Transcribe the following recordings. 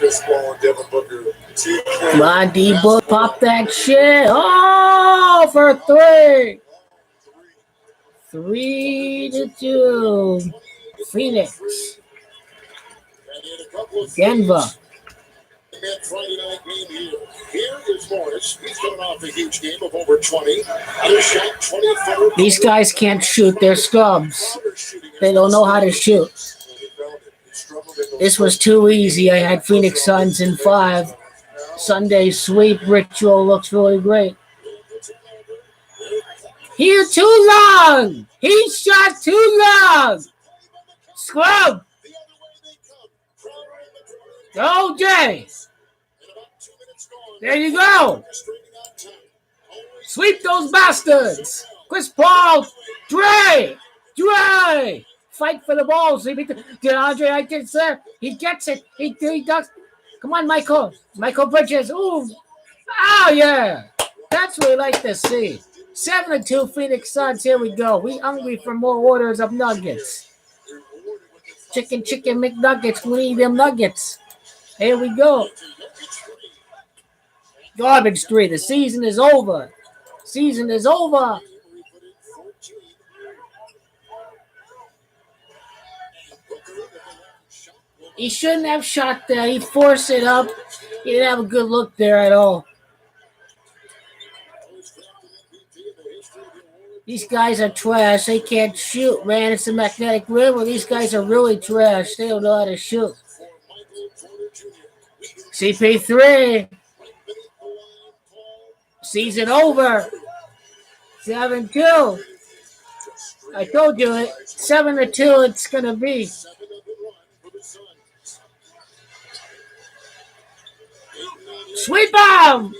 Chris Paul and Devin Booker. Come on, D-Book, pop that shit. Oh, for 3. 3-2. Phoenix. Denver. That Friday night game here. Here is Morris. He's coming off a huge game of over 20. Other shot, 24. These guys can't shoot. They're scrubs. They don't know how to shoot. This was too easy. I had Phoenix Suns in 5. Sunday sweep ritual looks really great. Here too long. He shot too long. Scrub. Go, Jay. There you go. Sweep those bastards. Chris Paul. Dre. Fight for the ball. See, DeAndre, I get there. He gets it. He does. Come on, Michael. Michael Bridges. Ooh. Oh, yeah. That's what we like to see. 7-2 Phoenix Suns. Here we go. We hungry for more orders of nuggets. Chicken McNuggets. We need them nuggets. Here we go. Garbage 3. The season is over. Season is over. He shouldn't have shot that. He forced it up. He didn't have a good look there at all. These guys are trash. They can't shoot, man. It's a magnetic river. These guys are really trash. They don't know how to shoot. CP3. Season over. 7-2. I told you it. 7-2 it's going to be. Sweep him!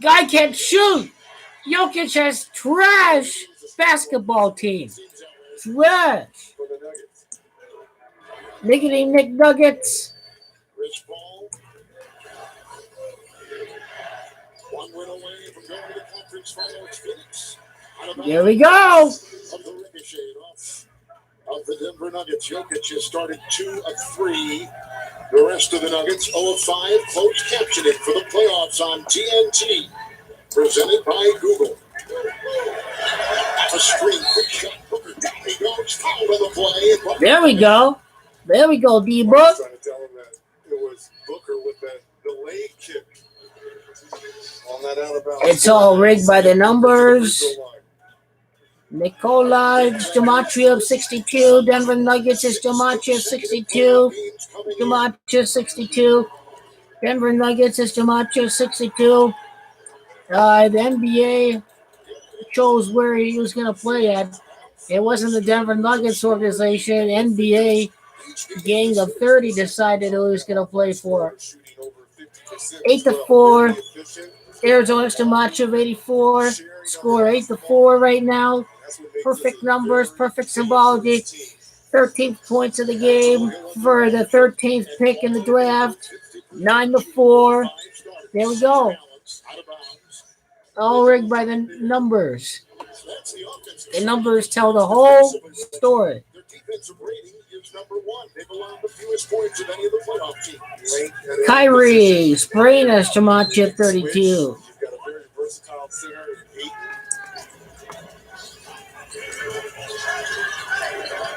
Guy can't shoot. Jokic has trash basketball team. Trash. Nickety McNuggets. Here we go. Of the Denver Nuggets, Jokic has started 2 of 3. The rest of the Nuggets, 0 of 5. Closed captioning for the playoffs on TNT. Presented by Google. A screen, quick shot. Booker down he goes. Foul to the play. There we go. There we go, D-Book. I was trying to tell him that it was Booker with that delayed kick on that out of bounds. It's all rigged by the numbers. Nikolai Gematria 62. Denver Nuggets is Gematria 62. Gematria 62. Denver Nuggets is Gematria 62. The NBA chose where he was going to play at. It wasn't the Denver Nuggets organization. NBA gang of 30 decided who he was going to play for. 8-4. Arizona's Gematria 84. Score 8-4 right now. Perfect numbers, perfect symbology. 13th points of the game for the 13th pick in the draft. 9-4. There we go. All rigged by the numbers. The numbers tell the whole story. Kyrie, sprain us, Gematria 32.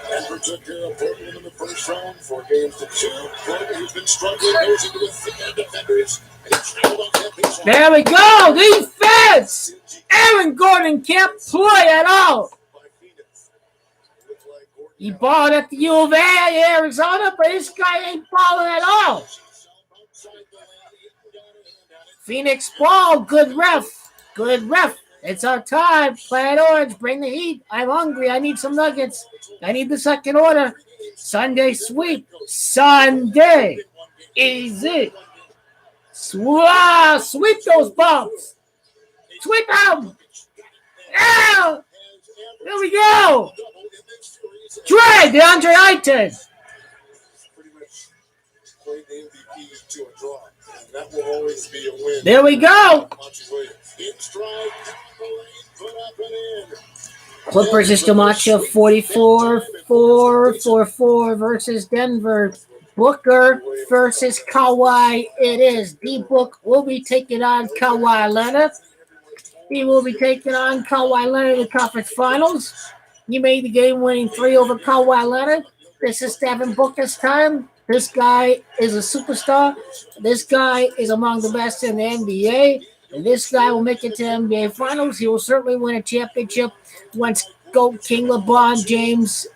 Denver took care of Portland in the first round, 4 games to 2. Portland, who's been struggling, goes into the thick of defenders. There we go. Defense. Aaron Gordon can't play at all. He balled at the U of A, Arizona, but this guy ain't balling at all. Phoenix ball. Good ref. Good ref. It's our time. Planet Orange, bring the heat. I'm hungry. I need some nuggets. I need the second order. Sunday sweep. Sunday. Easy. Sweep those bumps. Sweep them. Yeah. There we go. Dre, DeAndre Ayton. That will always be a win. There we go. In stride, put up and in. Clippers is Dimancia 44-4-4-4 versus Denver. Booker versus Kawhi. It is. D-Book will be taking on Kawhi Leonard. He will be taking on Kawhi Leonard in the conference finals. He made the game-winning three over Kawhi Leonard. This is Devin Booker's time. This guy is a superstar. This guy is among the best in the NBA. And this guy will make it to the NBA Finals. He will certainly win a championship once GOAT King LeBron James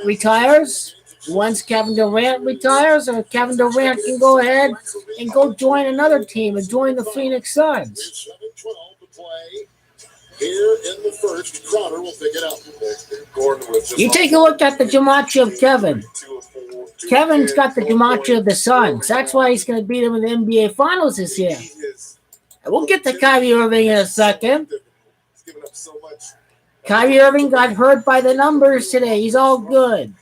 retires. Once Kevin Durant retires, or Kevin Durant can go ahead and go join another team and join the Phoenix Suns. Here in the first, Crowder will pick it up. You take a look at the gematria of Kevin. Kevin's got the gematria of the Suns. That's why he's going to beat him in the NBA Finals this year. And we'll get to Kyrie Irving in a second. Kyrie Irving got hurt by the numbers today. He's all good.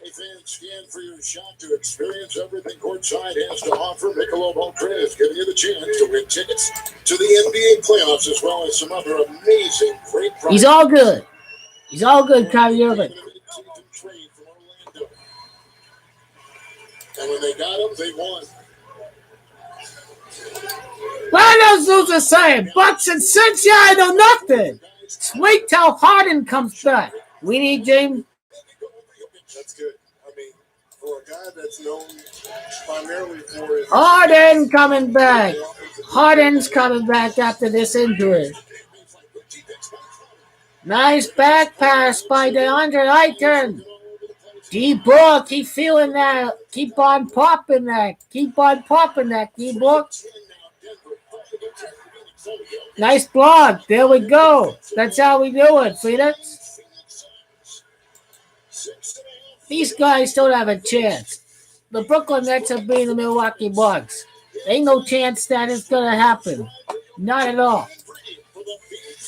Hey fans, scan for your shot to experience everything courtside has to offer. Michelob Ultra is giving you the chance to win tickets to the NBA playoffs as well as some other amazing great prizes. He's all good. He's all good, Kyrie Irving. And when they got him, they won. Well, those are saying Bucks and Suns, yeah, I know nothing. Just wait till Harden comes back. We need James. That's good. I mean, for a guy that's known primarily for his Harden coming back. Harden's coming back after this injury. Nice back pass by DeAndre Ayton. D-Book, keep feeling that. Keep on popping that. Keep on popping that, D-Book. Nice block. There we go. That's how we do it, Phoenix. These guys don't have a chance. The Brooklyn Nets are beating the Milwaukee Bucks. Ain't no chance that it's going to happen. Not at all.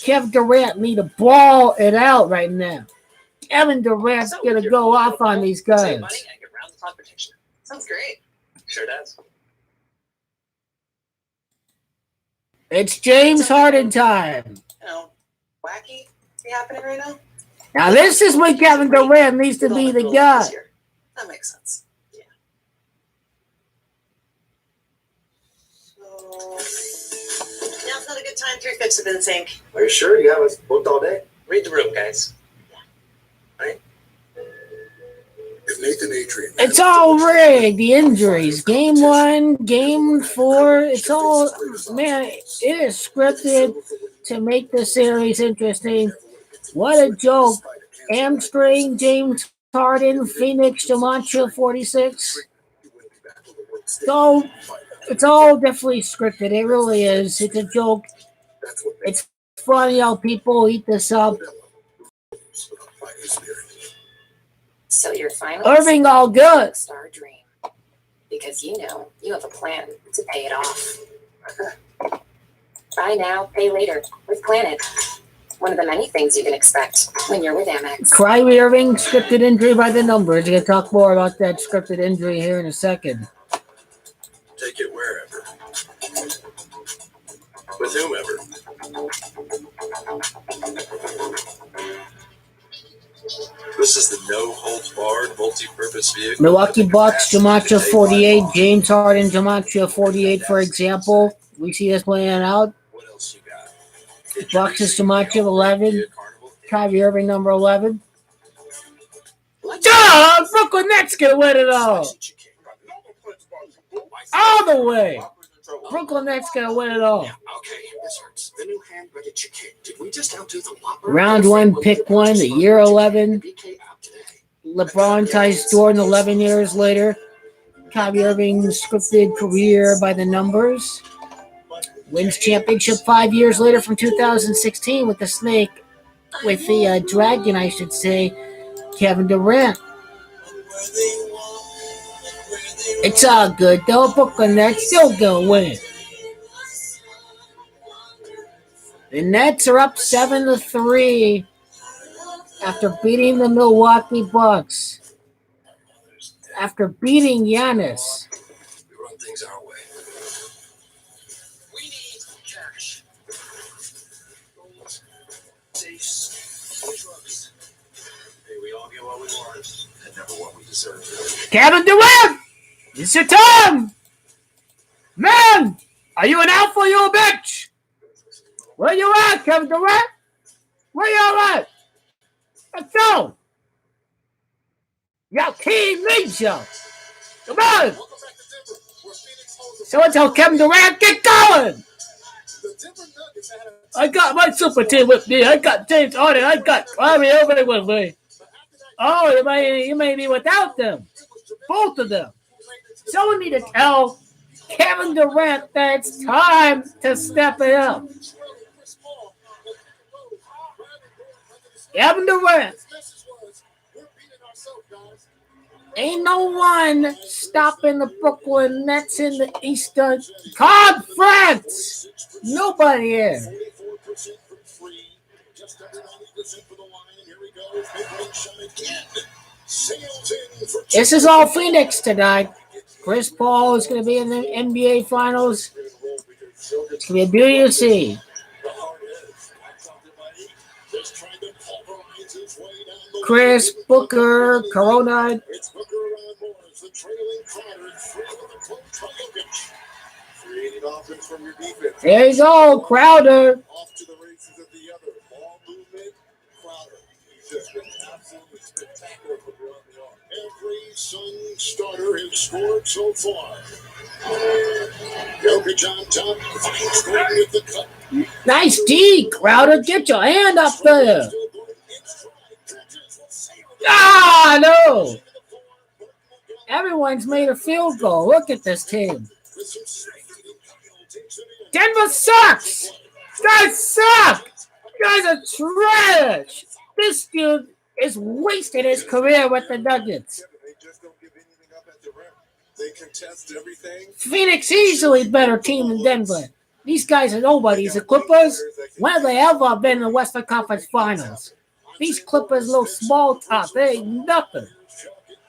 Kevin Durant need to ball it out right now. Kevin Durant's going to go off on these guys. Sounds great. Sure does. It's James Harden time. You know, wacky happening right now. Now this is when Kevin Durant needs to be the guy. That makes sense. Yeah. So now's not a good time. 3 fixes in sync. Are you sure? You have us booked all day? Read the room, guys. Right? If Nathan Adrian. It's all rigged. The injuries. Game 1, Game 4. It's all, man, it is scripted to make the series interesting. What a joke. Hamstring, James Harden, Phoenix, Dimancia 46. So, it's all definitely scripted. It really is. It's a joke. It's funny how people eat this up. So you're finally Irving all good. star dream because you know you have a plan to pay it off. Buy now, pay later with Planet. One of the many things you can expect when you're with Amex. Kyrie Irving, scripted injury by the numbers. We're going to talk more about that scripted injury here in a second. Take it wherever. With whomever. This is the no-holds-barred multi-purpose vehicle. Milwaukee Bucks, Dimancia 48. James Harden, Dimancia 48, for example. We see this playing out. What else you got? Bucks is Dimancia 11. Kyrie Irving, number 11. Duh! Brooklyn Nets going to win it all. All the way. Brooklyn Nets going to win it all. Okay, this hurts. The new hand-breaded chicken. Did we just outdo the Whopper? Round 1, pick 1, the year 11. LeBron ties Jordan 11 years later. Kyrie Irving's scripted career by the numbers. Wins championship 5 years later from 2016 with the snake, with the dragon, I should say, Kevin Durant. It's all good, though. Brooklyn Nets still gonna win. The Nets are up 7-3 after beating the Milwaukee Bucks. After beating Giannis. We run things our way. We need cash. deserve it. Kevin Durant, it's your time. Man, are you an alpha or you a bitch? Where you at, Kevin Durant? Where you at? Let's go. Your team needs you. Come on. So tell Kevin Durant, get going. I got my super team with me. I got James Harden. I got Kyrie Irving with me. Oh, you may be without them. Both of them. So we need to tell Kevin Durant that it's time to step it up. Kevin Durant. Ain't no one stopping the Brooklyn Nets in the Eastern Conference. Nobody is. This is all Phoenix tonight. Chris Paul is going to be in the NBA Finals. It's going to be a beauty to see. Chris Booker, Corona. There you go, Crowder. Off to the races at the other. Ball movement, Crowder. He's just been absolutely spectacular from beyond the arc. Every Sun starter has scored so far. Jokic on top, finds Gordon with the cut. Nice D, Crowder. Get your hand up there. Ah, no. Everyone's made a field goal. Look at this team. Denver sucks. Guys suck. Guys are trash. This dude is wasting his career with the Nuggets. Phoenix easily better team than Denver. These guys are nobodies. The Clippers, when have they ever been in the Western Conference Finals? These Clippers look small top. They ain't nothing.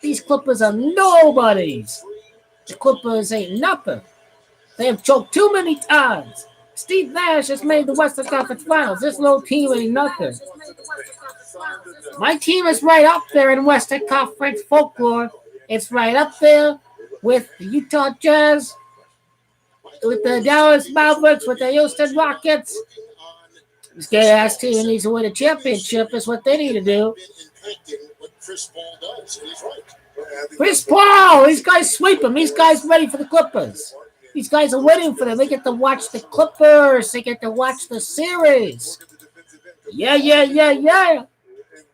These Clippers are nobodies. The Clippers ain't nothing. They have choked too many times. Steve Nash has made the Western Conference Finals. This little team ain't nothing. My team is right up there in Western Conference folklore. It's right up there with the Utah Jazz, with the Dallas Mavericks, with the Houston Rockets. This gay-ass team needs to win a championship. Is what they need to do. Chris Paul, these guys sweep him. These guys ready for the Clippers. These guys are waiting for them. They get to watch the Clippers. They get to watch the series. Yeah.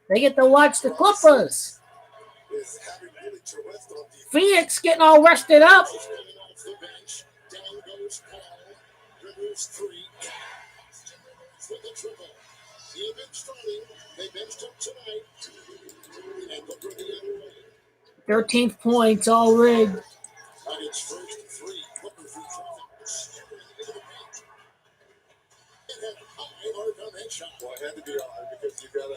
They get to watch the Clippers. Phoenix getting all rested up. With the triple. The event starting. They benched him tonight. And look at the other way. 13th points, all rigged. Nuggets first three. Clippers who travel. Into the paint. It had high arc on that shot. Well, it had to be high because you got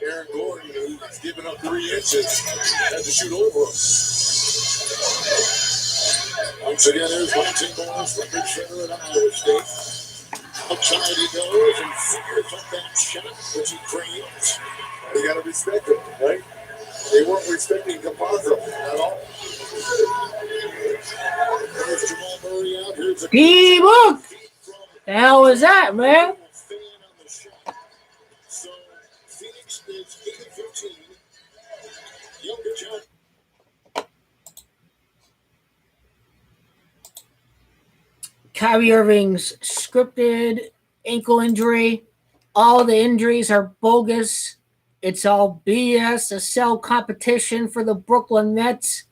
Aaron Gordon who's given up 3 inches. Had to shoot over him. Once again, there's Lansing Morris, record center at Iowa State. Outside he goes and fires up that shot, which he cranes. You got to respect him, right? They weren't respecting Capazzo at all. There's Jamal Murray out. Here's a D-Book! The hell was that, man? So Phoenix is 8 of 15. Jokic out. Kyrie Irving's scripted ankle injury. All the injuries are bogus. It's all BS, a sell competition for the Brooklyn Nets.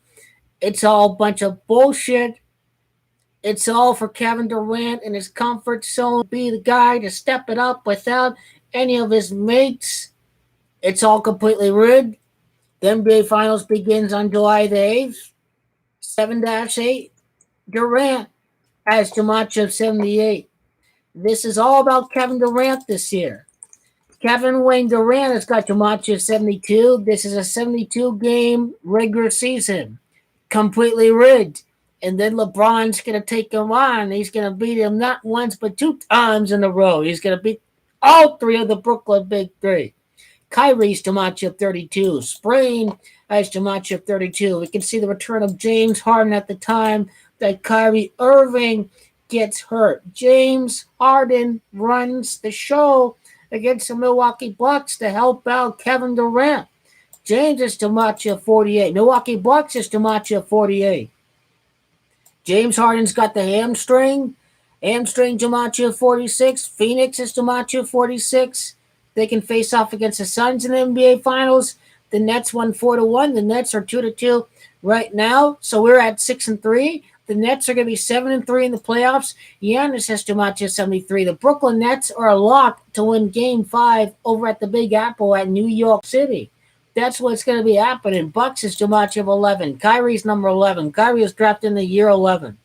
It's all a bunch of bullshit. It's all for Kevin Durant in his comfort zone, be the guy to step it up without any of his mates. It's all completely rigged. The NBA Finals begins on July the 8th. 7-8. Durant has too much of 78. This is all about Kevin Durant this year. Kevin Wayne Durant has got too much of 72. This is a 72-game regular season. Completely rigged. And then LeBron's going to take him on. He's going to beat him not once but 2 times in a row. He's going to beat all 3 of the Brooklyn Big Three. Kyrie's to matchup 32. Sprain as to matchup 32. We can see the return of James Harden at the time that Kyrie Irving gets hurt. James Harden runs the show against the Milwaukee Bucks to help out Kevin Durant. James is to matchup 48. Milwaukee Bucks is to matchup 48. James Harden's got the hamstring. Hamstring to matchup 46. Phoenix is to matchup 46. They can face off against the Suns in the NBA Finals. The Nets won 4-1. The Nets are 2-2 right now. So we're at 6-3. The Nets are going to be 7-3 in the playoffs. Giannis has to matchup 73. The Brooklyn Nets are a lock to win Game 5 over at the Big Apple at New York City. That's what's going to be happening. Bucks is to matchup 11. Kyrie's number 11. Kyrie was drafted in the year 11.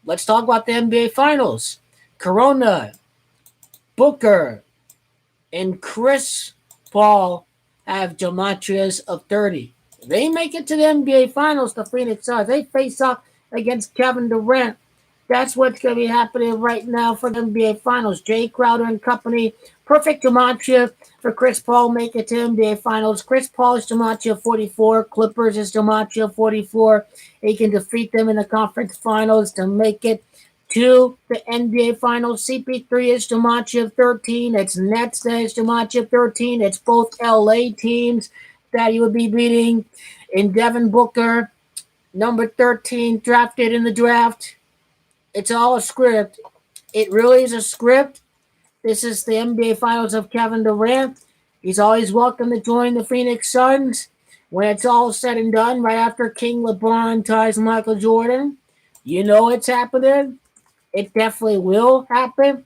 Let's talk about the NBA Finals. Corona, Booker, and Chris Paul have gematrias of 30. They make it to the NBA Finals, the Phoenix Suns. They face off against Kevin Durant. That's what's going to be happening right now for the NBA Finals. Jay Crowder and company. Perfect gematria for Chris Paul make it to NBA Finals. Chris Paul is gematria 44. Clippers is gematria 44. He can defeat them in the conference finals to make it to the NBA Finals. CP3 is gematria 13. It's Nets that is gematria 13. It's both LA teams that he would be beating. And Devin Booker, number 13, drafted in the draft. It's all a script. It really is a script. This is the NBA Finals of Kevin Durant. He's always welcome to join the Phoenix Suns when it's all said and done, right after King LeBron ties Michael Jordan. You know it's happening. It definitely will happen.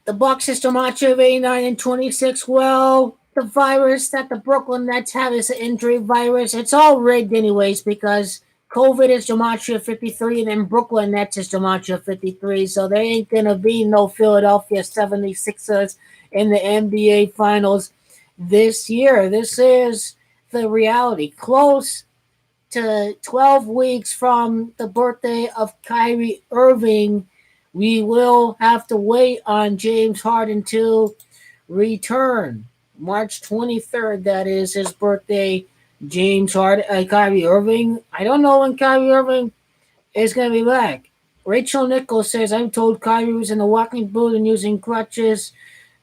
The Bucks is to match of 89-26. Well, the virus that the Brooklyn Nets have is an injury virus. It's all rigged anyways because COVID is gematria 53, and then Brooklyn Nets is gematria 53. So there ain't going to be no Philadelphia 76ers in the NBA Finals this year. This is the reality. Close to 12 weeks from the birthday of Kyrie Irving, we will have to wait on James Harden to return. March 23rd, that is his birthday. James Harden, Kyrie Irving. I don't know when Kyrie Irving is going to be back. Rachel Nichols says, I'm told Kyrie was in the walking boot and using crutches.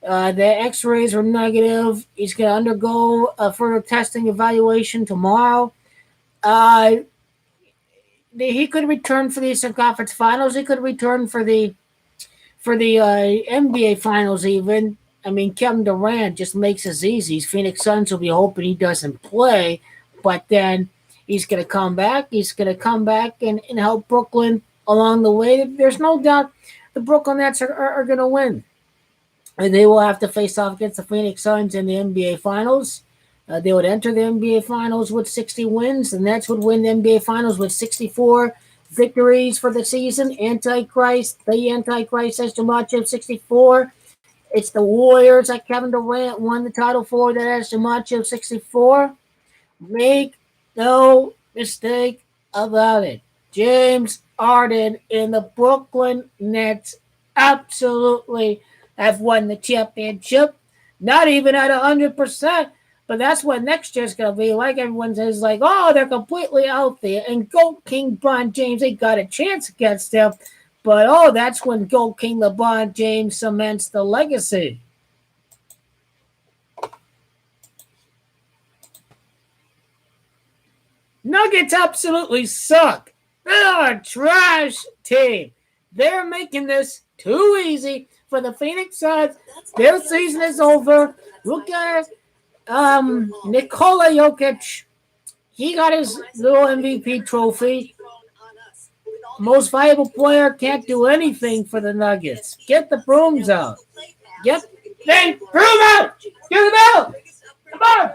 The x-rays are negative. He's going to undergo a further testing evaluation tomorrow. He could return for the Eastern Conference Finals. He could return for the NBA Finals even. I mean, Kevin Durant just makes it easy. Phoenix Suns will be hoping he doesn't play, but then he's going to come back. He's going to come back and help Brooklyn along the way. There's no doubt the Brooklyn Nets are going to win. And they will have to face off against the Phoenix Suns in the NBA Finals. They would enter the NBA Finals with 60 wins. The Nets would win the NBA Finals with 64 victories for the season. The Antichrist has to match up 64. It's the Warriors that Kevin Durant won the title for that has to match up 64. Make no mistake about it. James Harden and the Brooklyn Nets absolutely have won the championship. Not even at 100%, but that's what next year's going to be like. Everyone says, like, oh, they're completely out there. And GOAT King LeBron James, they got a chance against them. But, oh, that's when GOAT King LeBron James cements the legacy. Nuggets absolutely suck. They're a trash team. They're making this too easy for the Phoenix Suns. Their season is over. Look at Nikola Jokic. He got his little MVP trophy. Most valuable player can't do anything for the Nuggets. Get the brooms out. Get the broom out. Get them out. Come on.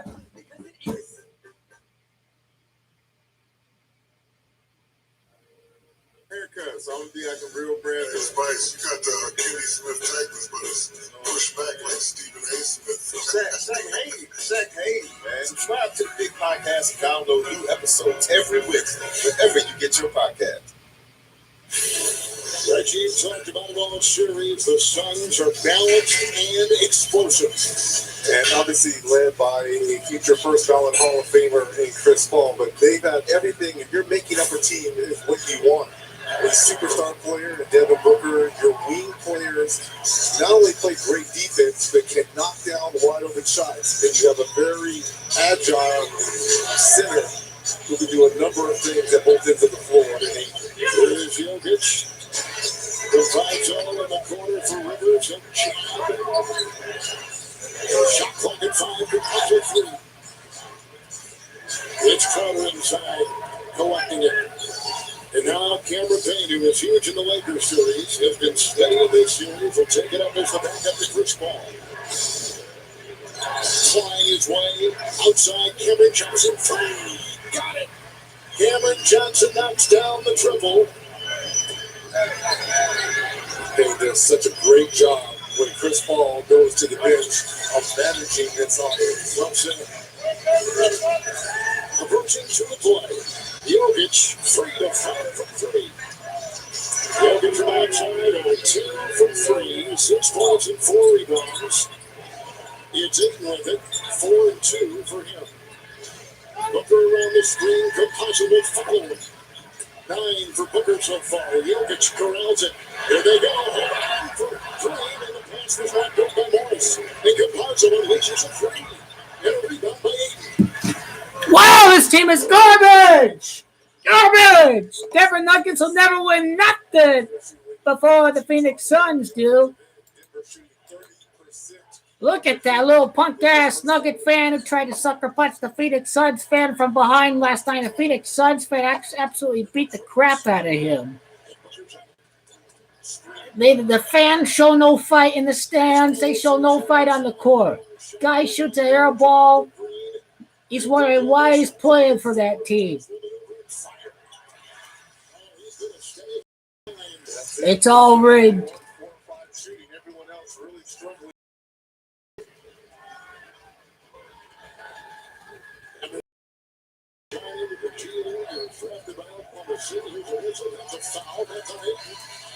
Haircuts. I'm gonna be like a real brand. Hey, Spice, you got the Kenny Smith Tigers, but it's pushed back like Stephen A. Smith. Zach Hayes, man. Subscribe to the Big Podcast and download new episodes every Wednesday, wherever you get your podcast. Right. Reggie talked about it all series. The Suns are balanced and explosive. And obviously led by a future first ballot Hall of Famer in Chris Paul. But they've had everything. If you're making up a team, is what you want. A superstar player, a Devin Booker, your wing players not only play great defense, but can knock down wide open shots. And you have a very agile center who can do a number of things at both ends of the floor. Here's Jokic. Provides all in the corner for Rivers and Chad. Shot clock at 5 to Patrick 3. It's Crowder inside, collecting it. And now Cameron Payne, who was huge in the Lakers series, has been steady in this series. Will take it up as the backup to Chris Paul. Flying his way outside, Cameron Johnson free. Got it. Cameron Johnson knocks down the triple. Payne does such a great job when Chris Paul goes to the bench of managing this offense. Approaching to the play. Jokic, 3 to 5 from 3. Jokic from outside, 2 from 3, 6 points and 4 rebounds. It's in with it, 4 and 2 for him. Booker around the screen could possibly follow. 9 for Booker so far. Jokic corrals it. Here they go. Hold on for 3, and the pass was knocked out by Morris. And Campazzo unleashes a 3. And a rebound by AIN. Wow, this team is garbage! Garbage! Denver Nuggets will never win nothing before the Phoenix Suns do. Look at that little punk-ass Nugget fan who tried to sucker punch the Phoenix Suns fan from behind last night. The Phoenix Suns fan absolutely beat the crap out of him. The fans show no fight in the stands. They show no fight on the court. Guy shoots an air ball. He's wondering why he's playing for that team. It's all rigged.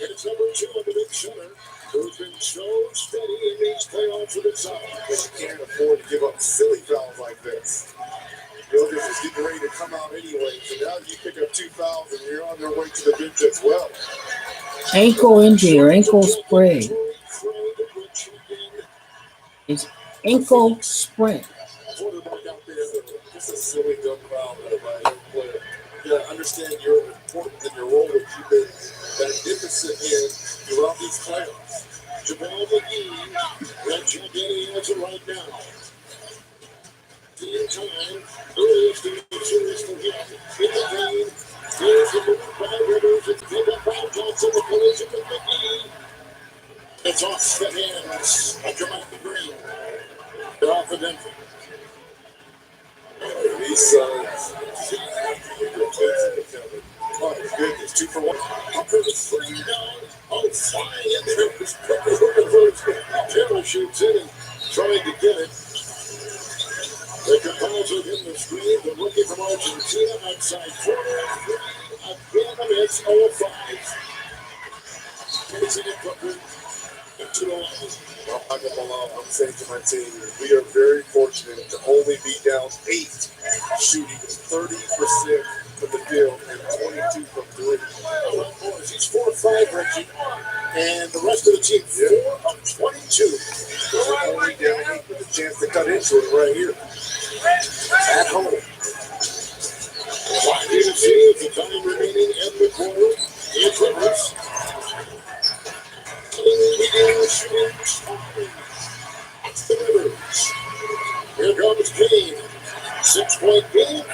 It's number 2 of the big center, who's been so steady in these playoffs with his side. But you can't afford to give up silly fouls like this. Jokic is getting ready to come out anyway, so now you pick up 2 fouls and you're on your way to the bench as well. Ankle injury or ankle sprain. It's ankle sprain. Quarterback out there, just a silly dumb foul by every player. You gotta understand you're important in your role that you've been magnificent in throughout these playoffs. Jamal McGee, red check any answer right now. Team time, earliest in the series for him. In the game, here's the move by Rivers and pick up by Johnson. The collision with McGee. It's off the hands of Jamal Green. They're off of Denver. These Suns. Oh, my goodness, 2 for 1. Booker is 3 down. Oh, flying in there. Booker Taylor shoots in and trying to get it. The composer in the screen, the rookie from Argentina, outside corner. Again, it's 0 of 5. Facing it, Booker. Well, I'm saying to my team, we are very fortunate to only be down 8, shooting 30% from the field and 22 from 3. He's 4 of 5, Reggie. And the rest of the team, 4 of 22. We're only down 8 with a chance to cut into it right here. At home. You can see the time remaining in the quarter. It's Rivers. Here comes Payne. 6-point game.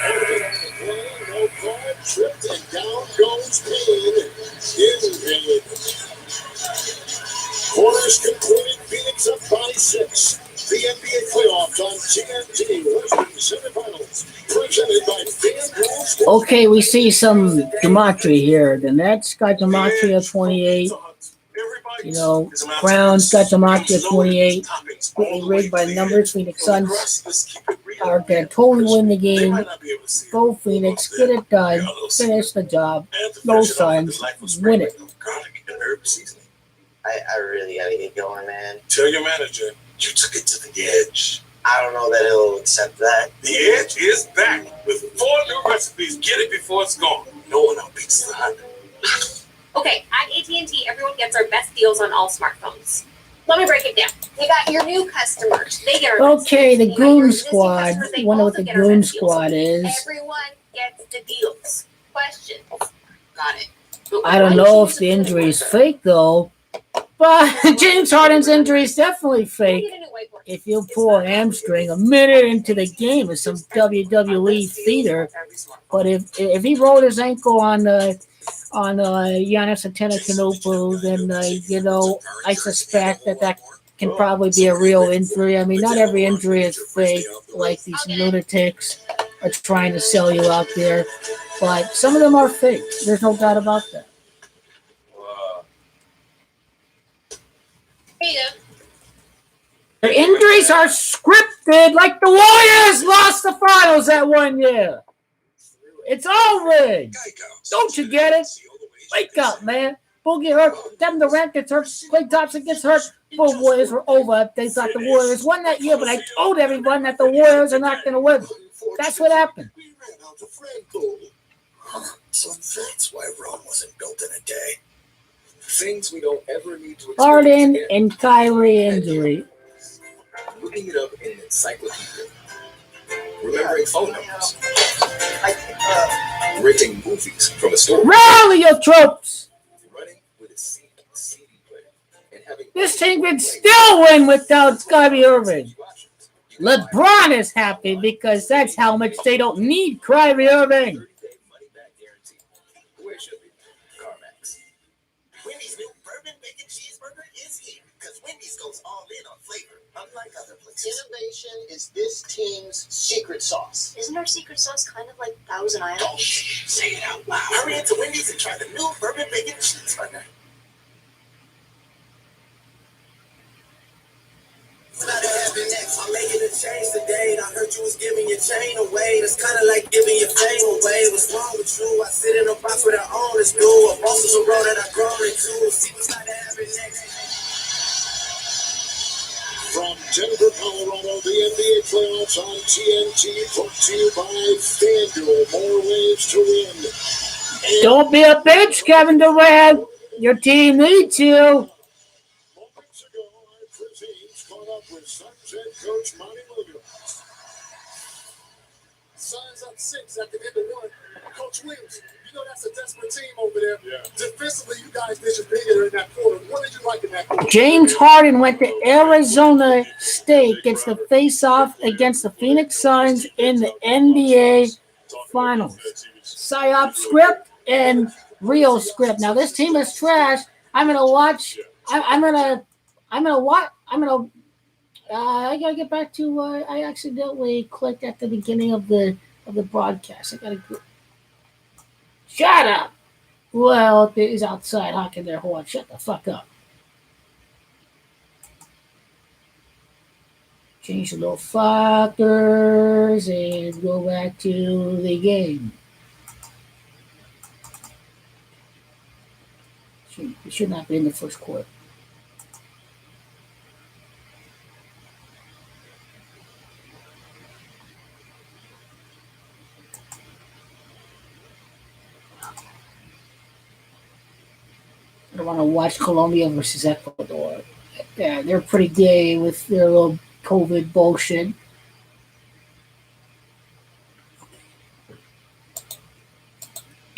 No call. Tripped and down goes Payne. In Payne. Quarters concluded. Phoenix up by 6. The NBA playoffs on TNT. Western semifinals. Presented by FanDuel. Okay, we see some gematria here. The Nets got gematria 28. You know, Browns got gematria 28. Completely rigged by numbers. Phoenix Suns are going to totally win the game. Go Phoenix, get it done, finish the job. No Suns, win it. I really gotta get going, man. Tell your manager you took it to the edge. I don't know that he'll accept that. The edge is back with 4 new recipes. Get it before it's gone. No one outbeats the Honda. Okay, at AT&T, everyone gets our best deals on all smartphones. Let me break it down. You got your new customers. They get our best Okay, the deals. You got your Goon existing Squad. customers, they Wonder what also the get our Goon best deals. Squad is. Everyone gets the deals. Questions? Got it. I don't know if the injury is fake, though. But James Harden's injury is definitely fake. If you pull an hamstring a minute into the game with some WWE theater, but if he rolled his ankle on Giannis Antetokounmpo, then I suspect that can probably be a real injury. I mean, not every injury is fake, like these lunatics are trying to sell you out there, but some of them are fake. There's no doubt about that. Their injuries are scripted, like the Warriors lost the finals that 1 year. It's all rigged. Don't you get it? Wake up, man. Bull get hurt. Kevin Durant gets hurt. Klay Thompson gets hurt. Both Warriors were over. They thought the Warriors won that year, but I told everyone that the Warriors are not going to win. That's what happened. So that's why Rome wasn't built in a day. Things we don't ever need to Harden and Kyrie injury. Looking it up in an encyclopedia. Remembering phone numbers. Renting movies from a store. Rally your troops. Running with a CD player. And having This team can still win without Kyrie Irving. LeBron is happy because that's how much they don't need Kyrie Irving. money-back guarantee. The way it should be. CarMax. Wendy's new bourbon bacon cheeseburger is here because Wendy's goes all in on flavor, unlike other places. Innovation is this team's secret sauce. Isn't our secret sauce kind of like Thousand Island? Oh, shh, say it out loud. Hurry into Wendy's and try the new bourbon bacon cheeseburger. I'm making a change today. I heard you was giving your chain away. That's kind of like giving your fame away. What's wrong with you? I sit in a box where I own is cool. A boss is a road that I grown into. See what's not happening next. From Denver, Colorado, the NBA playoffs on TNT, brought to you by FanDuel. More ways to win. Don't be a bitch, Kevin Durant. Your team needs you. Moments ago, our teams caught up with Suns head coach Monty Williams. Suns up 6 at the end of 1. Coach Williams, you know that's a desperate team over there. Yeah. Defensively, you guys did your bigger in that quarter. What did you like in that quarter? James Harden went to Arizona State, gets the face-off against the Phoenix Suns in the NBA Finals. PSYOP script and real script. Now this team is trash. I'm gonna watch. I gotta get back to. I accidentally clicked at the beginning of the broadcast. I gotta go. Shut up. Well, he's outside honking their horn. Shut the fuck up. Change the little fuckers and go back to the game. It should not be in the first quarter. I want to watch Colombia versus Ecuador. Yeah, they're pretty gay with their little COVID bullshit.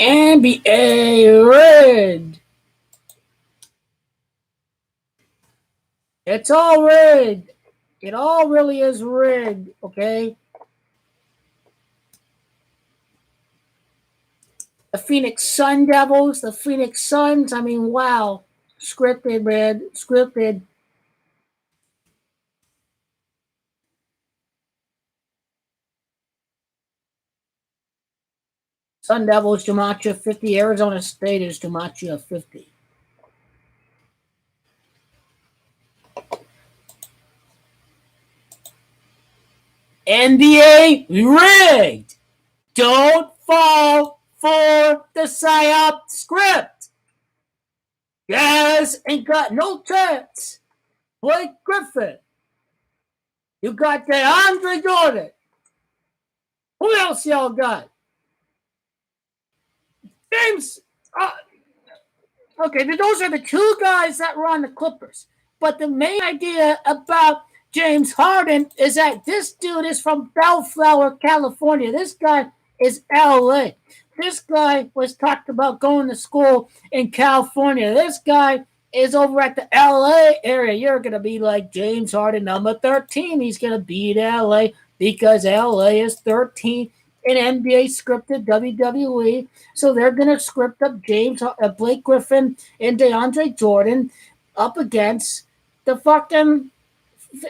NBA rigged. It's all rigged. It all really is rigged, okay? The Phoenix Sun Devils, the Phoenix Suns, I mean, wow. Scripted, man. Scripted. Sun Devils, Gematria 50. Arizona State is Gematria 50. NBA rigged. Don't fall for the psyop script. Jazz ain't got no chance. Blake Griffin. You got DeAndre Jordan. Who else y'all got? James. Okay, those are the two guys that were on the Clippers. But the main idea about James Harden is that this dude is from Bellflower, California. This guy is LA. This guy was talked about going to school in California. This guy is over at the LA area. You're going to be like James Harden, number 13. He's going to beat LA because LA is 13 in NBA scripted WWE. So they're going to script up Blake Griffin and DeAndre Jordan up against the fucking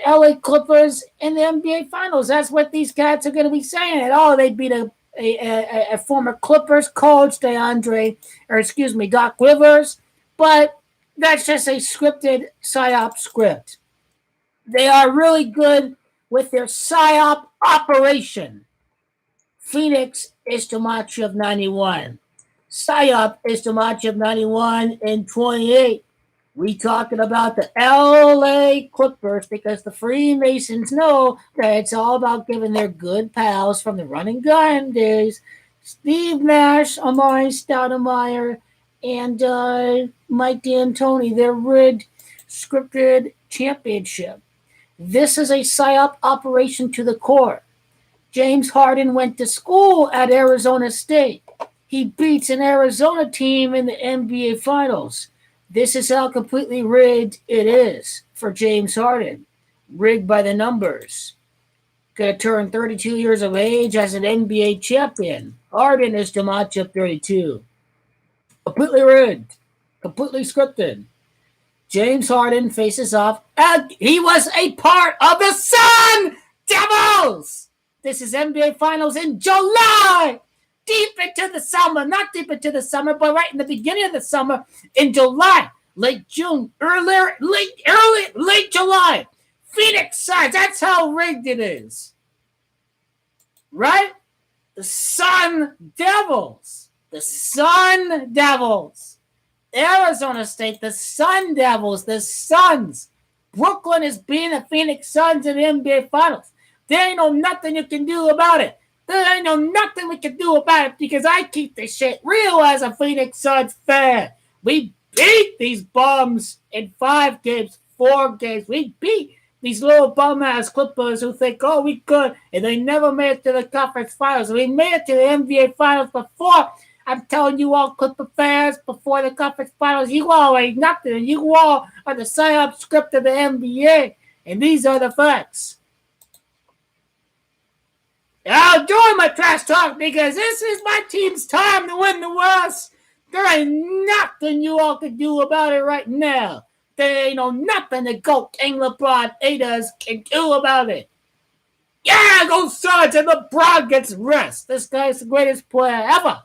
LA Clippers in the NBA Finals. That's what these cats are going to be saying. Oh, they beat a former Clippers coach, Doc Rivers. But that's just a scripted psyop script. They are really good with their psyop operation. Phoenix is the match of 91. Psyop is the match of 91 and 28. We talking about the LA Clippers because the Freemasons know that it's all about giving their good pals from the run and gun days, Steve Nash, Amari Stoudemire, and Mike D'Antoni, their rigged scripted championship. This is a psyop operation to the core. James Harden went to school at Arizona State. He beats an Arizona team in the NBA Finals. This is how completely rigged it is for James Harden. Rigged by the numbers. Going to turn 32 years of age as an NBA champion. Harden is the matchup 32. Completely rigged. Completely scripted. James Harden faces off. And he was a part of the Sun Devils. This is NBA Finals in July. Deep into the summer. Not deep into the summer, but right in the beginning of the summer in July. Late June. Late July. Phoenix Suns. That's how rigged it is. Right? The Sun Devils. The Sun Devils. Arizona State. The Sun Devils. The Suns. Brooklyn is beating the Phoenix Suns in the NBA Finals. There ain't no nothing you can do about it. There ain't no nothing we can do about it because I keep this shit real as a Phoenix Suns fan. We beat these bums in 5 games, 4 games. We beat these little bum-ass Clippers who think, oh, we could, and they never made it to the conference finals. We made it to the NBA Finals before. I'm telling you all Clipper fans, before the conference finals, you all ain't nothing, and you all are the sign-up script of the NBA, and these are the facts. I'll join my trash talk because this is my team's time to win the West. There ain't nothing you all can do about it right now. There ain't no nothing that GOAT King LeBron Adas can do about it. Yeah, go Suns, and LeBron gets rest. This guy's the greatest player ever.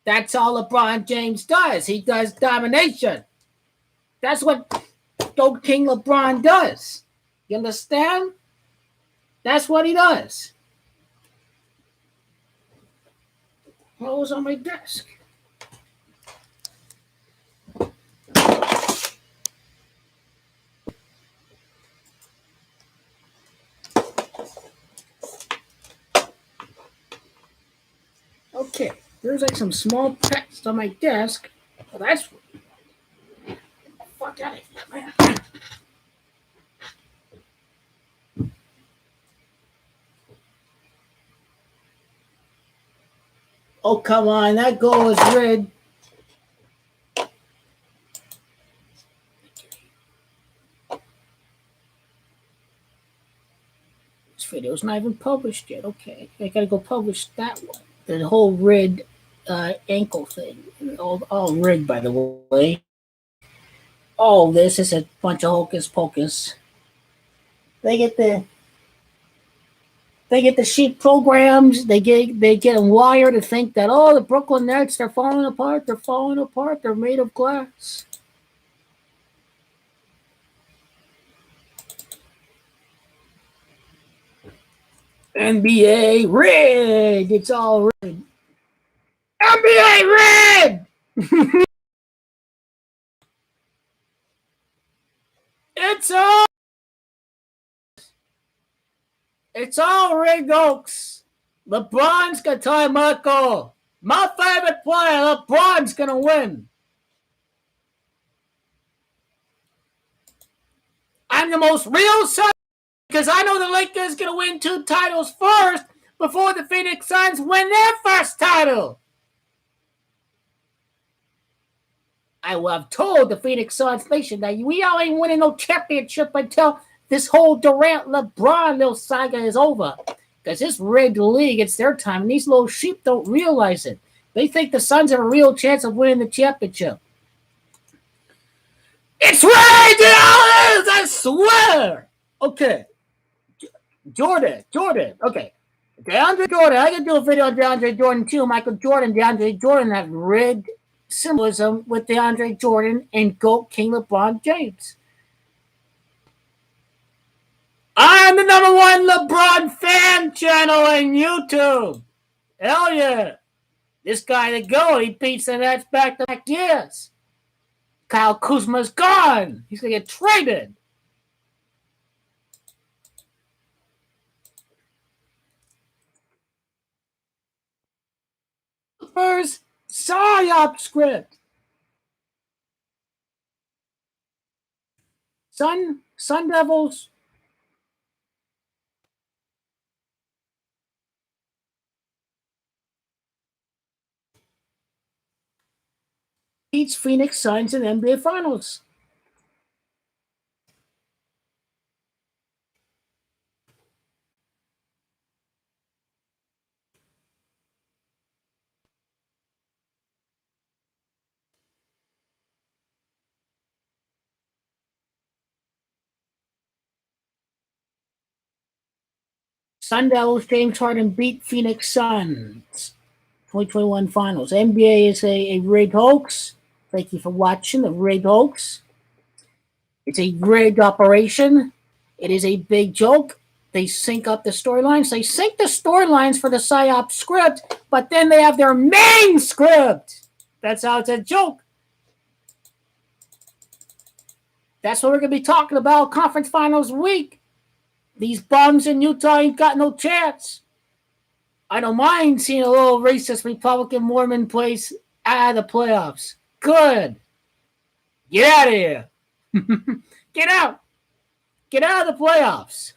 That's all LeBron James does. He does domination. That's what GOAT King LeBron does. You understand? That's what he does. What was on my desk? Okay, there's like some small text on my desk. Well, that's fuck out of here, man. Oh, come on. That goal is red. This video's not even published yet. Okay. I got to go publish that one. The whole red ankle thing. All rigged, by the way. All this is a bunch of hocus pocus. They get the sheet programs. They get them wired to think that, oh, the Brooklyn Nets, they're falling apart. They're falling apart. They're made of glass. NBA red. It's all red. NBA red. It's all rigged, Oaks. LeBron's gonna tie Marco. My favorite player, LeBron's gonna win. I'm the most real son because I know the Lakers gonna win 2 titles first before the Phoenix Suns win their first title. I will have told the Phoenix Suns Nation that we ain't winning no championship until this whole Durant LeBron little saga is over. Because this rigged league, it's their time, and these little sheep don't realize it. They think the Suns have a real chance of winning the championship. It's rigged! I swear! Okay. Jordan. Okay. DeAndre Jordan. I can do a video on DeAndre Jordan too. Michael Jordan, DeAndre Jordan have rigged symbolism with DeAndre Jordan and GOAT King LeBron James. I'm the #1 LeBron fan channel on YouTube. Hell yeah. This guy, the GOAT, he beats the Nets back-to-back years. Kyle Kuzma's gone. He's going to get traded. First PSYOP script. Sun Devils. Beats Phoenix Suns in NBA Finals. Sun Devils, James Harden beat Phoenix Suns. 2021 Finals. NBA is a rigged hoax. Thank you for watching the rigged hoax. It's a rigged operation. It is a big joke. They sync up the storylines. They sync the storylines for the PSYOP script, but then they have their main script. That's how it's a joke. That's what we're going to be talking about conference finals week. These bums in Utah ain't got no chance. I don't mind seeing a little racist Republican Mormon place out of the playoffs. Good. Get out of here. Get out. Get out of the playoffs.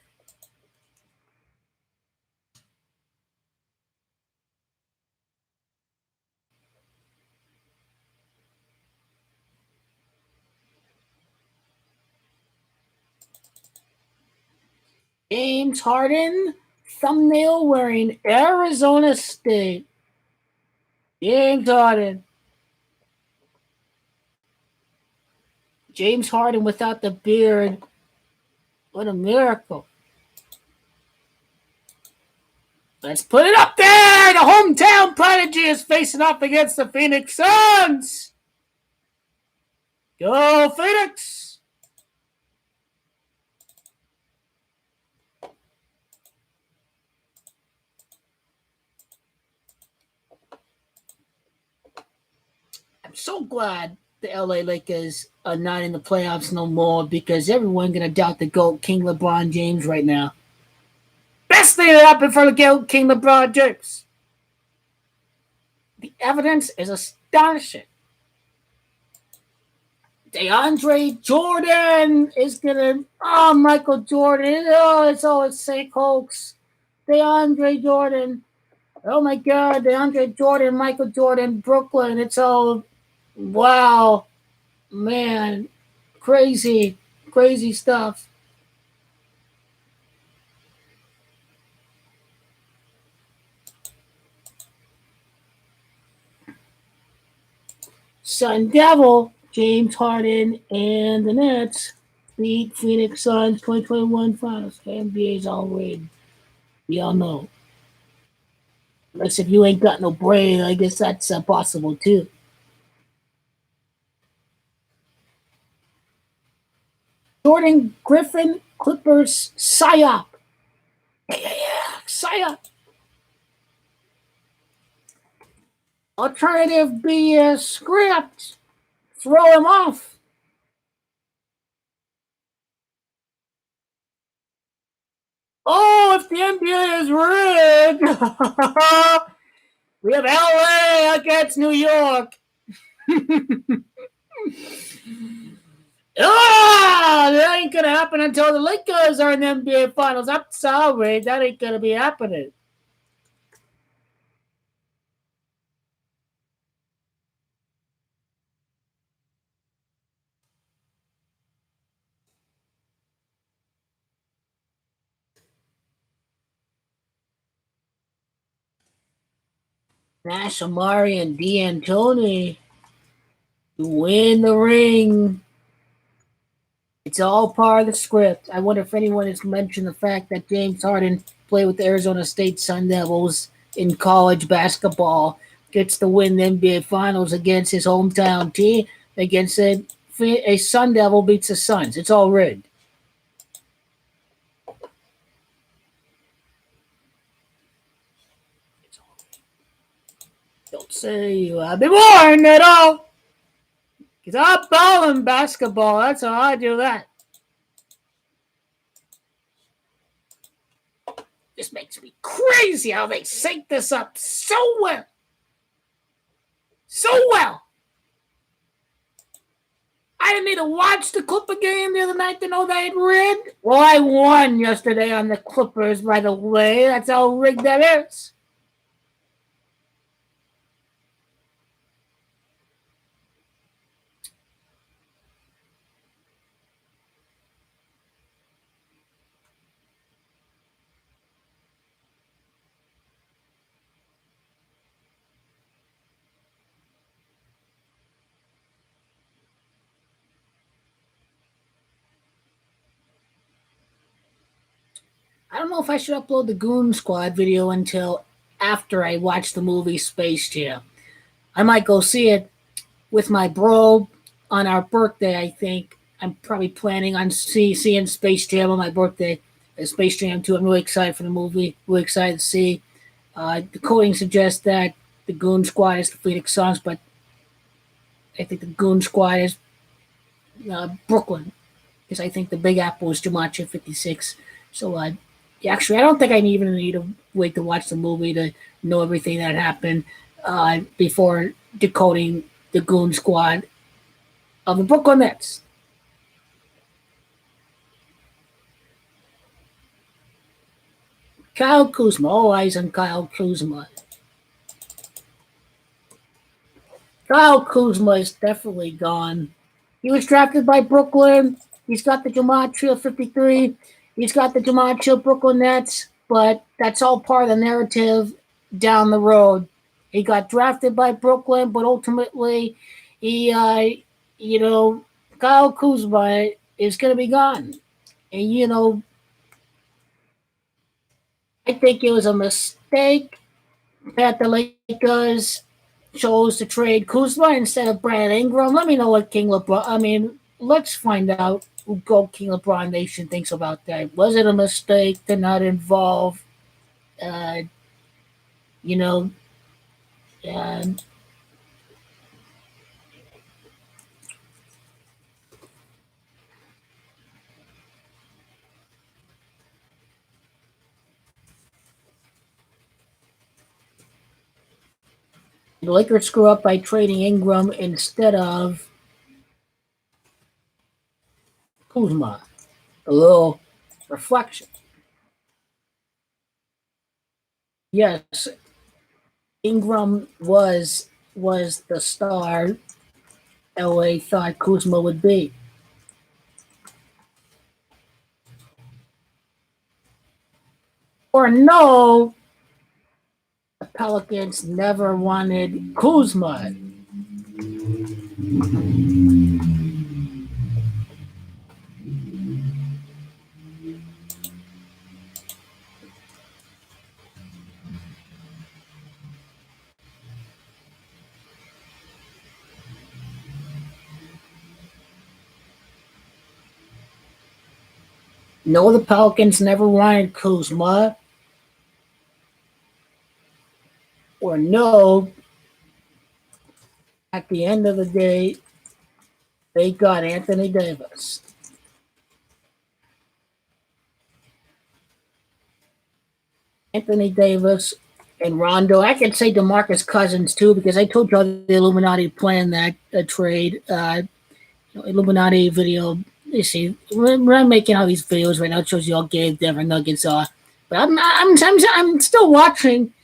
James Harden, thumbnail wearing Arizona State. James Harden. James Harden without the beard. What a miracle. Let's put it up there. The hometown prodigy is facing off against the Phoenix Suns. Go Phoenix. I'm so glad the LA Lakers are not in the playoffs no more because everyone's going to doubt the GOAT King LeBron James right now. Best thing that happened for the GOAT King LeBron James. The evidence is astonishing. DeAndre Jordan is going to... Oh, Michael Jordan. Oh, it's always fake hoax. DeAndre Jordan. Oh, my God. DeAndre Jordan, Michael Jordan, Brooklyn. It's all... Wow. Man. Crazy stuff. Sun Devil, James Harden, and the Nets beat Phoenix Suns 2021 Finals. The NBA's all rigged. We all know. Unless if you ain't got no brain, I guess that's possible too. Jordan Griffin, Clippers, PSYOP. PHX. Saya. Alternative B script. Throw him off. Oh, if the NBA is rigged, we have LA against New York. That ain't gonna happen until the Lakers are in the NBA Finals. I'm sorry, that ain't gonna be happening. Nash, Amari, and D'Antoni to win the ring. It's all part of the script. I wonder if anyone has mentioned the fact that James Harden played with the Arizona State Sun Devils in college basketball, gets to win the NBA Finals against his hometown team, against a Sun Devil beats the Suns. It's all rigged. Don't say you have been warned at all. Because I'm balling basketball. That's how I do that. This makes me crazy how they sync this up so well. So well. I didn't need to watch the Clipper game the other night to know they had rigged. Well, I won yesterday on the Clippers, by the way. That's how rigged that is. I don't know if I should upload the Goon Squad video until after I watch the movie Space Jam. I might go see it with my bro on our birthday, I think. I'm probably planning on seeing Space Jam on my birthday. Space Jam 2. I'm really excited for the movie. Really excited to see. The coding suggests that the Goon Squad is the Phoenix Suns, but I think the Goon Squad is Brooklyn. Because I think the Big Apple is Gematria 56. So, actually, I don't think I even need to wait to watch the movie to know everything that happened before decoding the Goon Squad of the Brooklyn Nets. Kyle Kuzma. All eyes on Kyle Kuzma. Kyle Kuzma is definitely gone. He was drafted by Brooklyn. He's got the Gematria 53. He's got the Gematria Brooklyn Nets, but that's all part of the narrative down the road. He got drafted by Brooklyn, but ultimately, Kyle Kuzma is going to be gone. And, I think it was a mistake that the Lakers chose to trade Kuzma instead of Brandon Ingram. Let me know what King LeBron. Let's find out what King LeBron Nation thinks about that. Was it a mistake to not involve, the Lakers screw up by trading Ingram instead of Kuzma? A little reflection. Yes, Ingram was the star LA thought Kuzma would be. Or no, the Pelicans never wanted Kuzma. No, the Pelicans never wanted Kuzma. or no, at the end of the day, they got Anthony Davis. Anthony Davis and Rondo. I can say DeMarcus Cousins too, because I told you the Illuminati planned that trade. Illuminati video. You see, we're making all these videos right now. It shows you all gay Denver Nuggets are. But I'm still watching.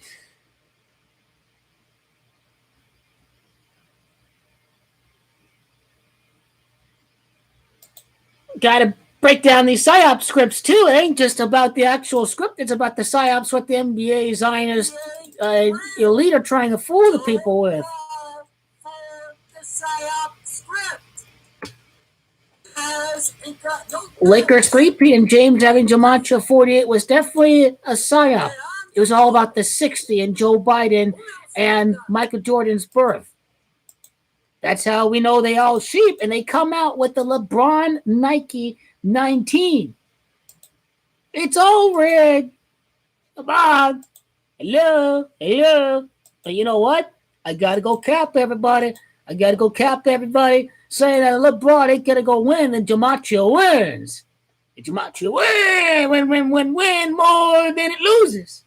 Got to break down these psyop scripts too. It ain't just about the actual script. It's about the psyops, what the NBA Zionist elite are trying to fool the people with. The psyop script. Lakers 3-peat and James having Gematria 48 was definitely a psyop. It was all about the 60 and Joe Biden and Michael Jordan's birth. That's how we know they all sheep, and they come out with the LeBron Nike 19. It's all rigged. Come on. Hello. But you know what? I got to go cap everybody. Saying that LeBron ain't going to go win, and Gematria wins. And Gematria win more than it loses.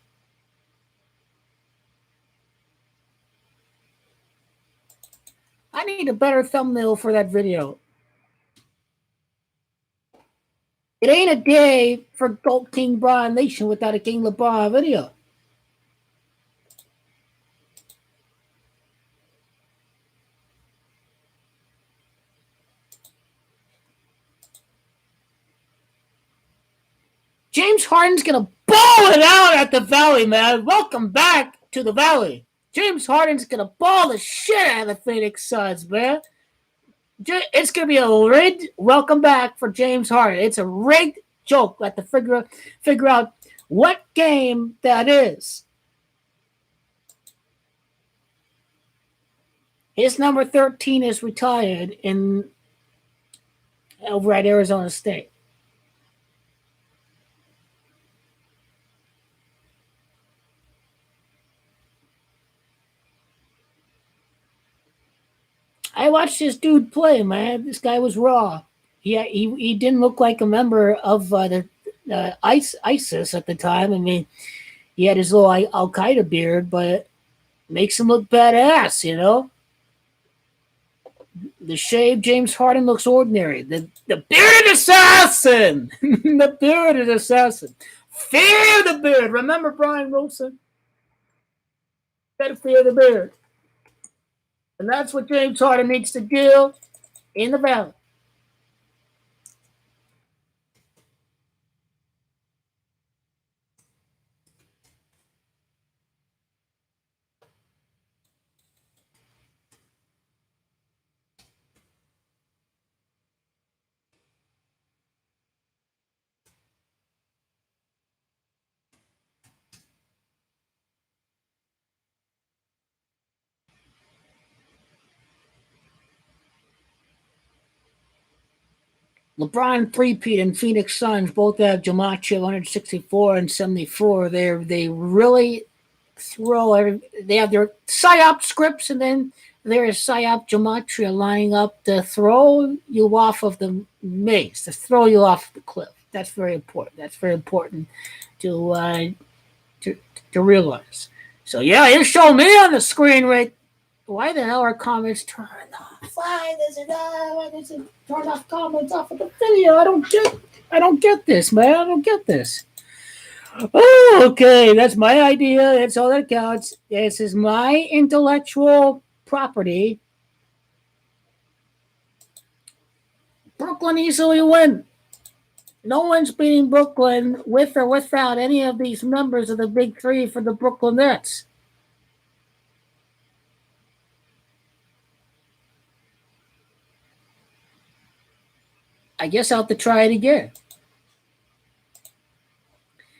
I need a better thumbnail for that video. It ain't a day for Gold King Bron Nation without a King LeBron video. James Harden's going to ball it out at the Valley, man. Welcome back to the Valley. James Harden's going to ball the shit out of the Phoenix Suns, man. It's going to be a rigged welcome back for James Harden. It's a rigged joke. Let to figure out what game that is. His number 13 is retired over at Arizona State. I watched this dude play, man. This guy was raw. He didn't look like a member of the ISIS at the time. I mean, he had his little Al Qaeda beard, but it makes him look badass, you know. The shaved James Harden looks ordinary. The bearded assassin, the bearded assassin. Fear the beard. Remember Brian Wilson? Better fear the beard. And that's what James Harden needs to do in the Valley. LeBron 3-peat and Phoenix Suns both have Gematria 164 and 74. They really throw they have their psyop scripts, and then there's psyop Gematria lining up to throw you off of the maze, to throw you off the cliff. That's very important. That's very important to realize. So yeah, you show me on the screen, right? Why the hell are comments turned off? Why does it turn off comments off of the video? I don't get this, man. I don't get this. Oh, okay. That's my idea. That's all that counts. This is my intellectual property. Brooklyn easily win. No one's beating Brooklyn with or without any of these members of the Big Three for the Brooklyn Nets. I guess I'll have to try it again.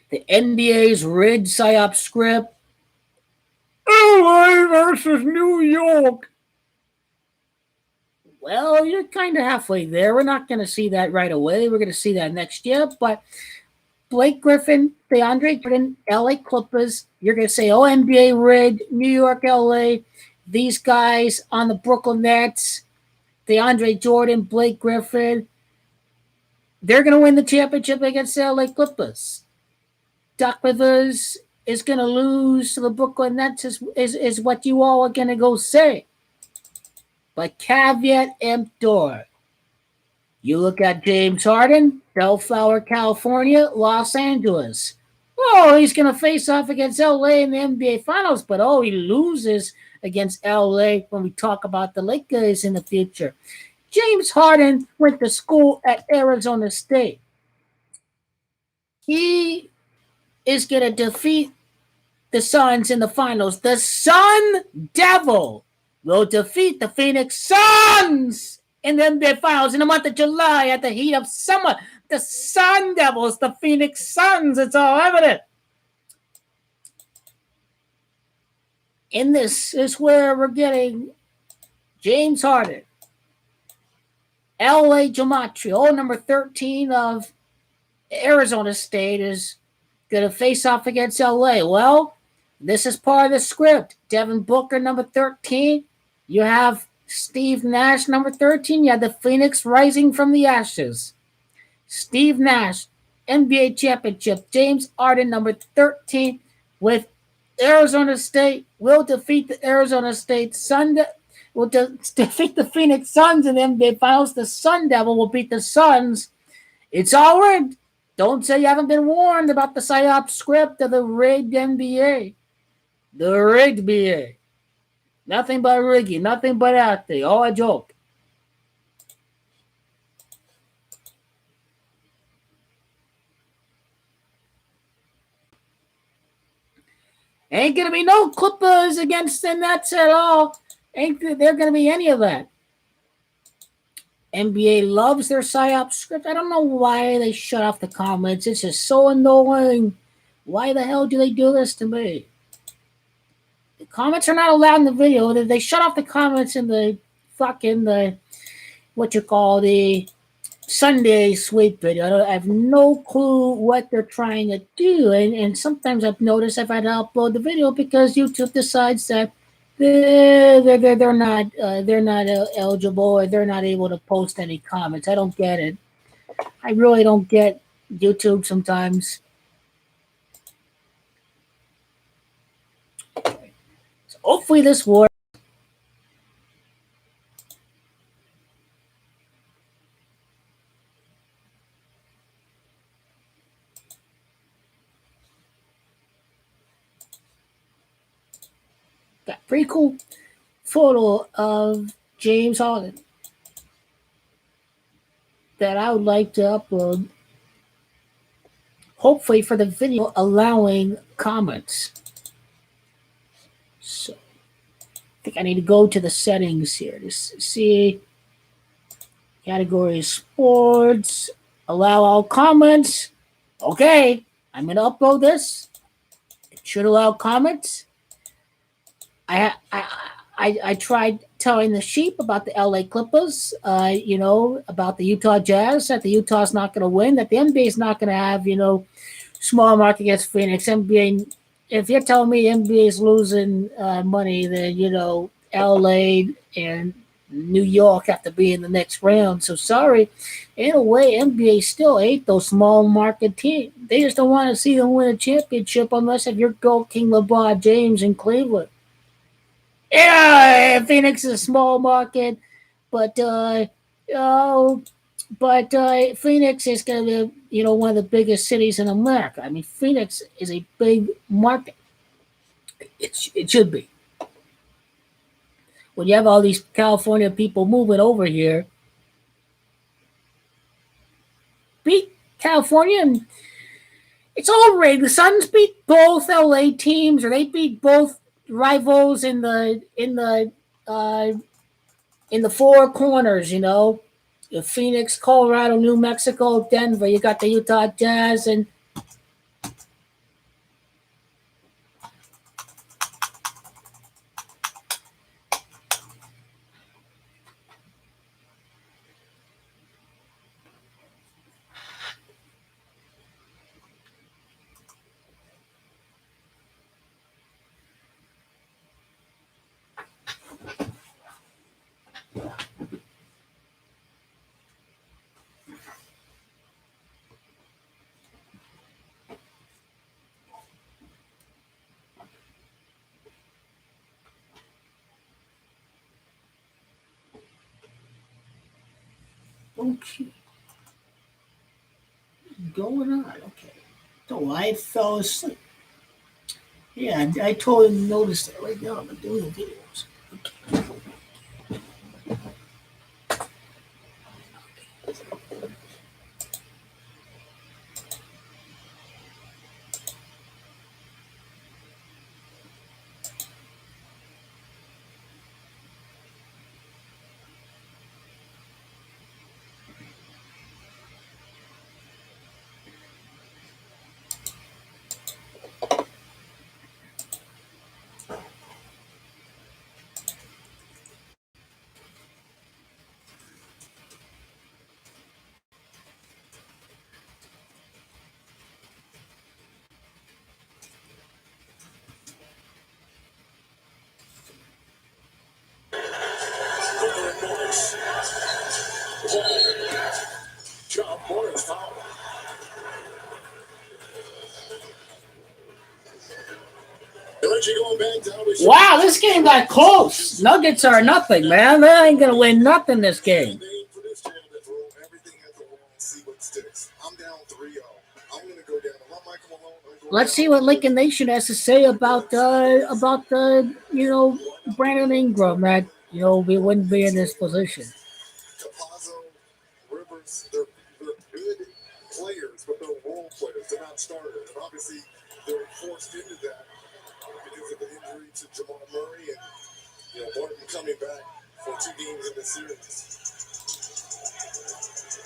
The NBA's rigged psyop script. LA versus New York. Well, you're kind of halfway there. We're not going to see that right away. We're going to see that next year. But Blake Griffin, DeAndre Jordan, LA Clippers. You're going to say, oh, NBA rigged, New York, LA. These guys on the Brooklyn Nets, DeAndre Jordan, Blake Griffin, they're going to win the championship against the LA Clippers. Doc Rivers is going to lose to the Brooklyn Nets is what you all are going to go say. But caveat emptor. You look at James Harden, Bellflower, California, Los Angeles. Oh, he's going to face off against LA in the NBA Finals, but he loses against LA when we talk about the Lakers in the future. James Harden went to school at Arizona State. He is going to defeat the Suns in the finals. The Sun Devil will defeat the Phoenix Suns in the NBA Finals in the month of July at the heat of summer. The Sun Devils, the Phoenix Suns, it's all evident. In this is where we're getting James Harden, LA Gematria, number 13 of Arizona State, is going to face off against LA. Well, this is part of the script. Devin Booker, number 13. You have Steve Nash, number 13. You have the Phoenix rising from the ashes. Steve Nash, NBA championship. James Harden, number 13, with Arizona State, will defeat the Arizona State Sun. Will defeat the Phoenix Suns in the NBA Finals. The Sun Devil will beat the Suns. It's all rigged. Don't say you haven't been warned about the PSYOP script of the rigged NBA. The rigged BA. Nothing but riggy, nothing but out there. All a joke. Ain't gonna be no Clippers against the Nets at all. Ain't there gonna be any of that. NBA loves their PSYOP script. I don't know why they shut off the comments. It's just so annoying. Why the hell do they do this to me? The comments are not allowed in the video. They shut off the comments in the the Sunday sweep video. I have no clue what they're trying to do. And sometimes I've noticed I've had to upload the video because YouTube decides that they're not eligible, or they're not able to post any comments. I don't get it. I really don't get YouTube sometimes. So hopefully this works. Got pretty cool photo of James Harden that I would like to upload, hopefully for the video allowing comments. So I think I need to go to the settings here to see category sports, allow all comments. Okay, I'm going to upload this. It should allow comments. I tried telling the sheep about the LA Clippers, about the Utah Jazz, that the Utah's not going to win, that the NBA is not going to have, small market against Phoenix. NBA, if you're telling me NBA is losing money, then, LA and New York have to be in the next round. So sorry. In a way, NBA still ate those small market teams. They just don't want to see them win a championship unless if you're Gold King LeBron James in Cleveland. Yeah, Phoenix is a small market, but Phoenix is going to be, one of the biggest cities in America. I mean, Phoenix is a big market. It should be. When you have all these California people moving over here, beat California, and it's all rigged. The Suns beat both LA teams, or they beat both rivals in the four corners, the Phoenix, Colorado, New Mexico, Denver. You got the Utah Jazz, and Okay. What's going on? Okay. So I fell asleep. Yeah, I totally noticed that right now. I'm doing the videos. Okay. John Morris foul. Wow, this game got close. Nuggets are nothing, man. They ain't gonna win nothing this game. Let's see what Lincoln Nation has to say about the Brandon Ingram that we wouldn't be in this position. Rivers, they're good players, but they're role players. They're not starters. And obviously, they're forced into that because of the injury to Jamal Murray and Martin coming back for 2 games in the series.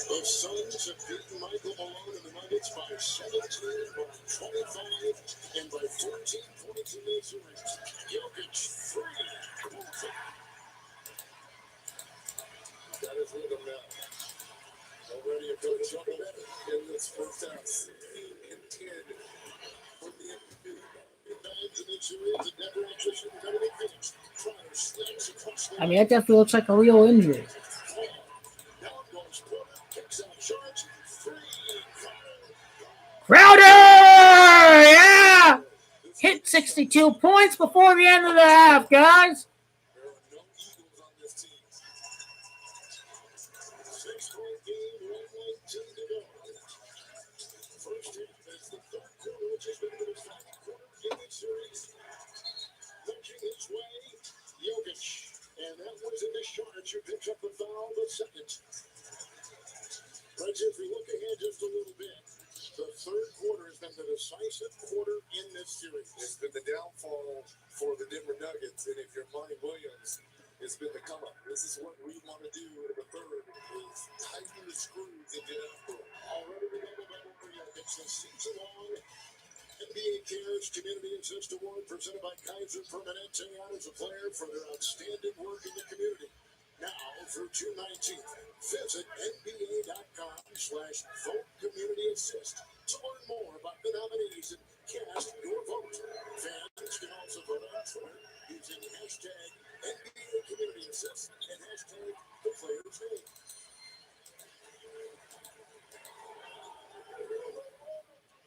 The Suns have beaten Michael Malone and the Nuggets by 17, by 25, and by 14 points in this series. Jokic free. That is rhythm now. Already a good trouble in this first half. 16 and 10 from the MVP. Advantage in the series, and never attrition coming to Phoenix. Trying to slash across the That definitely looks like a real injury. now goes Porter, kicks out Sharks, free. Crowder! Yeah! Hit 62 points before the end of the half, guys. There are no Eagles on this team. 6-point game, 1:19 to go. First half, that's the third quarter, which has been the second quarter in this series. Looking his way, Jokic. And that was in the Sharks who picks up the foul, the second. Right, if we look ahead just a little bit, the third quarter has been the decisive quarter in this series. It's been the downfall for the Denver Nuggets, and if you're Monty Williams, it's been the come up. This is what we want to do in the third, is tighten the screws and get after it. Already remember for Jokic, the season-long NBA Cares Community Assist Award presented by Kaiser Permanente out as a player for their outstanding work in the community. Now through June 19th, visit nba.com/vote community assist to learn more about the nominees and cast your vote. Fans can also vote on Twitter using hashtag NBA Community Assist and hashtag the player's name.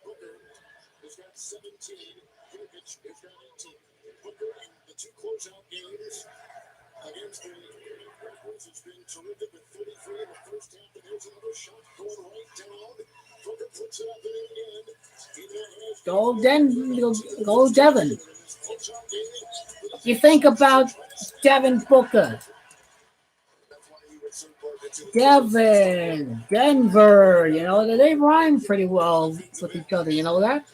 Booker has got 17, Jokic has got 18. Booker in the 2 closeout games against the Raptors has been terrific with 33 in the first half, and there's another shot going right down. Booker puts it up and in again. Go Devin. You think about Devin Booker. Devin, Denver, they rhyme pretty well with each other, you know that?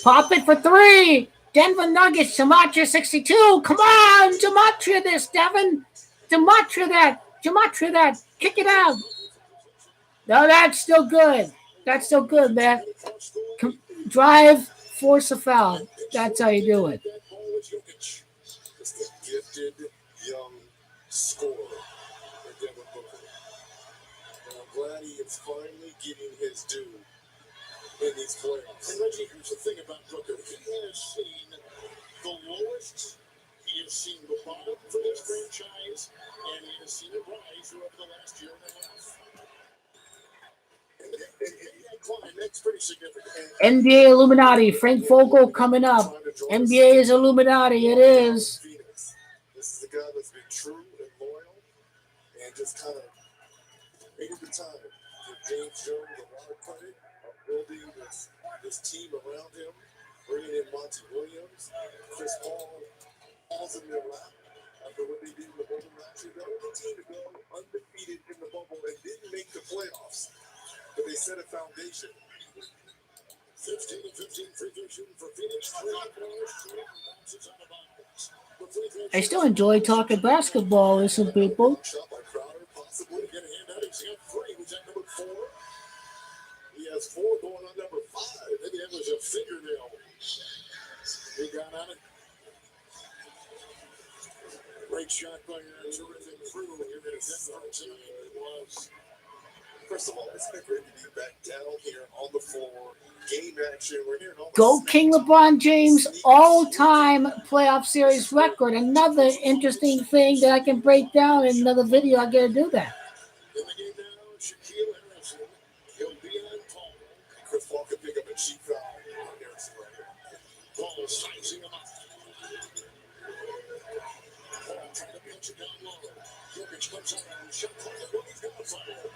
Pop it for 3. Denver Nuggets, Gematria 62. Come on, Gematria this, Devin. Gematria that. Kick it out. No, that's still good. Man. Drive, force a foul. That's how you do it. Just a gifted young scorer for Devin Booker. And I'm glad he is finally getting his due in these playoffs. And Reggie, here's the thing about Booker. He has seen the lowest, he has seen the bottom for this franchise, and he has seen it rise over the last year and a half. And that climb, that's pretty significant. NBA Illuminati, Frank Vogel coming up. NBA is Illuminati, it is. This is a guy that's been true and loyal and just kind of Ain't it the time for James Jones a lot of credit of building this team around him, bringing in Monty Williams, Chris Paul falls in their lap after what they did in the bubble last year. The only team to go undefeated in the bubble and didn't make the playoffs, but they set a foundation. 15 and 15 free throw shooting for Phoenix. 3 points, 3 bounces on the bounce. I still enjoy talking basketball with some people. Shot by Crowder, possibly. Get a hand out. He's got 3. Was that number 4? He has 4 going on number 5. Maybe that was a fingernail. He got on it. Great shot by a terrific crew here in Denver tonight. It was. First of all, it's been great to be back down here on the floor. Game action. We're hearing all the Go King LeBron James all-time playoff series record. Another interesting thing that I can break down in another video. I gotta do that. In the game now, Shaquille Harrison. He'll be on Paul. Chris Paul can pick up a cheap foul on Harrison right here. Paul sizing him up. Paul trying to pinch it down low. Jokic comes around. Shot clock. He's got a fire.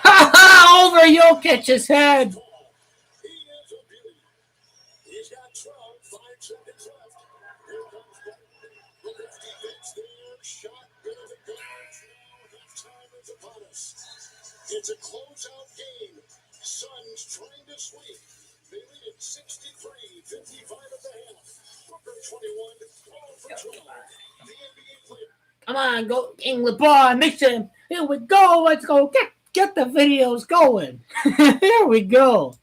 Over Jokic's head. He is a beauty. He's got 12, 5 seconds left. Here comes the lefty bench there. Shot good as it goes. Halftime is upon us. It's a closeout game. Suns trying to sweep. They lead at 63, 55 at the half. Booker 21, 12 for 12. The NBA player. Come on, go King LeBron. Mix him. Here we go. Let's go. Get the videos going. Here we go.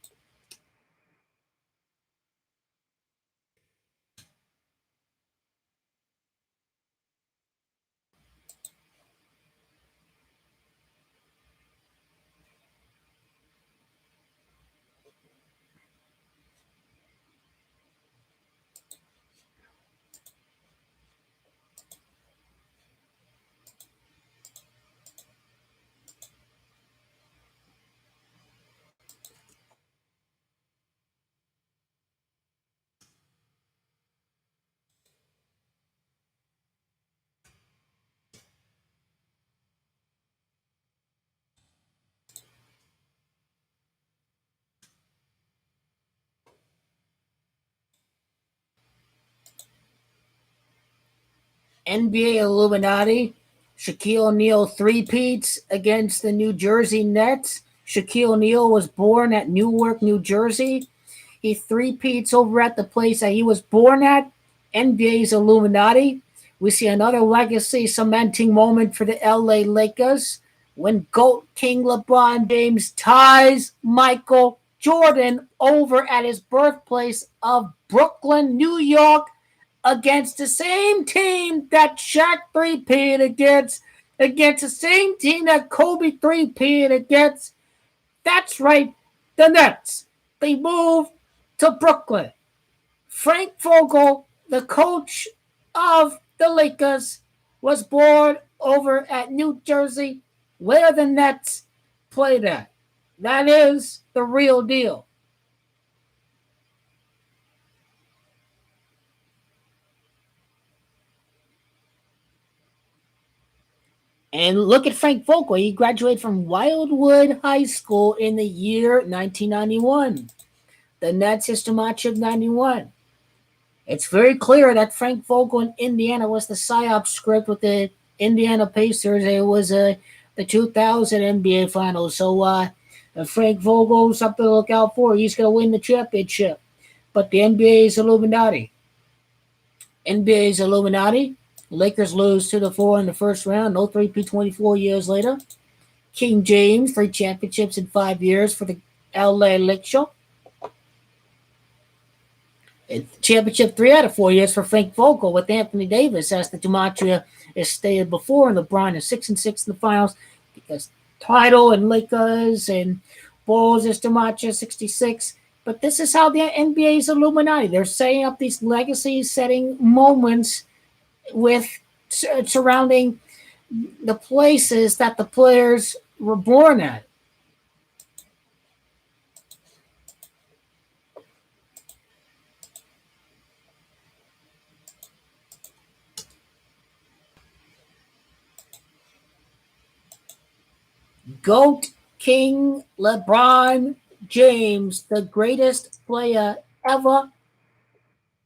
NBA Illuminati. Shaquille O'Neal three-peats against the New Jersey Nets. Shaquille O'Neal was born at Newark, New Jersey. He three-peats over at the place that he was born at. NBA's Illuminati. We see another legacy cementing moment for the LA Lakers when GOAT King LeBron James ties Michael Jordan over at his birthplace of Brooklyn, New York, against the same team that Shaq three-peated against the same team that Kobe three-peated against. That's right, the Nets. They moved to Brooklyn. Frank Vogel, the coach of the Lakers, was born over at New Jersey, where the Nets played at. That is the real deal. And look at Frank Vogel. He graduated from Wildwood High School in the year 1991. The Nets is too much of 91. It's very clear that Frank Vogel in Indiana was the PSYOP script with the Indiana Pacers. It was the 2000 NBA Finals. So Frank Vogel, something to look out for. He's going to win the championship. But the NBA is Illuminati. NBA is Illuminati. Lakers lose 2-4 in the first round. No 3-peat 24 years later. King James, 3 championships in 5 years for the LA Lakers. Championship 3 out of 4 years for Frank Vogel with Anthony Davis as the gematria is stated before, and LeBron is 6-6 in the finals because title and Lakers and Bulls is gematria 66. But this is how the NBA is Illuminati. They're setting up these legacy-setting moments with surrounding the places that the players were born at. GOAT King LeBron James, the greatest player ever.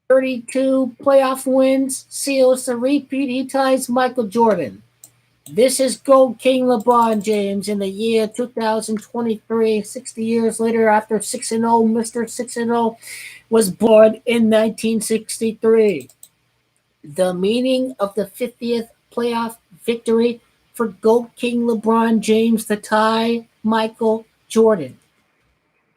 32 playoff wins, seals the repeat. He ties Michael Jordan. This is GOAT King LeBron James in the year 2023, 60 years later after 6-0, Mr. 6-0 was born in 1963. The meaning of the 50th playoff victory for GOAT King LeBron James to tie Michael Jordan.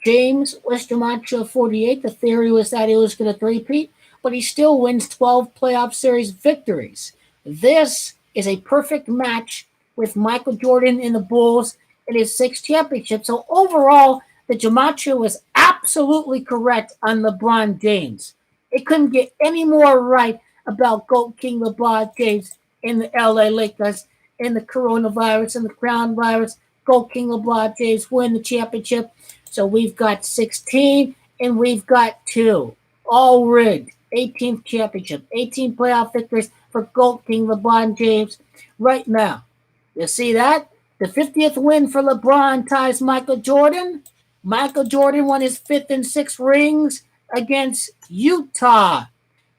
James was Gematria 48. The theory was that he was going to three-peat, but he still wins 12 playoff series victories. This is a perfect match with Michael Jordan in the Bulls in his 6th championship. So overall, the Gematria was absolutely correct on LeBron James. It couldn't get any more right about GOAT King LeBron James in the LA Lakers, in the coronavirus, in the crown virus. GOAT King LeBron James win the championship. So we've got 16 and we've got 2. All rigged. 18th championship. 18 playoff victories for GOAT King LeBron James right now. You see that? The 50th win for LeBron ties Michael Jordan. Michael Jordan won his 5th and 6th rings against Utah.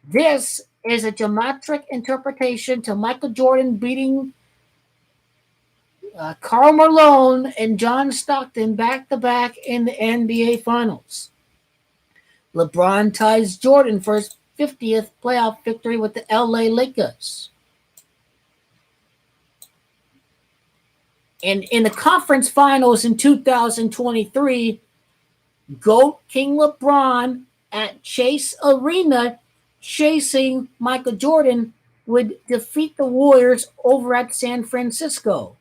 This is a geometric interpretation to Michael Jordan beating Karl Malone and John Stockton back-to-back in the NBA Finals. LeBron ties Jordan for his 50th playoff victory with the LA Lakers. And in the conference finals in 2023, GOAT King LeBron at Chase Arena chasing Michael Jordan would defeat the Warriors over at San Francisco.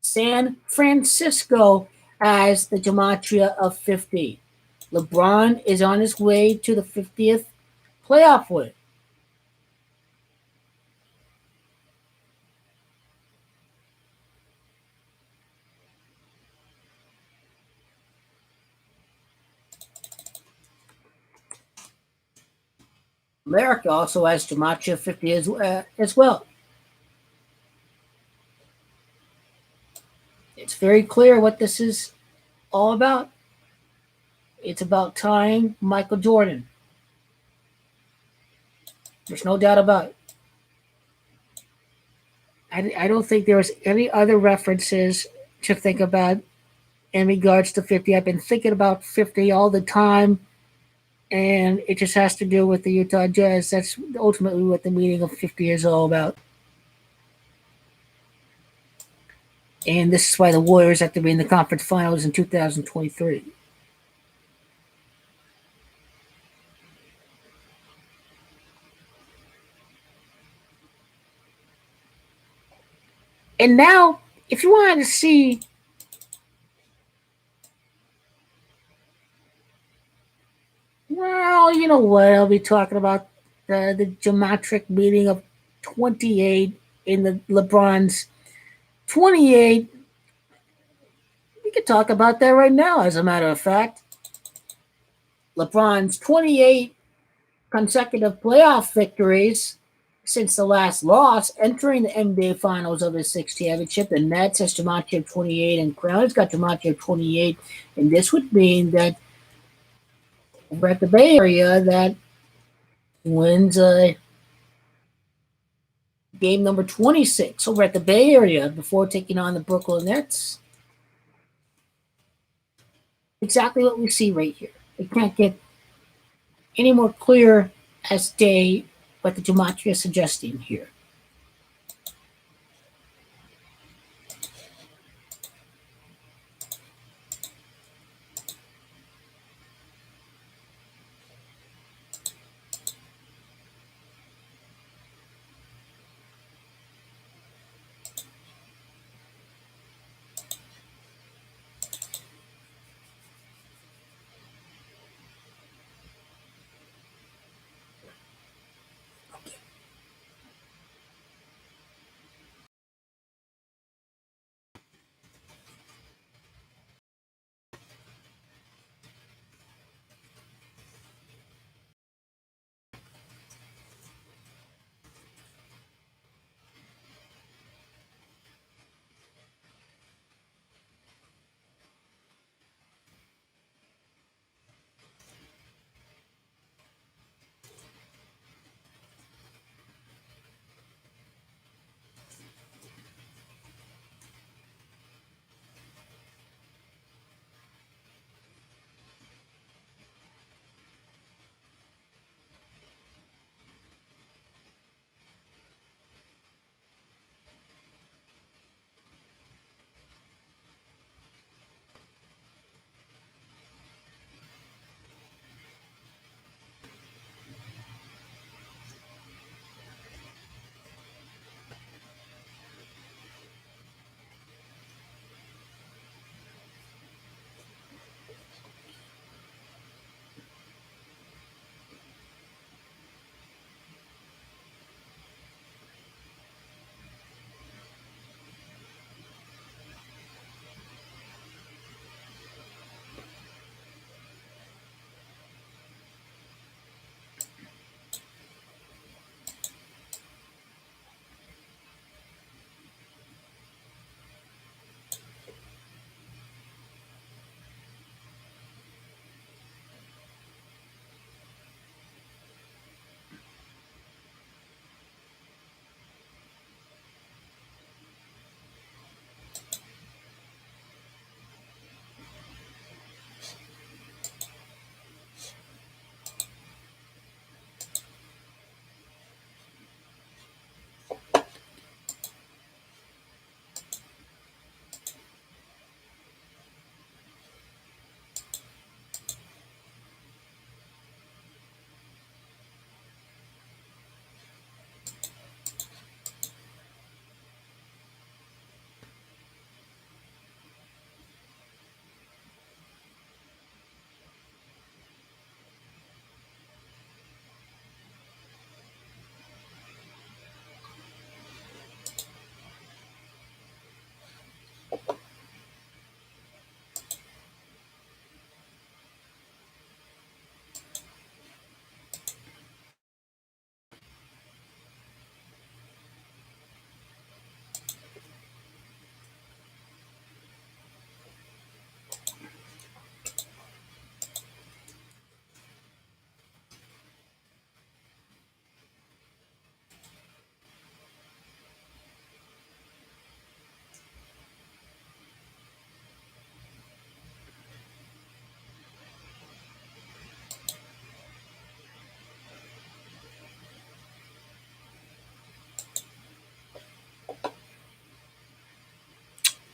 San Francisco as the gematria of 50. LeBron is on his way to the 50th playoff win. America also has gematria 50 as well. It's very clear what this is all about. It's about tying Michael Jordan. There's no doubt about it. I don't think there's any other references to think about in regards to 50. I've been thinking about 50 all the time, and it just has to do with the Utah Jazz. That's ultimately what the meaning of 50 is all about. And this is why the Warriors have to be in the conference finals in 2023. And now, if you wanted to see well, you know what? I'll be talking about the geometric meaning of 28 in the LeBron's 28. We could talk about that right now, as a matter of fact. LeBron's 28 consecutive playoff victories since the last loss, entering the NBA Finals of his 6th championship. The Nets has gematria 28, and Crown's got gematria 28. And this would mean that we're at the Bay Area that wins game number 26 over at the Bay Area before taking on the Brooklyn Nets. Exactly what we see right here. It can't get any more clear as day what the gematria is suggesting here.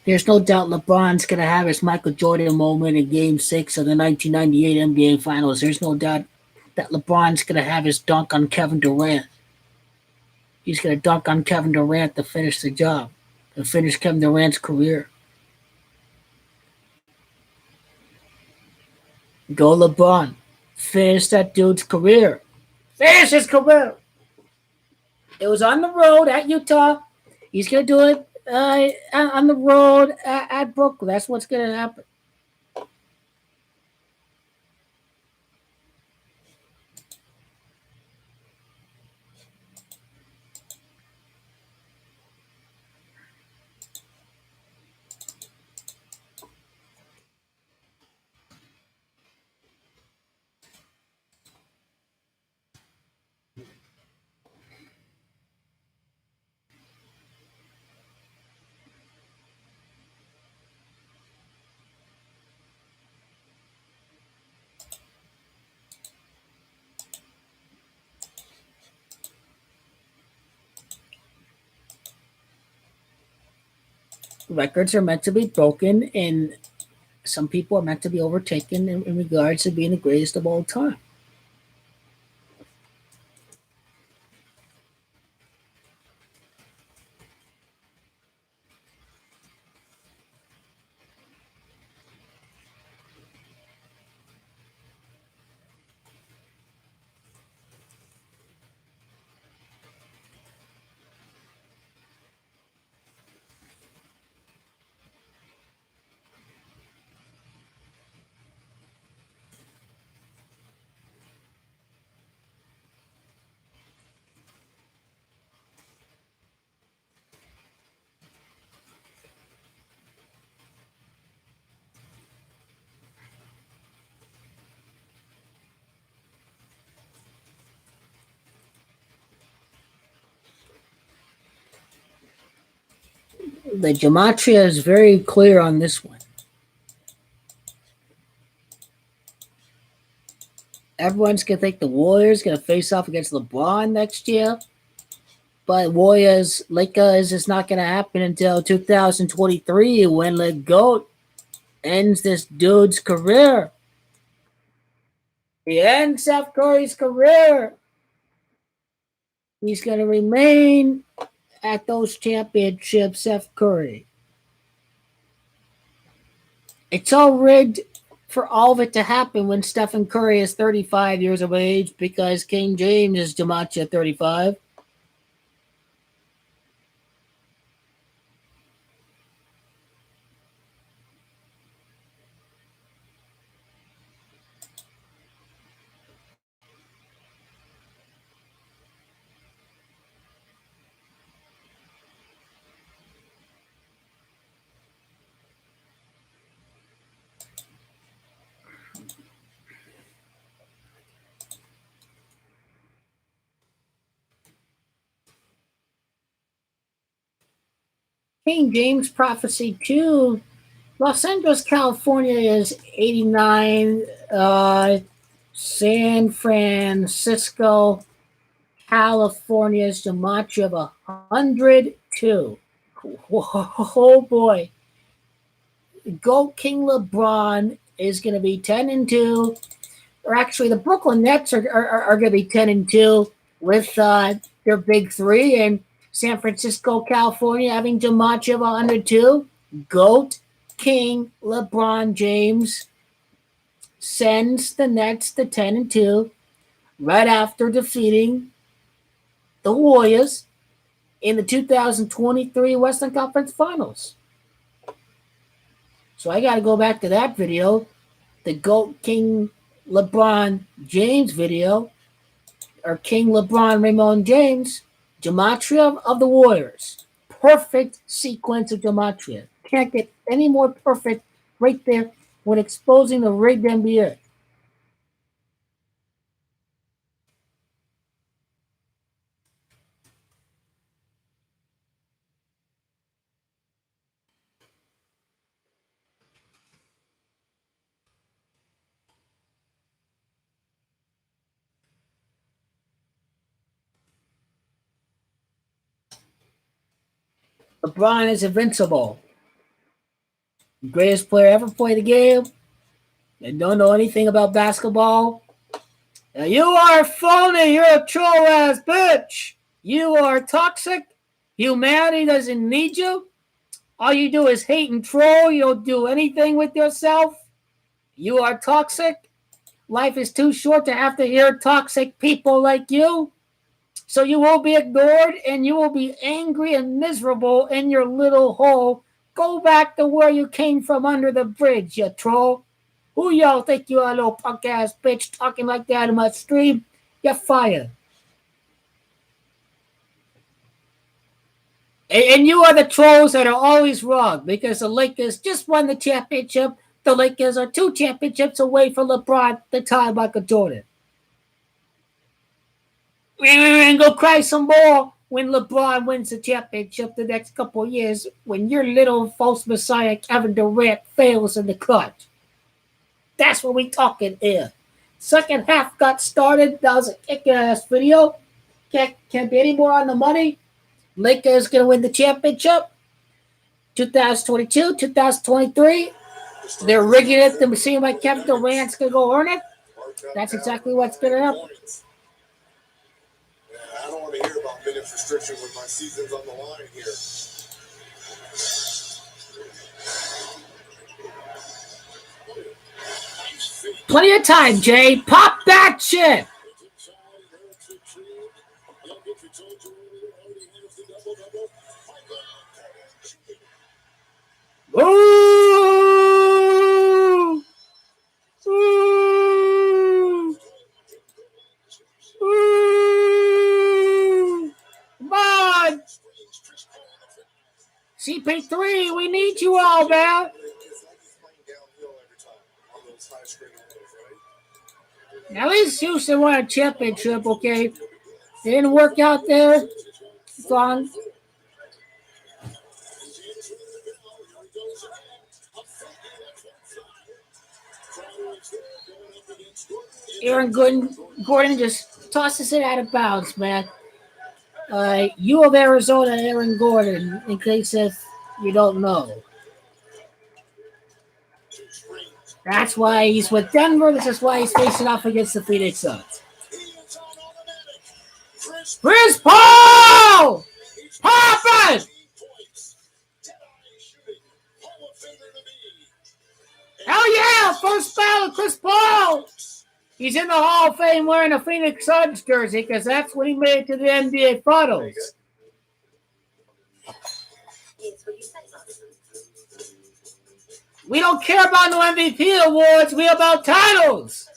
There's no doubt LeBron's going to have his Michael Jordan moment in Game 6 of the 1998 NBA Finals. There's no doubt that LeBron's going to have his dunk on Kevin Durant. He's going to dunk on Kevin Durant to finish the job, to finish Kevin Durant's career. Go LeBron. Finish that dude's career. Finish his career. It was on the road at Utah. He's going to do it on the road at Brooklyn. That's what's going to happen. Records are meant to be broken, and some people are meant to be overtaken in regards to being the greatest of all time. The gematria is very clear on this one. Everyone's going to think the Warriors going to face off against LeBron next year. But Lakers is not going to happen until 2023 when the GOAT ends this dude's career. He ends Steph Curry's career. He's going to remain at those championships, Steph Curry. It's all rigged for all of it to happen when Stephen Curry is 35 years of age because King James is gematria 35. King James Prophecy 2. Los Angeles, California is 89. San Francisco, California is gematria of 102. Oh boy. GOAT King LeBron is going to be 10-2. Or actually, the Brooklyn Nets are going to be 10-2 with their big three. And San Francisco, California having gematria of 102. GOAT King LeBron James sends the Nets to 10-2 right after defeating the Warriors in the 2023 Western Conference Finals. So I got to go back to that video, the GOAT King LeBron James video, or King LeBron Raymond James, gematria of the Warriors. Perfect sequence of gematria. Can't get any more perfect right there when exposing the rigged NBA. LeBron is invincible. Greatest player ever played the game and don't know anything about basketball. Now you are phony. You're a troll ass bitch. You are toxic. Humanity doesn't need you. All you do is hate and troll. You don't do anything with yourself. You are toxic. Life is too short to have to hear toxic people like you. So you will be ignored and you will be angry and miserable in your little hole. Go back to where you came from under the bridge, you troll. Who y'all think you are, little punk ass bitch, talking like that in my stream? You're fired. And you are the trolls that are always wrong because the Lakers just won the championship. The Lakers are 2 championships away from LeBron, the time Michael Jordan. And go cry some more when LeBron wins the championship the next couple of years when your little false messiah Kevin Durant fails in the clutch. That's what we talking here. Second half got started. That was a kick-ass video. Can't be any more on the money. Lakers going to win the championship. 2022, 2023. They're rigging it to see like Kevin Durant's going to go earn it. That's exactly what's going to happen. I don't want to hear about minutes restriction when my season's on the line here. Plenty of time, Jay. Pop that shit. Ooh! Ooh! Ooh! Come on! CP3, we need you all, man. At least Houston won a championship, okay? It didn't work out there. It's on. Aaron Gordon just tosses it out of bounds, man. U of Arizona, Aaron Gordon, in case if you don't know. That's why he's with Denver. This is why he's facing off against the Phoenix Suns. Chris Paul! Pop it! Hell yeah! First foul of Chris Paul! He's in the Hall of Fame wearing a Phoenix Suns jersey because that's when he made it to the NBA Finals. We don't care about no MVP awards. We about titles.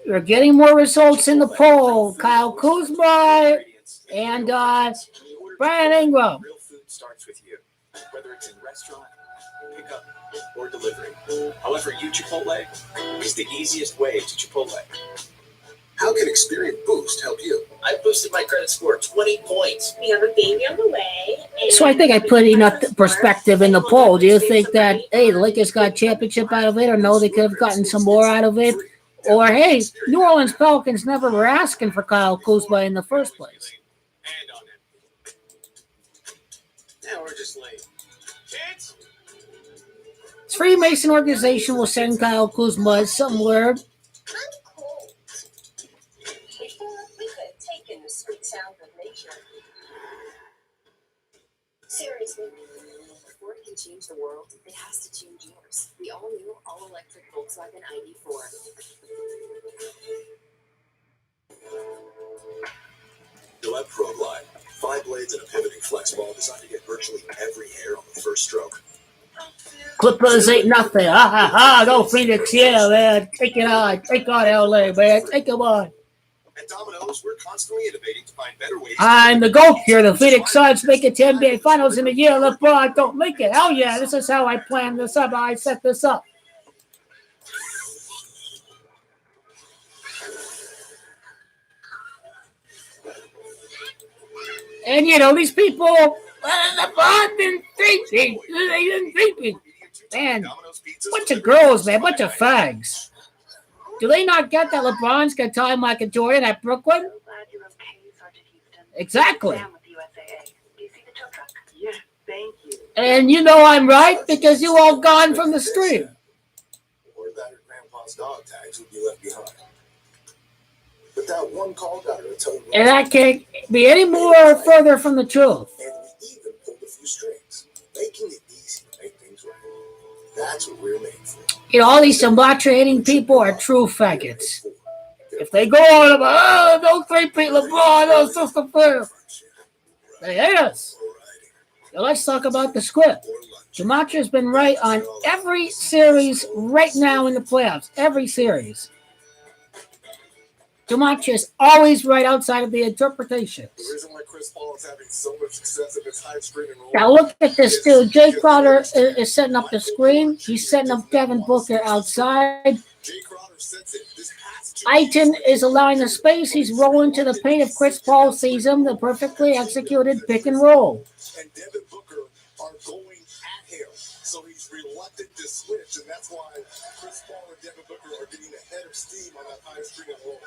You're getting more results in the poll. Kyle Kuzma and Brian Ingram. Real food starts with you, whether it's in restaurant, pickup, or delivery. However, Chipotle is the easiest way to Chipotle. How can Experian Boost help you? I boosted my credit score 20 points. We have a baby on the way. So I think I put enough perspective in the poll. Do you think that, hey, the Lakers got a championship out of it, or no, they could have gotten some more out of it? Or, hey, New Orleans Pelicans never were asking for Kyle Kuzma in the first place. And on it. Now we're just late. Kids? This Freemason organization will send Kyle Kuzma somewhere. We could have taken the sweet sound of nature. Seriously, before it can change the world, it has to change yours. The all-new, all-electric Volkswagen ID4. Gillette Pro Glide. 5 blades and a pivoting flex ball designed to get virtually every hair on the first stroke. Clippers ain't nothing. Ha ha ha. Go Phoenix. Yeah, man. Take it on. Take on LA, man. Take them on. At Domino's, we're constantly innovating to find better ways. I'm the GOAT here. The Phoenix Suns make it to NBA Finals in a year. LeBron don't make it. Hell yeah. This is how I planned this up. I set this up. And, you know, these people LeBron didn't think they didn't think it. Man, bunch of girls, man, bunch of fags. Do they not get that LeBron's gonna tie Michael Jordan at Brooklyn? Exactly. And you know I'm right because you all gone from the stream. Or that her grandpa's dog tags would be left behind. But that one call got her a total. And that can't be any more further from the truth. And we even pulled a few strings, making it easy to make things right. That's what we're made for. You know, all these Sumatra-hating people are true faggots. If they go on about, don't three-peat LeBron, no system fair. They hate us. So let's talk about the script. Sumatra's been right on every series right now in the playoffs. Every series. Sumatra is always right outside of the interpretations. The reason why Chris Paul is having so much success in this high screen and roll. Now look at this dude. Jay Crowder is setting up the screen. He's setting up Devin Booker outside. AIN is allowing the space. He's rolling to the paint. If Chris Paul sees him, the perfectly executed pick and roll. And Devin Booker are going at him, so he's reluctant to switch, and that's why Chris Paul and Devin Booker are getting ahead of steam on that high screen and roll.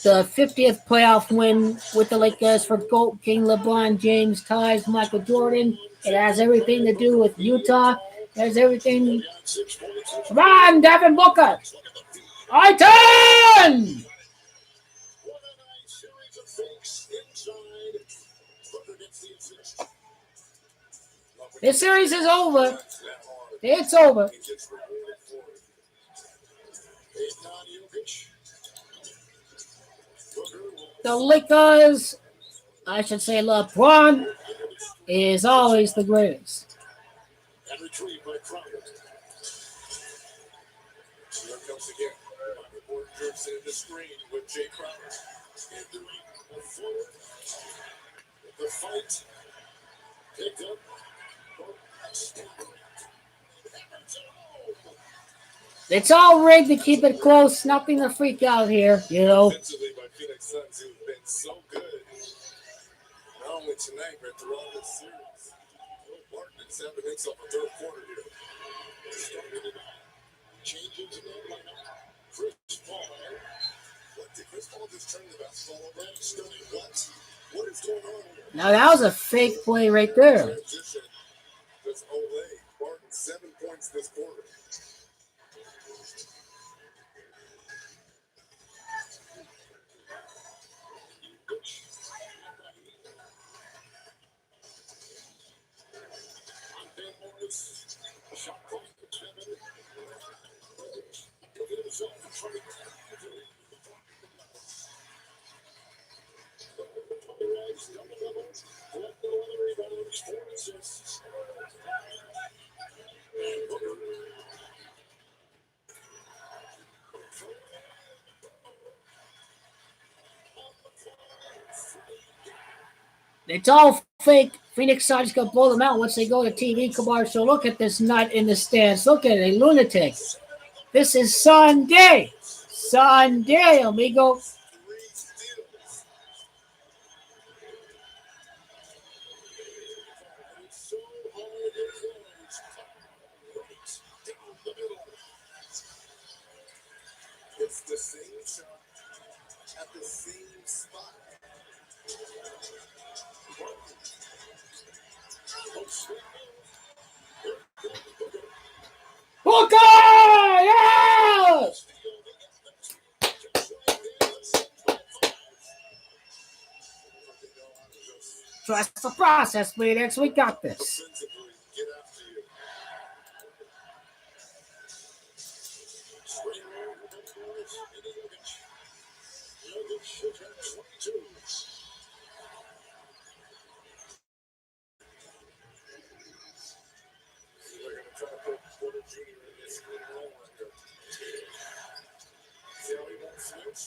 The 50th playoff win with the Lakers for GOAT King LeBron James ties Michael Jordan. It has everything to do with Utah. It has everything. Come on, Devin Booker. AIN! This series is over. It's over. The Lakers, I should say LeBron, is always the greatest. And retrieved by Crowder. Here comes again. Michael Jordan drifts in the screen with Jay Crowder. And doing a floater. The fight. Picked up. It's all rigged to keep it close. Nothing to freak out here, you know. Defensively by PHX Suns, who've been so good. Not only tonight, but throughout this series. Martin is having himself a third quarter here. Changes in that lineup. Chris Paul. What did Chris Paul just turn the basketball over? Stunning what? What is going on here? Now that was a fake play right there. Transition. That's Olay. Martin, 7 points this quarter. It's all fake. Phoenix Suns gonna blow them out once they go to TV commercial. Look at this nut in the stands. Look at it, a lunatic. This is Sunday. Sunday, amigo. It's the same shot at the same spot. Booker! Yeah! Trust the process, Phoenix. We got this. Get after you. They're going to try to put Porter Jr. in this screen roll record. See how he won't switch?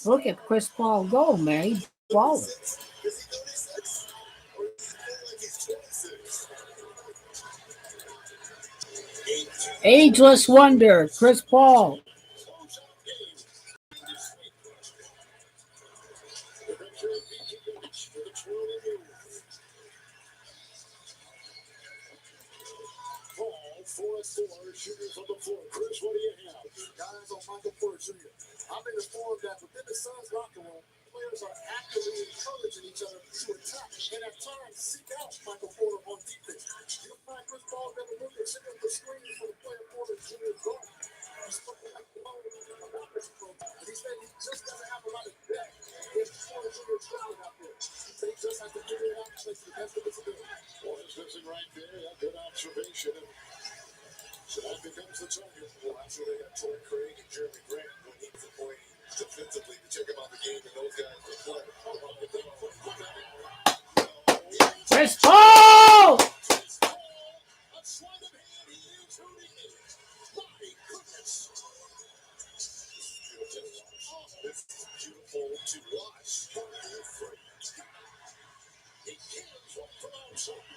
Look at Chris Paul go, man. He's balling. Is he 36? Or is he playing like he's 26? Ageless wonder, Chris Paul. 4-4 shooters on the floor. Chris, what do you have? Guys on Michael Porter Jr. I've been informed that within the Suns locker room, players are actively encouraging each other to attack and at times seek out Michael Porter on defense. You'll find Chris Paul never look at setting up the screens for the player Porter Jr. guard. He's spoken like alone about this program, and he said he just doesn't have a lot of depth if Porter Jr. is traveling out there. He said he just has to figure it out and play to the best of his ability. Boy, is right there. A good observation. So that becomes the target. Well, actually, they got Torrey Craig and Jeremy Grant when he was playing defensively to check out the game and those guys to play. Chris Paul! Beautiful to watch. He kills off from outside.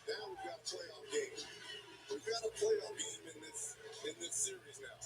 Now we've got a playoff game. We've got a playoff game in this series now.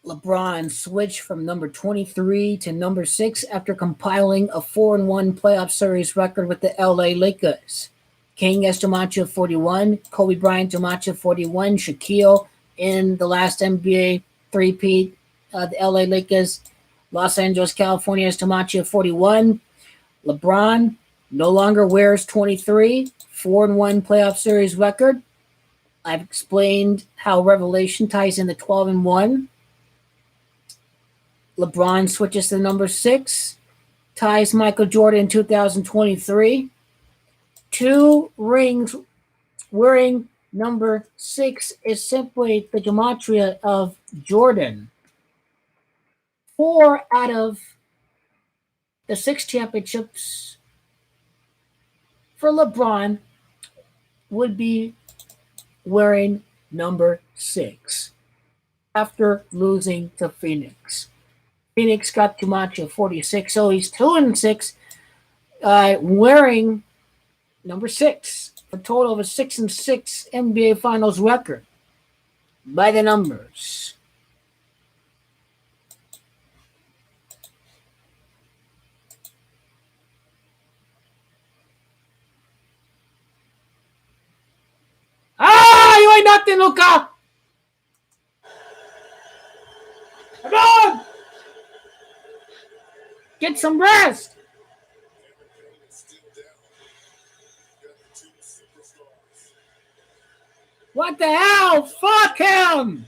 LeBron switched from number 23 to number 6 after compiling a 4-1 playoff series record with the LA Lakers. King Estimacho 41, Kobe Bryant Estimacho 41, Shaquille in the last NBA three-peat, the LA Lakers, Los Angeles, California Estimacho 41. LeBron no longer wears 23, 4-1 playoff series record. I've explained how Revelation ties into 12-1. LeBron switches to number 6, ties Michael Jordan in 2023. 2 rings wearing number 6 is simply the gematria of Jordan. 4 out of the 6 championships for LeBron would be wearing number 6 after losing to Phoenix. Phoenix got gematria 46, so he's 2-6, wearing number 6, a total of a 6-6 NBA Finals record by the numbers. You ain't nothing, Luka! Come on! Get some rest! What the hell? Fuck him!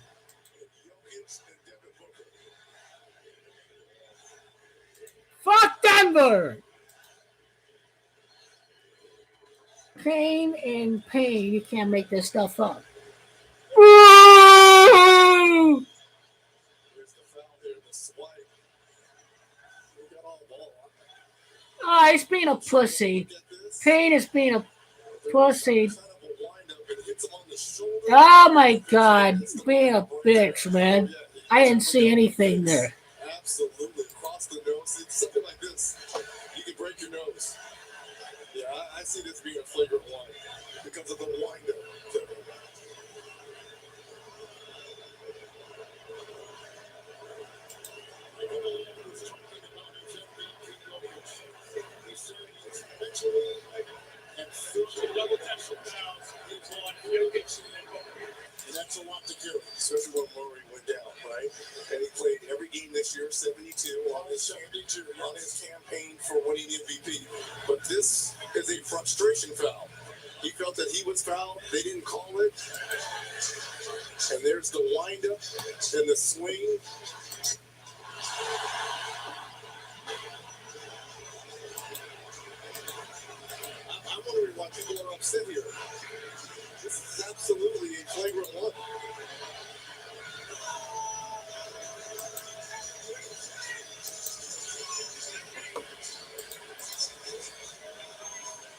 Fuck Denver! Pain and pain. You can't make this stuff up. Woo! Oh, he's being a pussy. Pain is being a pussy. Oh my God, being a bitch, man. I didn't see anything there. Absolutely, across the nose. It's something like this. You can break your nose. Yeah, I see this being a flagrant one because of the wind-up. And that's a lot to do. and he played every game this year, 72, on his campaign for winning MVP. But this is a frustration foul. He felt that he was fouled. They didn't call it. And there's the windup and the swing. I'm wondering why people are upset here. This is absolutely a flagrant one.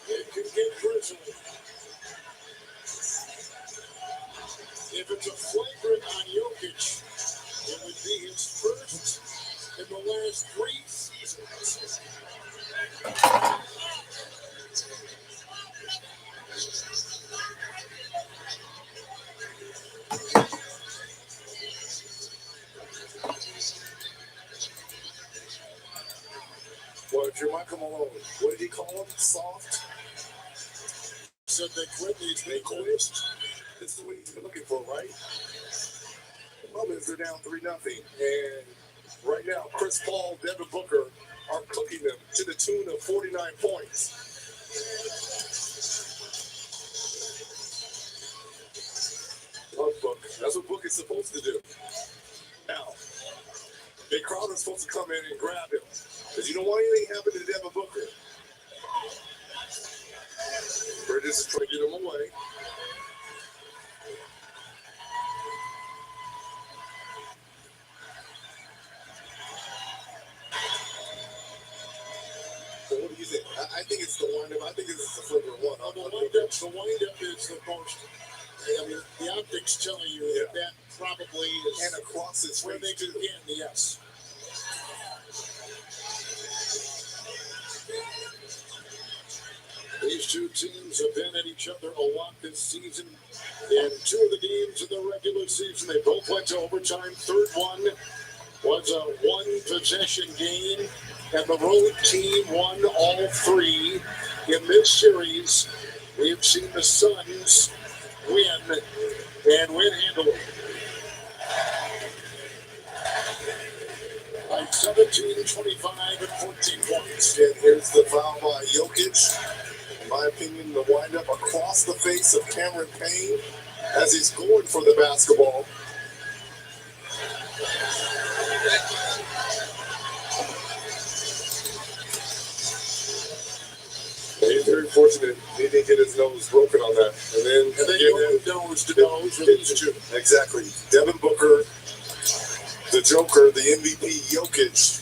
It could get personal. If it's a flagrant on Jokic, it would be his first in the last 3 seasons. Well, Jermichael Malone, what did he call him? Soft? Said they quit. They quit. This is what he's been looking for, right? The problem is they're down 3-0. And right now, Chris Paul, Devin Booker are cooking them to the tune of 49 points. Love Book. That's what Book is supposed to do. Now, Big Crowder's supposed to come in and grab him. Because you don't want anything happen to Devin Booker. Bridges is trying to get him away. So what do you think? I think it's the windup. I think it's the flagrant one. The windup is the most. I mean, the optics telling you that probably is. And across his where they face, too. begin, yes. These two teams have been at each other a lot this season. In 2 of the games of the regular season, they both went to overtime. Third one was a 1-possession game, and the road team won all 3. In this series, we have seen the Suns win and win handily. By 17, 25, and 14 points. And here's the foul by Jokic. In my opinion, the windup across the face of Cameron Payne as he's going for the basketball. He's very fortunate he didn't get his nose broken on that. And then you go nose to nose with these two. Exactly. Devin Booker, the Joker, the MVP, Jokic,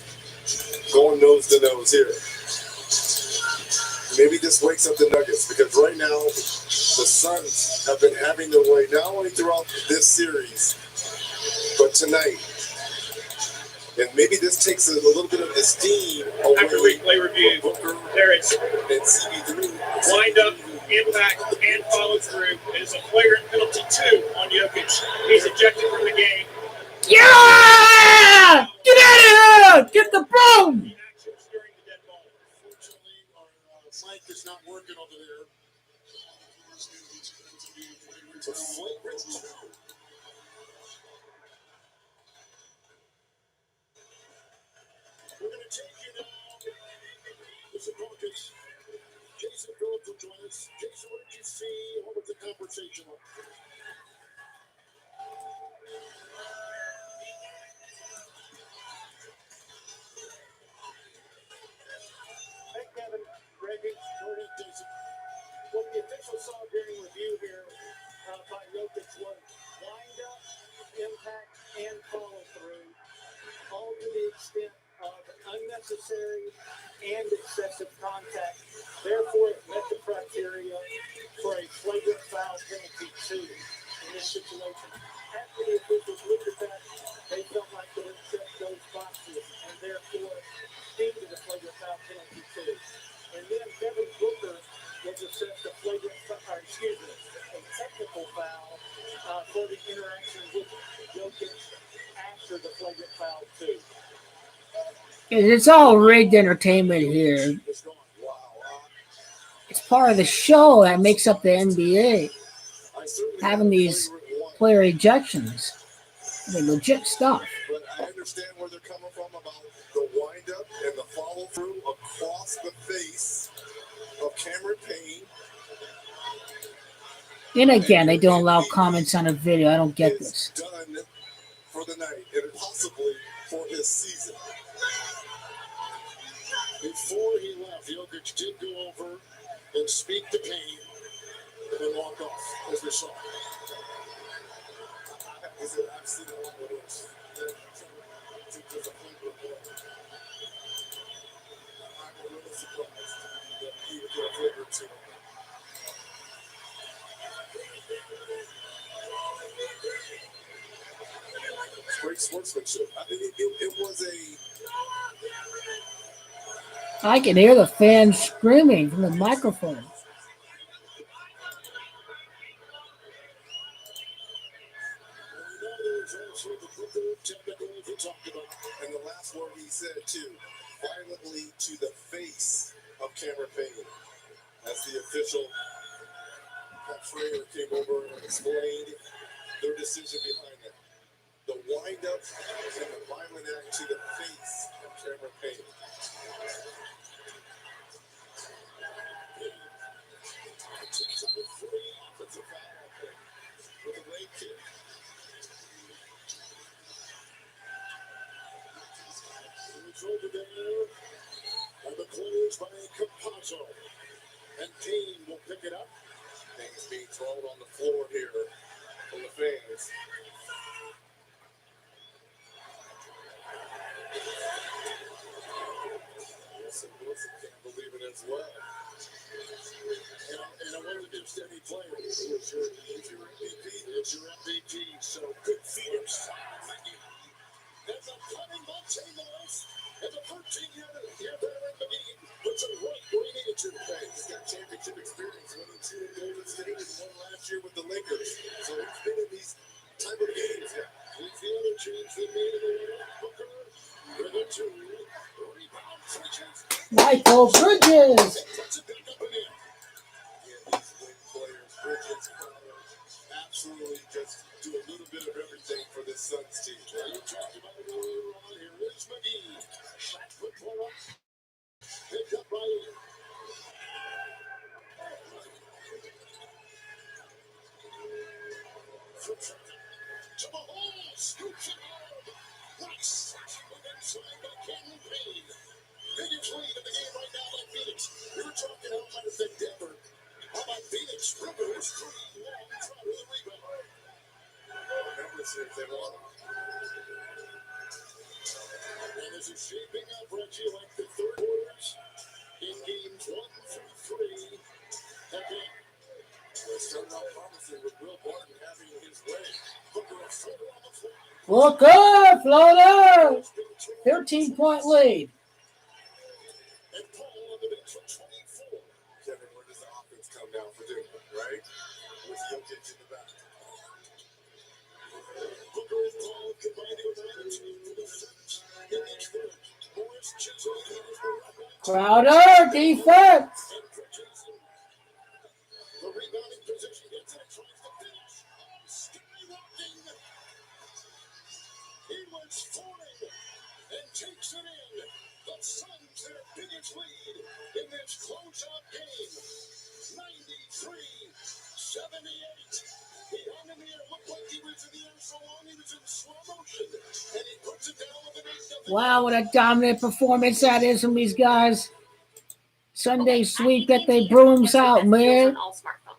going nose to nose here. Maybe this wakes up the Nuggets, because right now the Suns have been having their way not only throughout this series, but tonight. And maybe this takes a little bit of the steam away. After replay review, there is and CB3. wind up, impact, and follow through. It is a flagrant penalty 2 on Jokic. He's ejected from the game. Yeah! Get out of here! Get the broom! Actions during the dead ball. Unfortunately, our mic is not working over there. It's a flagrant 2. We're going to take you now. This is Marcus. Jason Phillips will join us. Jason, what did you see? What was the conversation like? Hey, Kevin, Greggy, Jordan, Jason. What the official saw during review here by Jokic was wind up, impact, and follow through, all to the extent of unnecessary and excessive contact. Therefore, it met the criteria for a flagrant foul penalty 2 in this situation. After the officials looked at that, they felt like they had checked those boxes and therefore deemed it a flagrant foul penalty 2. And then Devin Booker was assessed a a technical foul for the interaction with Jokic after the flagrant foul 2. It's all rigged entertainment here. It's part of the show that makes up the NBA. Having these player ejections. I mean, legit stuff. I understand where they're coming from about the windup and the follow through across the face of Cameron Payne. And again, they don't allow comments on a video. I don't get this. Done for the night and possibly for his season. Before he left, Jokic did go over and speak to Payne and then walk off, as we saw. He said, I've seen a lot of this. I'm a little surprised that he would get a flavor to it. Great sportsmanship. It was a. I can hear the fans screaming from the microphone. And the last word he said, too, violently to the face of Cameron Payne, as the official, Pat Fraser, came over and explained their decision behind it. The wind-up and the violent act to the face of Cameron Payne. With a leg kick. It's over there, and the close by Campazzo. And Payne will pick it up. Things being thrown on the floor here from the fans. Wilson can't believe it as well. And it wasn't just any player. It's your MVP. It's your MVP. So good feet of Maggie. There's a cutting by Chambers. And the 13-year veteran McGee puts it right where he needed to. He's got championship experience, winning 2 in Golden State and 1 last year with the Lakers. So he's been in these type of games. Yeah. He's the other change they made in the Booker. With a 2. Rebound Bridges. Michael Bridges. Puts it back up and in. Yeah, these wing players, Bridges, absolutely just do a little bit of everything for this Suns team. You talked about it earlier on. Here is McGee. Shot put one up. Picked up by AIN. To the hole. Scoops it out. Nice. And inside by Cameron Payne. Biggest lead in the game right now by Phoenix. We were talking how about if Denver. How about Phoenix? Rivers, Green, long try with the rebound. Remember, if they want them. And this is shaping up, Reggie, like the third quarters in games 1 through 3. They're starting out promising with Will Barton having his way. Booker a floater on the floor. Booker, floater. 13-point lead. And Paul on the bench for 24. Kevin, where does the offense come down for Denver, right? With Jokic in the back. Booker and Paul combining with another team for the Suns. In each third, Morris Chisholm has the right. Crowder, defense. And Bridges. The rebounding position gets it, tries to finish. Skyrocketing. He was falling and takes it in. The Suns their biggest lead in this close-out game. 93-78. He hung in the air, looked like he was in the air so long he was in slow motion. And he puts it down with an 8-0. Wow, what a dominant performance that is from these guys. Sunday sweep, get their brooms out, man.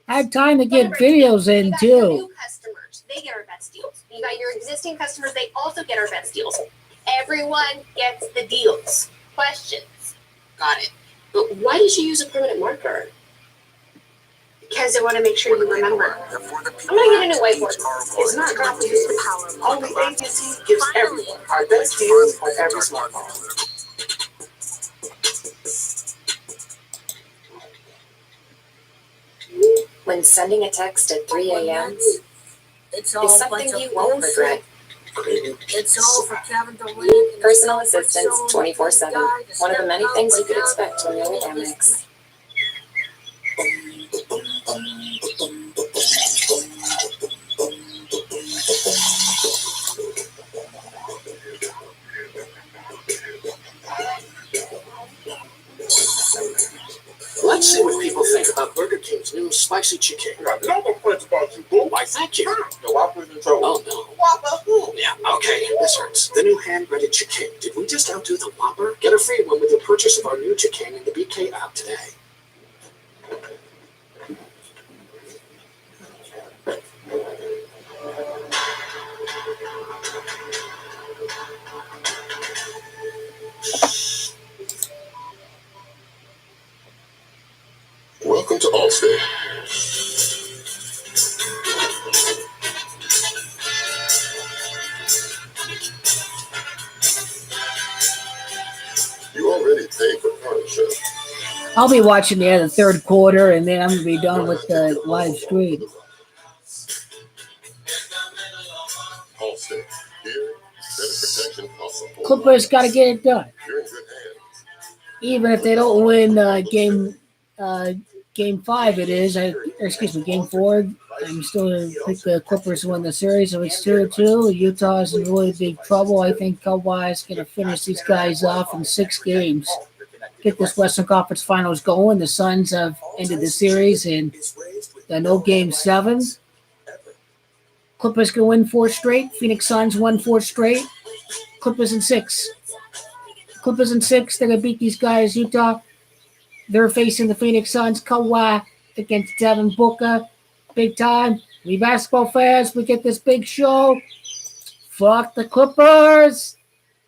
Had time to get videos in, You got your too. new customers, they get our best deals. You got your existing customers, they also get our best deals. Everyone gets the deals. Questions? Got it. But why did you use a permanent marker? Because I want to make sure you remember. I'm going to get a new whiteboard. It's not enough to use the power. Only AT&T gives everyone our best deals on every smartphone. When sending a text at 3 a.m. is something you won't regret. It's all for Kevin Durant. Personal assistance 24/7. One of the many things you could expect when you're with Amex. King's new spicy chicken. I got no complaints about you, boo. Why, thank you. The Whopper's in trouble. Oh, no. Whopper who? Yeah, okay, this hurts. The new hand-breaded chicken. Did we just outdo the Whopper? Get a free one with your purchase of our new chicken in the BK app today. Welcome to Allstate. You already paid for car insurance. I'll be watching the other third quarter, and then I'm going to be done with the live stream. Allstate. Here, better protection costs a whole Clippers lot. got to get it done. You're in good hands. Even if they don't win game 5, it is. Game 4. I'm still going to pick the Clippers to win the series. So it's 2-2. Utah's in really big trouble. I think Kawhi is going to finish these guys off in 6 games. Get this Western Conference Finals going. The Suns have ended the series in the no game 7. Clippers can win 4 straight. Phoenix Suns won 4 straight. Clippers in 6. Clippers in 6. They're going to beat these guys. Utah, they're facing the Phoenix Suns. Kawhi against Devin Booker. Big time. We basketball fans, we get this big show. Fuck the Clippers.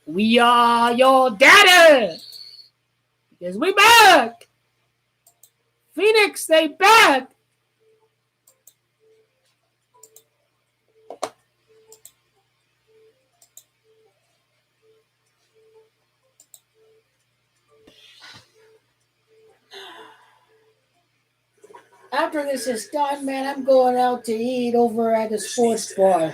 We are your daddy. Because we back. Phoenix, they back. After this is done, man, I'm going out to eat over at the sports bar.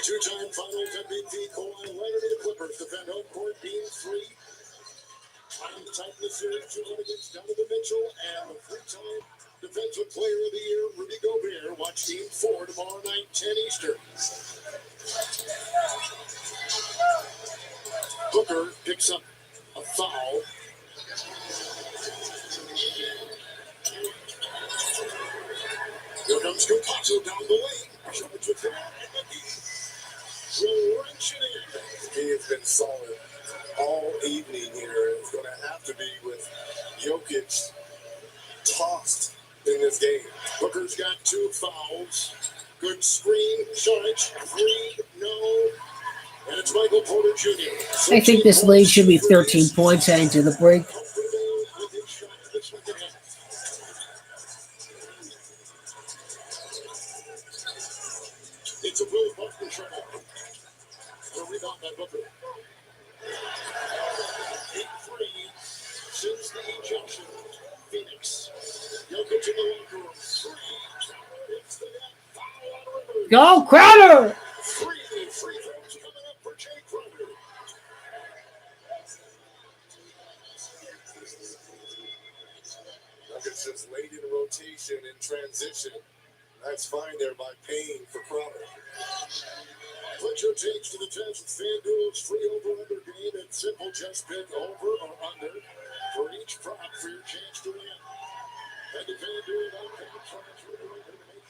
Two-time Finals MVP Kawhi Leonard and the Clippers defend home court being 3. Trying to tighten the series 2-1 against Donovan Mitchell and the 3-time Defensive Player of the Year Rudy Gobert. Watch Game 4 tomorrow night, 10 Eastern. Booker picks up a foul. Here comes Campazzo down the lane. Charge with him. He has been solid all evening here. It's going to have to be with Jokic tossed in this game. Booker's got 2 fouls. Good screen. Charge. 3. No. And it's Michael Porter Jr. I think this lead should be 13 points heading to the break. It's a Will Buckner trouble. A rebound by Booker. 8-3 since the ejection. Phoenix. Jokic in the locker room. 3. It's the net. Foul on Rivers. Go, Crowder! 3 free throws coming up for Jay Crowder. Nuggets just late in rotation in transition. That's fine there by Payne for Crowder. Put your takes to the test with FanDuel's free over-under game and simple just pick over or under for each prop for your chance to win. Head to FanDuel.com/over to make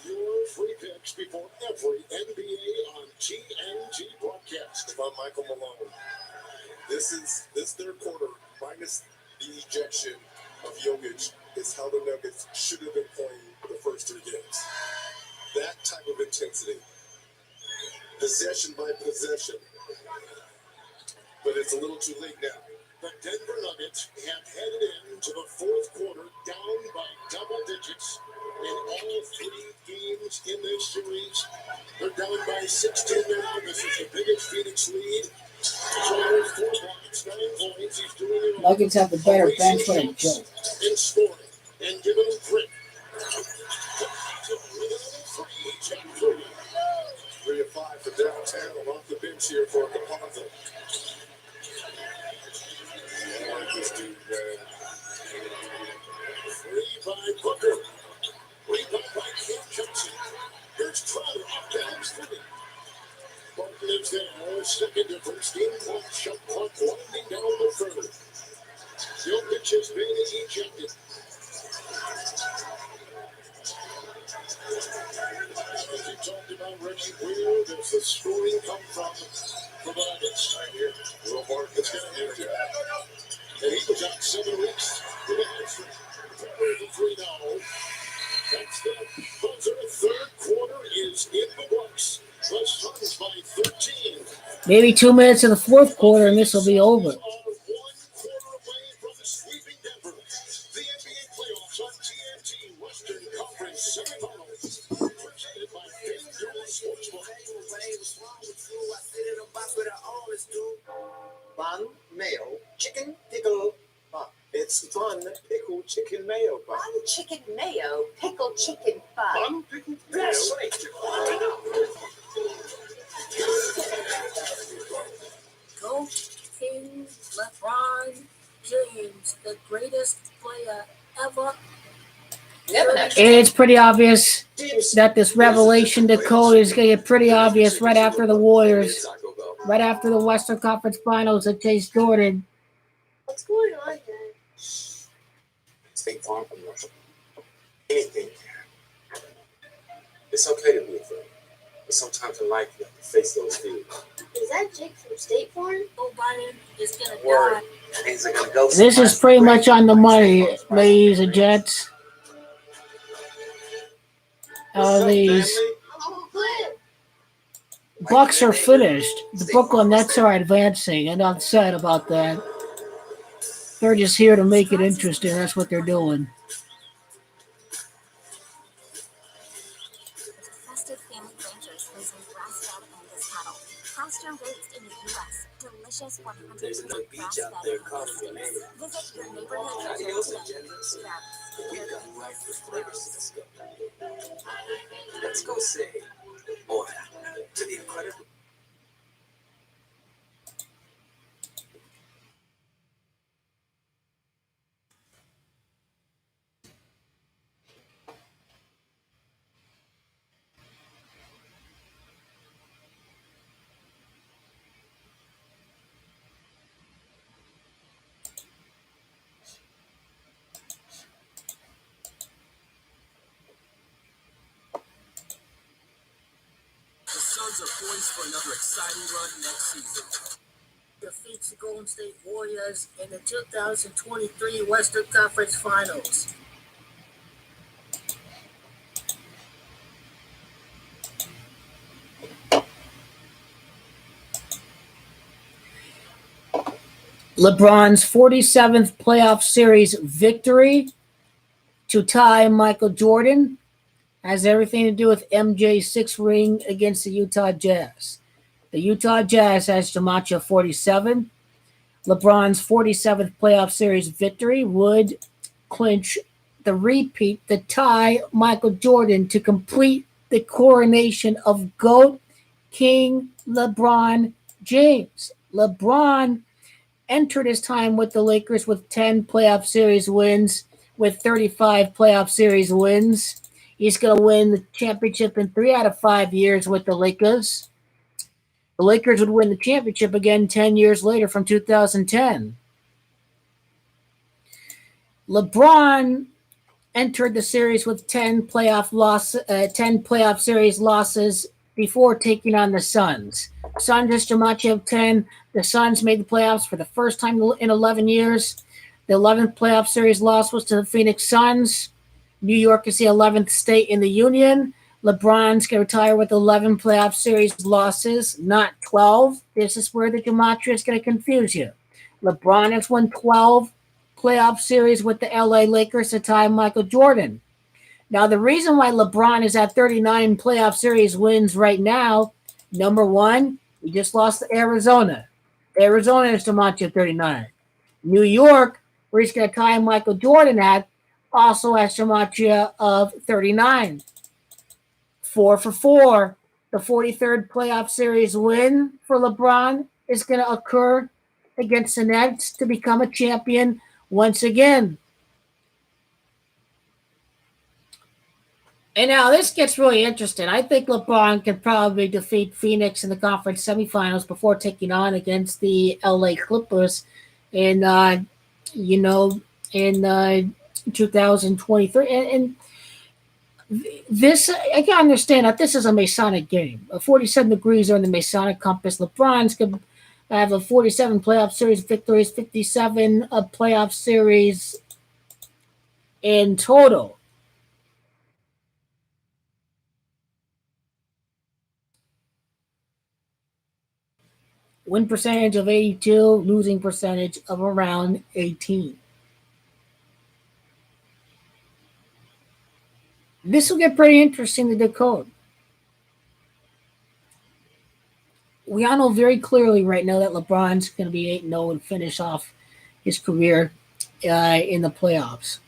your free picks before every NBA on TNT broadcast. If I'm Michael Malone, this third quarter minus the ejection of Jokic is how the Nuggets should have been playing the first 3 games. That type of intensity. Possession by possession. But it's a little too late now. The Denver Nuggets have headed into the fourth quarter down by double digits in all 3 games in this series. They're down by 16 now. This is the biggest Phoenix lead. Scorer 4 points, 9 points. He's doing it all. Nuggets have the better bench for a joke. And scoring and giving them grit. 3 of 5 for downtown off the bench here for Campazzo. I like this dude, man. 3 by Booker. Rebound by Cam Johnson. Here's Crowder off balance. Barton is there. Second difference. Game clock, shot clock winding down the third. Jokic has been ejected. As we talked about Reggie, where does the scoring come from for the Nuggets? Right here. Will Mark is going to enter. And he was out 7 weeks with a hamstring. The 3 now. That's the buzzer. Third quarter is in the books. The Suns by 13. Maybe 2 minutes of the fourth quarter, and this will be over. Are 1 quarter away from the sweeping Denver. The NBA playoffs on TNT Western Conference semifinals. Presented by FanDuel Sportsbook. Bun, mayo, chicken, pickle. It's bun, pickle, chicken, mayo bun. Bun chicken mayo, pickled chicken bun. Bun, pickle, mayo. That's right. Go King LeBron James, the greatest player ever. It's pretty obvious that this revelation to code is going to get pretty obvious right after the Warriors, right after the Western Conference Finals that Chase Jordan. What's going on here? State Farm commercial. Anything. It's okay to be afraid, but sometimes in life you have to face those fears. Is that Jake from State Farm? Joe Biden is gonna Word. die. Things are gonna go. This is pretty much on the money, ladies and gents. These Bucks are finished. The Brooklyn Nets are advancing, and I'm sad about that. They're just here to make it interesting. That's what they're doing. Festive family ranchers raising grass-fed Angus cattle. Pasture-raised in the U.S. Delicious 100% There's another beach out there called Grenada. Visit your neighborhood Adios, today. Angeles. We've got right for flavors to discover. Let's go say, hola to the incredible. The Suns are poised for another exciting run next season. Defeats the Golden State Warriors in the 2023 Western Conference Finals. LeBron's 47th playoff series victory to tie Michael Jordan has everything to do with MJ's 6th ring against the Utah Jazz. The Utah Jazz has Jamacha 47. LeBron's 47th playoff series victory would clinch the repeat, the tie Michael Jordan to complete the coronation of GOAT King LeBron James. LeBron entered his time with the Lakers with 10 playoff series wins, with 35 playoff series wins. He's going to win the championship in 3 out of 5 years with the Lakers. The Lakers would win the championship again 10 years later from 2010. LeBron entered the series with 10 playoff series losses before taking on the Suns. Suns is Jamacha 10. The Suns made the playoffs for the first time in 11 years. The 11th playoff series loss was to the Phoenix Suns. New York is the 11th state in the union. LeBron's going to retire with 11 playoff series losses, not 12. This is where the gematria is going to confuse you. LeBron has won 12 playoff series with the LA Lakers to tie Michael Jordan. Now, the reason why LeBron is at 39 playoff series wins right now, number one, he just lost to Arizona. Arizona is gematria 39. New York, where he's going to tie Michael Jordan at, also has gematria of 39. 4 for 4. The 43rd playoff series win for LeBron is going to occur against the Nets to become a champion once again. And now this gets really interesting. I think LeBron could probably defeat Phoenix in the conference semifinals before taking on against the LA Clippers in, you know, in 2023. And this, I can understand that this is a Masonic game. 47 degrees are in the Masonic compass. LeBron's could have a 47 playoff series victories, 57 playoff series in total. Win percentage of 82, losing percentage of around 18. This will get pretty interesting to decode. We all know very clearly right now that LeBron's going to be 8-0 and finish off his career in the playoffs.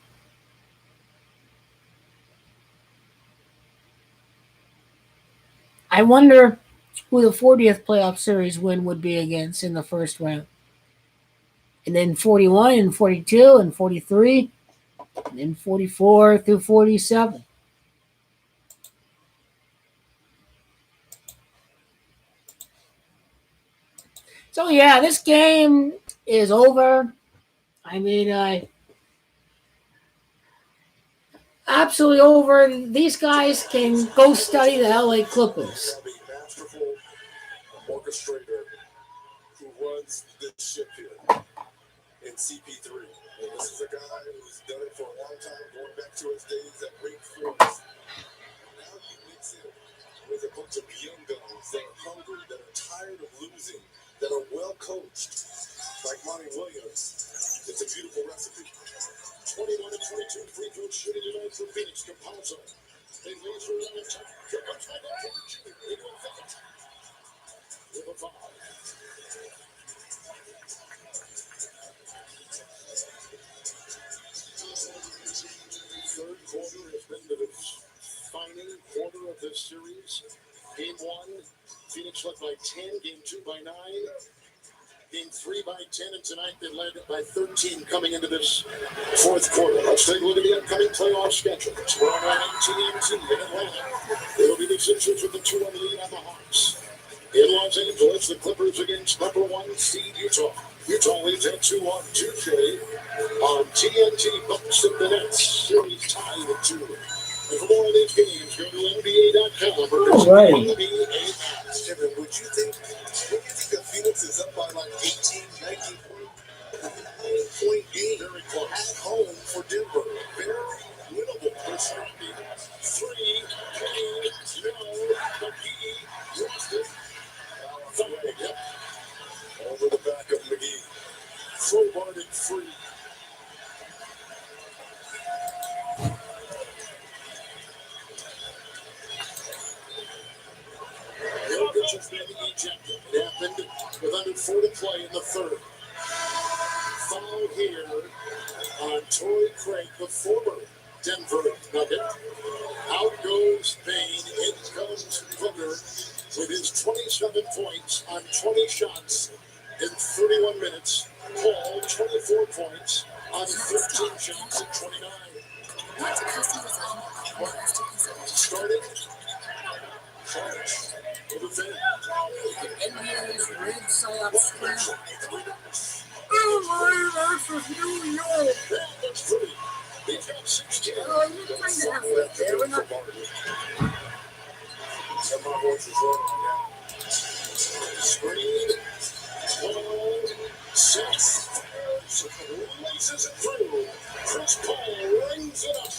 I wonder who the 40th playoff series win would be against in the first round. And then 41 and 42 and 43, and then 44 through 47. So yeah, this game is over. I mean, absolutely over. These guys can go study the LA Clippers. Masterful orchestrator who runs this ship here in CP3. And this is a guy who's done it for a long time, going back to his days at Wake Forest. Now you mix it with a bunch of young guys that are hungry, that are tired of losing, that are well coached, like Monty Williams. It's a beautiful recipe. 21 and 22 free throw shooting tonight for Phoenix. Compulso. They laser on the top. Here comes Michael Porter Jr. Into a second. With a foul. Third quarter has been the defining quarter of this series. Game 1, Phoenix led by 10. Game 2 by 9. Game 3 by 10, and tonight they led by 13 coming into this fourth quarter. Let's take a look at the upcoming playoff schedules. We're on TNT in Atlanta. It'll be the Sixers with the 2-1 lead on the Hawks. In Los Angeles, the Clippers against number 1 seed Utah. Utah leads at 2-1 Tuesday on TNT. Bucks and the Nets. Series tied at 2. And for more of these games, go to NBA.com. All right. Kevin, would you think that Phoenix is up by like 18, 19 point game? Very close. At home for Denver. Very winnable. They're striking 3, no, McGee lost it. Yep. Over the back of McGee. Crowbarred it free. Jokic has been ejected. It happened with under 4 to play in the third. Foul here on Torrey Craig, the former Denver Nugget. Out goes Payne. In comes Booker with his 27 points on 20 shots in 31 minutes. Paul, 24 points on 15 shots in 29. Starting. NBA's red Sox screen. LA versus New York. He's got 16. Oh, you kind of have it there. We're not. Screen. 1, 6. Laces it through. Chris Paul rings it up.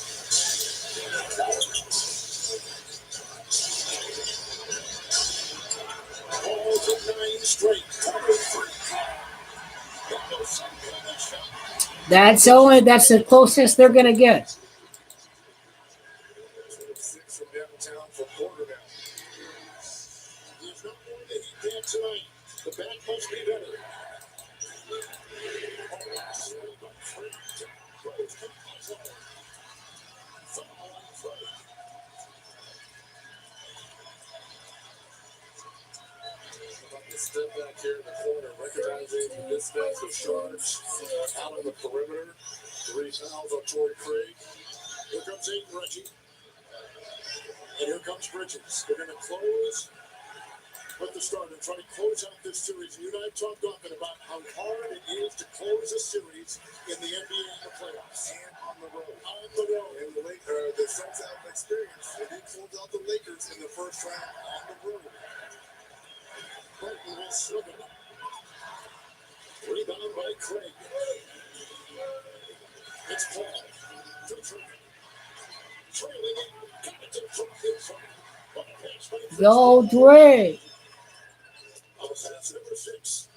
Paul to 9 straight. That's the closest they're gonna get. 6 from downtown for Porter now. There's not more that he can tonight. The back must be better. Step back here in the corner, recognizing the distance of Shards out on the perimeter. 3 fouls on Torrey Craig. Here comes Aiden Reggie. comes Bridges. They're going to close with the start and try to close out this series. You and I talked often about how hard it is to close a series in the NBA in the playoffs. And on the road. On the road. And the Suns have experience. They did close out the Lakers in the first round on the road. Burton will slip it. Rebound by Craig. It's Paul. To Trailing it. Got it to inside. Yo, Dre. That's number 6.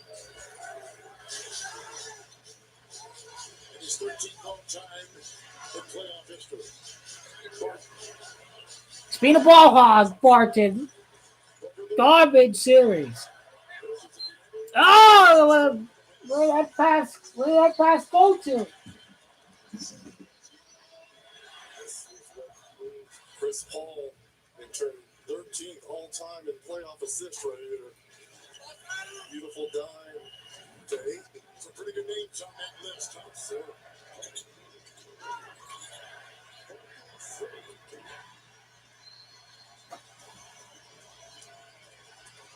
In his 13th all-time in playoff history. It's been a ball hog, Barton. Garbage series. Oh, where that pass go to? Chris Paul in turn 13th all-time in playoff assist right here. Beautiful dime to 8. Some pretty good names on that list, huh? So,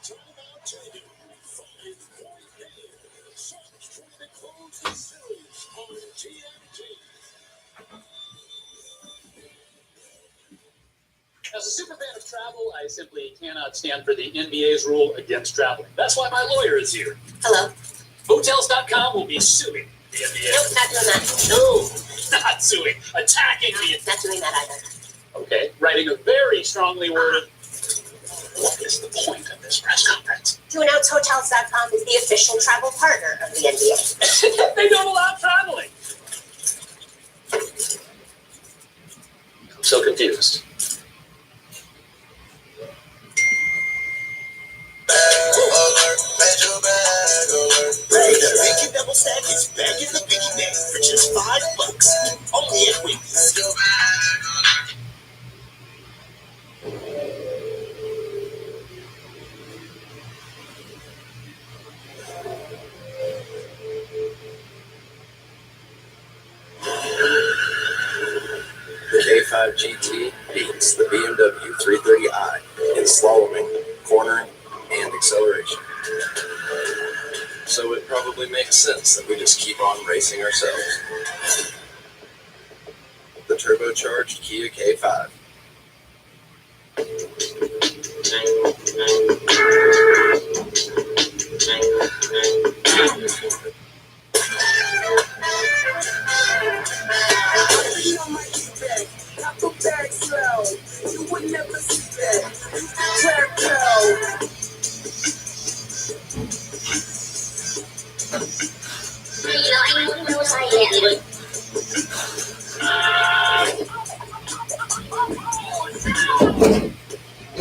Timeout taken. 5-point game. Suns trying to close the series on TNT. As a super fan of travel, I simply cannot stand for the NBA's rule against traveling. That's why my lawyer is here. Hello. Hotels.com will be suing the NBA. Nope, not doing that. No, not suing. Attacking the Not doing that either. Okay, writing a very strongly worded. What is the point of this press conference? To announce Hotels.com is the official travel partner of the NBA. They don't allow traveling. I'm so confused. Bacon double stack is back in the biggie bag for just $5. Only at Wendy's. The K5 GT beats the BMW 330i in slaloming, cornering, and acceleration. So it probably makes sense that we just keep on racing ourselves. The turbocharged Kia K5. You would never see that.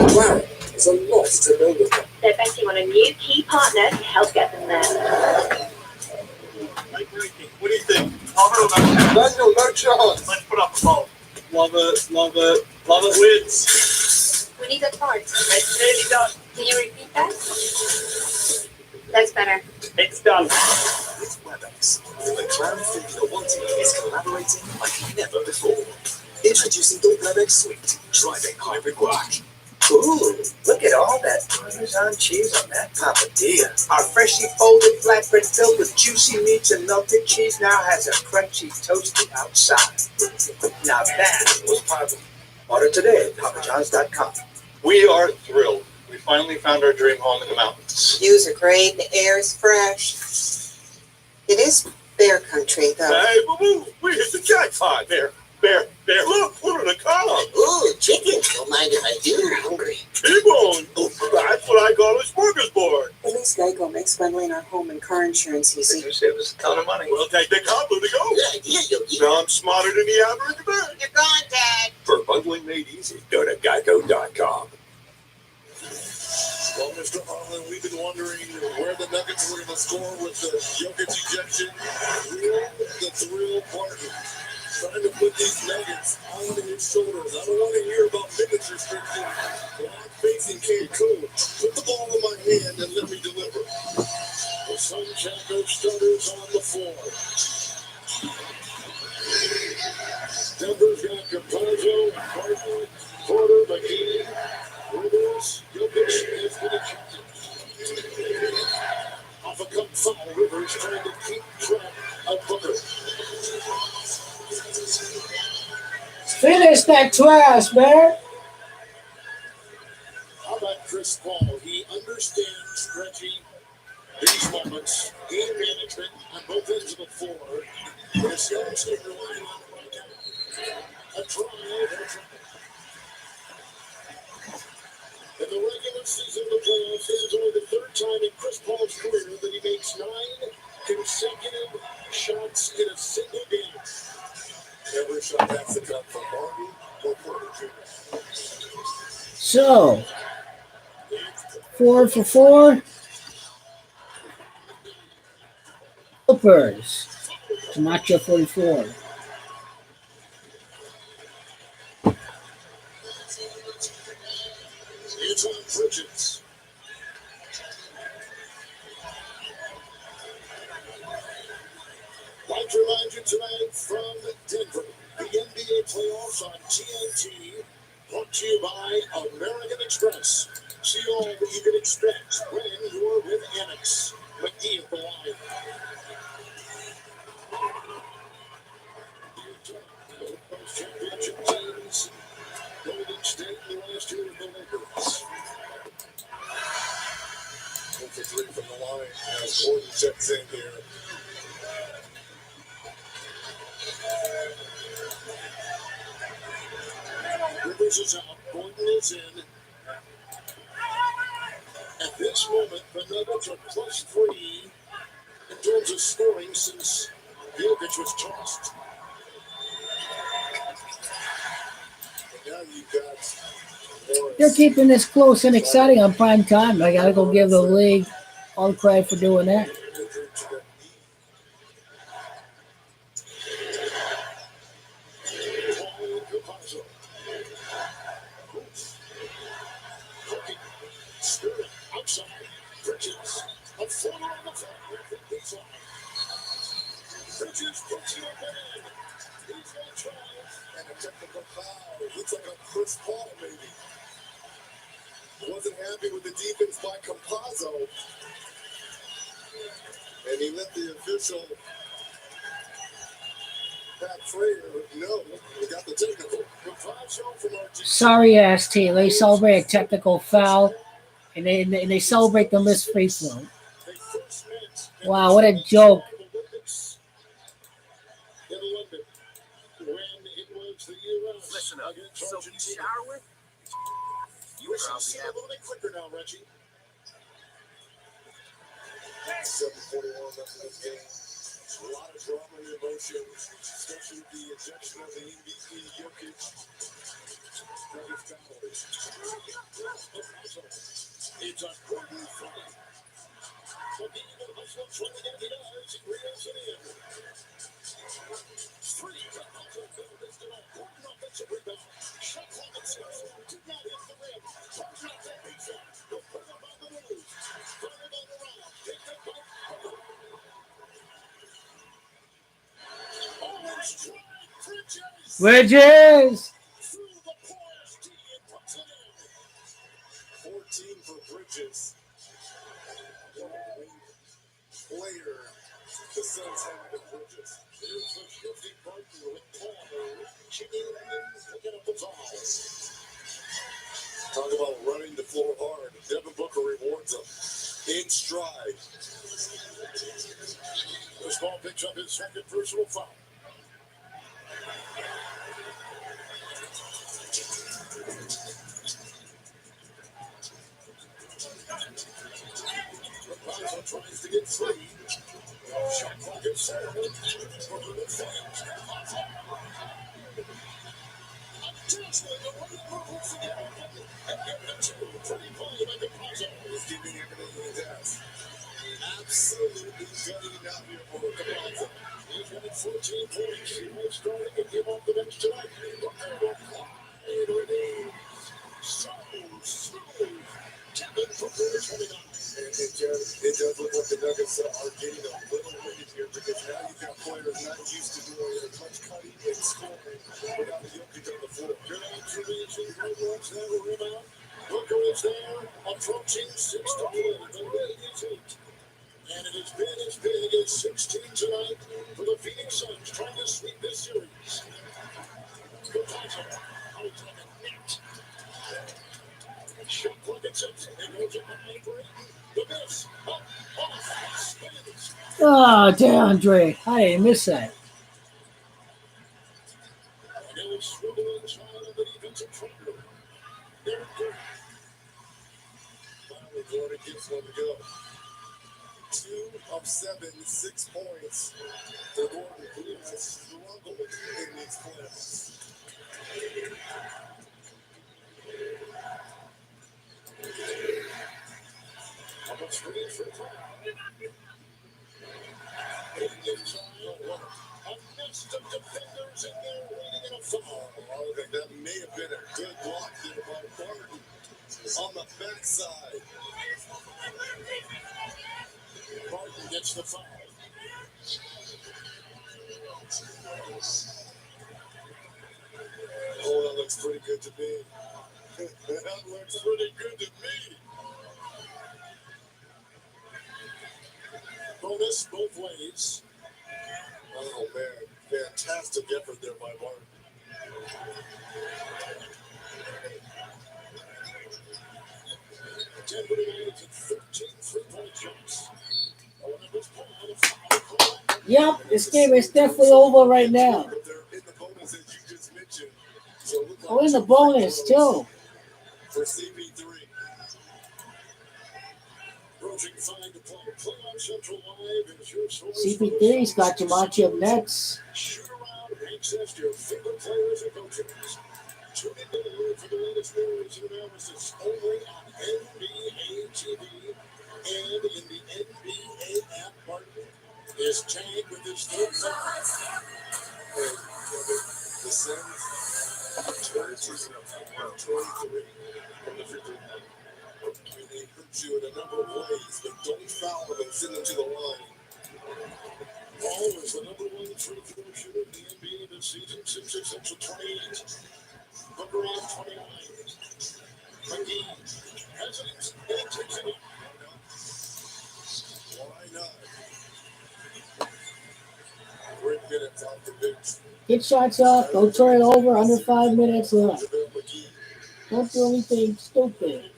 Wow, it's a lot to build with. They're betting on a new key partner to help get them there. What do you think? Daniel, no chance. Let's put up a ball. Love it wins. We need the cards. It's nearly done. Can you repeat that? That's better. It's done. With WebEx, the Crown Formula One team is collaborating like never before. Introducing the WebEx Suite, driving hybrid work. Ooh, look at all that Parmesan cheese on that papadilla. Our freshly folded flatbread filled with juicy meats and melted cheese now has a crunchy, toasty outside. Now that was Parmesan. Order today at papajohns.com. We are thrilled. We finally found our dream home in the mountains. Views are great, the air is fresh. It is bear country, though. Hey, boo-boo, we hit the jackpot. Bear, look at the column. Ooh, chicken. Don't mind if I do. I'm hungry. T-bone. That's what I call a smorgasbord. At least Geico makes bundling our home and car insurance easy. You save us a ton of money. We'll take the combo to go. Good idea, Yogi. Now I'm smarter than the average bear. You're gone, Dad. For bundling made easy, go to geico.com. Well, Mr. Harlan, we've been wondering where the Nuggets were going to score with the Jokic ejection. The thrill partner. Trying to put these Nuggets on his shoulders. I don't want to hear about minutes restriction. When I'm facing Cancun, put the ball in my hand and let me deliver. The Sunshine starters on the floor. Denver's got Capazzo, Harden, Porter, McKee, Rivers, Jokic is going to check it. Off a cup foul, Rivers trying to keep track of Booker. Finish that trash, man. How about Chris Paul? He understands stretching these moments, game management on both ends of the floor. This youngster relying on it right now. A try. In the regular season of the playoffs, this is only the third time in Chris Paul's career that he makes 9 consecutive shots in a single game. Every shot has to come from Martin or Porter Jr. So, 4 for 4. Clippers. Camacho 44. It's on Bridges. Like to remind you tonight from Denver, the NBA playoffs on TNT, brought to you by American Express. See all that you can expect when you're with Amex. McGee at the line. Those championship teams, Golden State in the last year of the Lakers. 1 for 3 from the line as Gordon checks in here. Rivers is out. Gordon is in. At this moment, the Nuggets are +3 in terms of scoring since Jokic was tossed. And now you've got Morris. They're keeping this close and exciting on prime time. I gotta go give the league all credit for doing that. Outside, Bridges, a floater on the floor, baseline. Bridges puts it up and in. He's going to try. And a technical foul. Looks like a Chris Paul, maybe. Wasn't happy with the defense by Campazzo. And he let the official, Pat Frayer, know. He got the technical. Campazzo from RG. Sorry ass team. They celebrate a technical foul and they celebrate the missed free throw. Wow, what a joke. In London, when it was the U.S. Listen up. against So Argentina. you shower with? You Wish I probably see a have. little bit quicker now, Reggie. 7:41 left in this game. A lot of drama and emotions, especially with the ejection of the MVP Jokic. It's a Gordon fight. But the Eagle hustle trying to get it as he reels it in. Three. Gordon offensive rebound. Shot clock at 6. Did not hit the rim. Turns out that beats it. He'll put it up on the move. Fired on the round. Picked up by Booker. Almost tried Bridges. Bridges! Through the porous D and puts it in. 14 for Bridges. Player, the Suns have the Bridges. Here's the shifty partner with Paul. Chicken picking up the fouls. Talk about running the floor hard. Devin Booker rewards him in stride. This ball picks up his second personal foul. Raposo tries to get free. Shot clock at 7. Booker with fans. Dazzling the way Booker's again. And give it to pretty play by Raposo. He's giving everything he does. Absolutely gutting out here for Campazzo. He's got 14 points. He may start and came off the bench tonight. Booker will fly with ease. So smooth. Devin Booker is coming on. It does look like the Nuggets are getting a little weight here because now you've got players not used to doing as much cutting and scoring without the Jokic on the floor. Good observation. Right watch that rim out. Booker is there, approaching 6 to play. The lead is 8. And it has been as big as 16 tonight for the Phoenix Suns, trying to sweep this series. Good touch. Out of the net. Shot clock at 6. It goes up behind Brayton. The miss. Up, off, spins. Oh, DeAndre. I didn't miss that. And it was swiveling inside of the defensive triangle. There it goes. Finally, Florida gets one to go. 2 of 7, 6 points for Gordon, who has struggled in these playoffs. How much screen for the crowd? A nest of defenders in there waiting in a foul. I think that may have been a good block there by Barton on the backside. Barton gets the foul. Oh, that looks pretty good to me. That looks pretty good to me. Bonus both ways. Oh, man. Fantastic effort there by Barton. Denver Nuggets at 13 3-point shots. Yep, this game is definitely over right now. But they're in the bonus, as you just mentioned. So it looked like Oh, in the bonus, too. for CP3. Approaching 5 to play. Playoff Central Live is your source. CP3's got Jamachi up next. Shoot around access to your favorite players and coaches. Tune in to for the latest news and analysis only on NBA TV and in the NBA app. Martin is tagged with his third the Suns turned season of 23 from the 50. They hurt you in a number of ways, but don't foul them and send them to the line. Paul was the number 1 free throw shooter in the NBA this season, 6'6" with 28. Booker on 29. McGee has it, and it takes it up. Why not? Great minutes off the bench. Get shots up. Don't turn it over. Under 5 minutes left. Don't do anything stupid.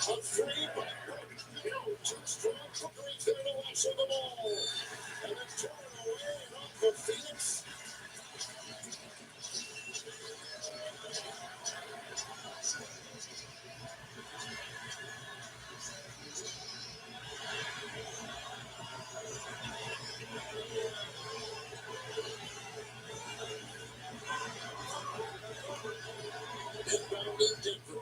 A three by too strong. Cooper's there to lasso the ball. And it's turned away and off for Phoenix. Inbound in Denver.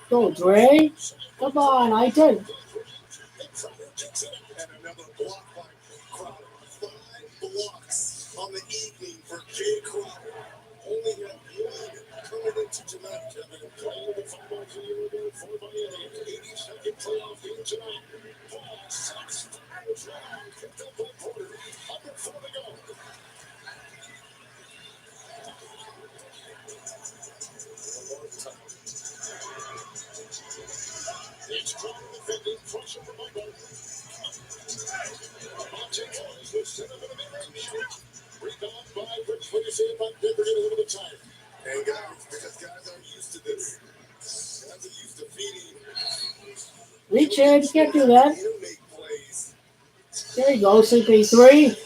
Go, Dre. Come on, I did. And another block by Crowder. 5 blocks on the evening for Jay Crowder. Only had 1 coming into tonight. Kevin playing with the Fireballs a year ago, 4 by 8. 82nd playoff game tonight. Paul 6 fouls long. Picked up by Porter. Under 4 to go. It's Crowder defending. Pressure from Hubbard. Monte Ellis was sent up in the mid-range shot. Rebound by Brooks. What do you say about Denver getting a little bit of time? Hey, guys, because guys aren't used to this. Guys are used to feeding. Reach in. You can't do that. You make plays. There you go, CP3.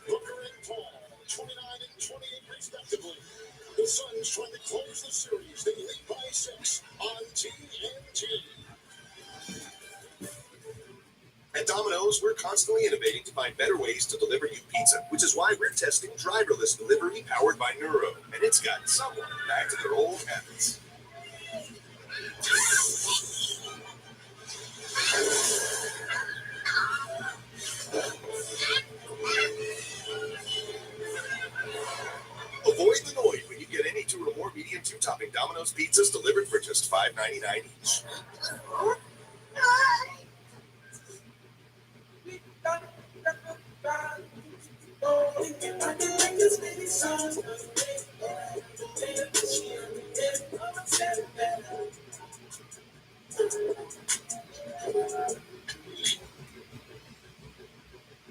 Booker and Paul, 29 and 28 respectively. The Suns trying to close the series. They lead by 6 on TNT. At Domino's, we're constantly innovating to find better ways to deliver you pizza, which is why we're testing driverless delivery powered by Neuro, and it's gotten someone back to their old habits. Avoid the noise when you get any 2 or more medium 2-topping Domino's pizzas delivered for just $5.99 each.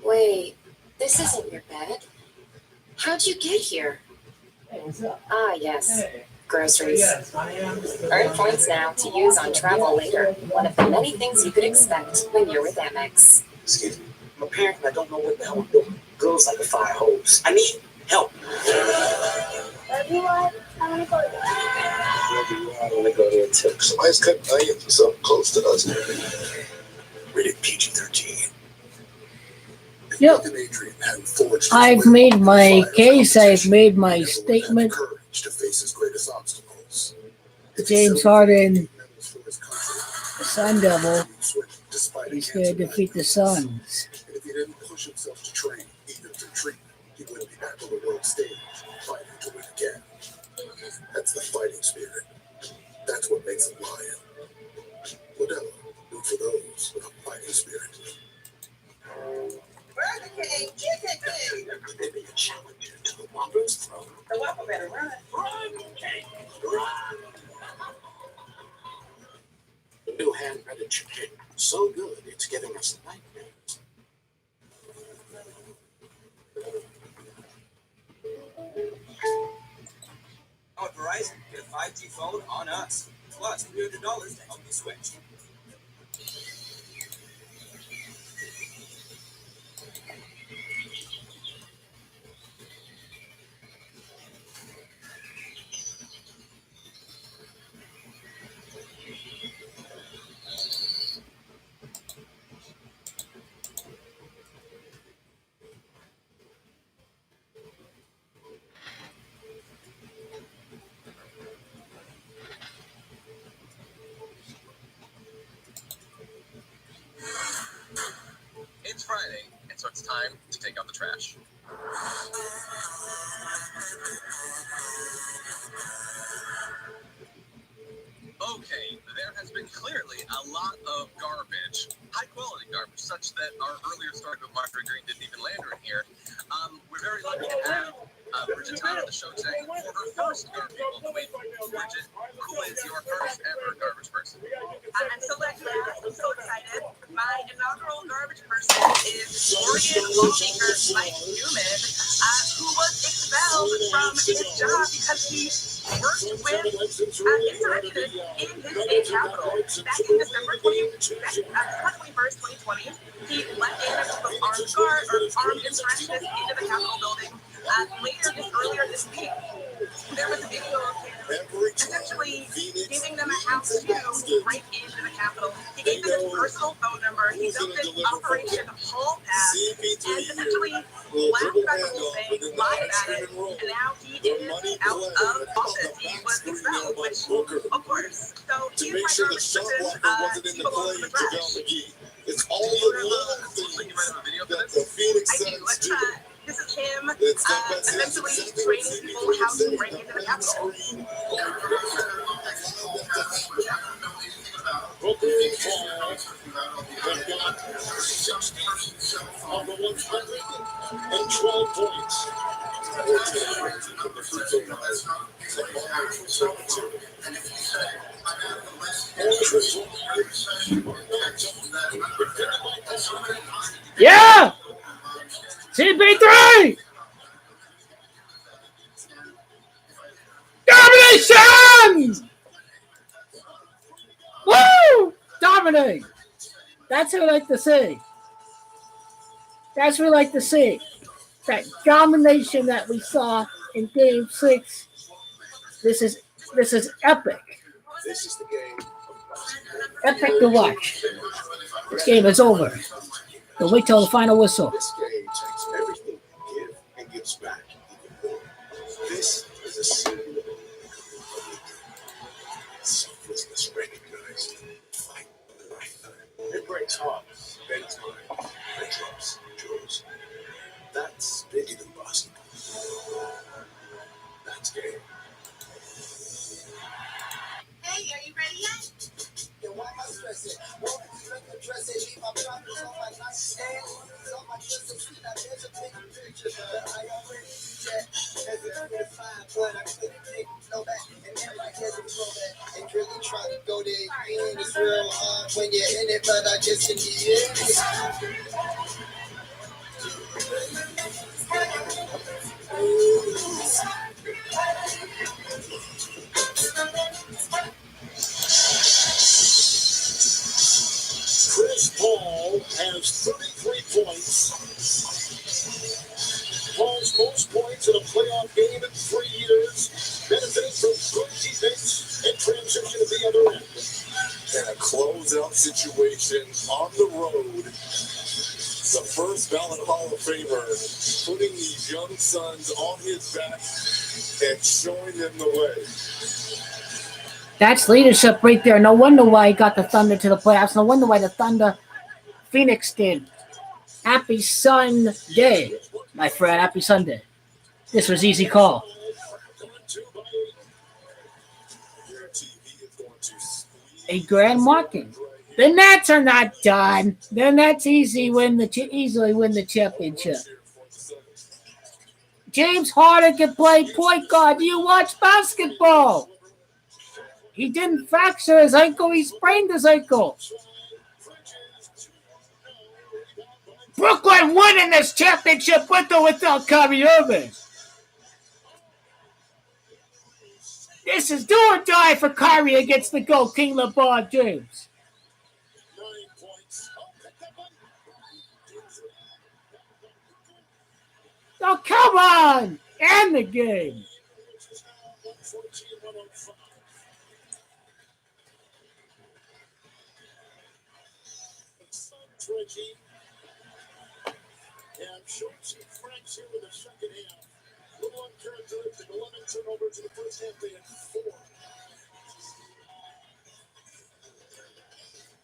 Wait, this isn't your bed. How'd you get here? Hey, what's up? Ah, yes. Hey. Groceries. Yes, I am. Earn points now to use on travel later. One of the many things you could expect when you're with Amex. Excuse me. I'm a parent and I don't know what the hell I'm doing. Girls like a fire hose. I need help. Everyone, I want to go to I want to go there too. Somebody's cutting onions or something close to us. Rated PG-13. Yep. I've made my case. I've made my statement. To face his greatest obstacles. James Harden, the Sun Devil, he's going to defeat the Suns. And if he didn't push himself to train, even through treatment, he wouldn't be back on the world stage fighting to win again. That's the fighting spirit. That's what makes him lion. Modelo, root for those with a fighting spirit. Burger King, Chicken King. Maybe a challenger to the Whopper's throne. The Whopper better run. Run, King, run! The new hand-breaded chicken, so good it's giving us nightmares. Now at Verizon, get a 5G phone on us. Plus $300 to help you switch. It's Friday, and so it's time to take out the trash. Okay, there has been clearly a lot of garbage, high-quality garbage, such that our earlier story with Marjorie Green didn't even land her in here. We're very lucky to have Bridget Tyler on the show today for her first garbage. Wait, Bridget, who is your first ever garbage person? I'm so glad you asked. I'm so excited. My inaugural garbage person is Oregon lawmaker Mike Newman, who was expelled from his job because he worked with insurrectionists in his state capital. Back in December 21st, 2020, he let in a group of armed insurrectionists into the Capitol building. Earlier this week, there was a video of him essentially giving them a house to break into the Capitol. He gave them his personal phone number. He built this Operation Hall Pass and essentially laughed about the whole thing, lied about it, and now he is out of office. He was expelled, which, of course. So he's my garbage person. He belongs to the trash. It's all the little things that the Phoenix Suns do. This is him essentially training people how to break into the Capitol. Over 112 points. Yeah! CP3! Domination! Woo! Dominate! That's what we like to see. That's what we like to see. That domination that we saw in Game 6. This is epic. This is the game Epic to watch. This game is over. They'll wait till the final whistle. This game takes everything you give and gives back even more. This is a symbol of selflessness recognized. Fight the lifetime. It breaks hearts, bends minds, and drops jaws. That's bigger than basketball. That's game. Hey, are you ready yet? Yeah, why am I stressing? Won't you make the dress and leave my problems on my nightstand? It's on my dress and see, now there's a big picture that I already checked. As a 25, but I couldn't take no back. And then like as a throwback, and really trying to go there again. It's real hard when you're in it, but I guess in the end. Chris Paul has 33 points. Paul's most points in a playoff game in 3 years, benefiting from good defense and transition to the other end. And a closeout situation on the road. The first ballot Hall of Famer putting these young sons on his back and showing them the way. That's leadership right there. No wonder why he got the Thunder to the playoffs. No wonder why the Thunder Phoenix did. Happy Sunday, my friend. Happy Sunday. This was easy call. A grand marking. The Nets are not done. The Nets easily win the championship. James Harden can play point guard. Do you watch basketball? He didn't fracture his ankle. He sprained his ankle. Brooklyn winning this championship with or without Kyrie Irving. This is do or die for Kyrie against the GOAT, King LeBron James. Oh, come on! End the game. And Schultz and Franks here with the second half. Little uncharacteristic. 11 turnovers in the first half. They had 4.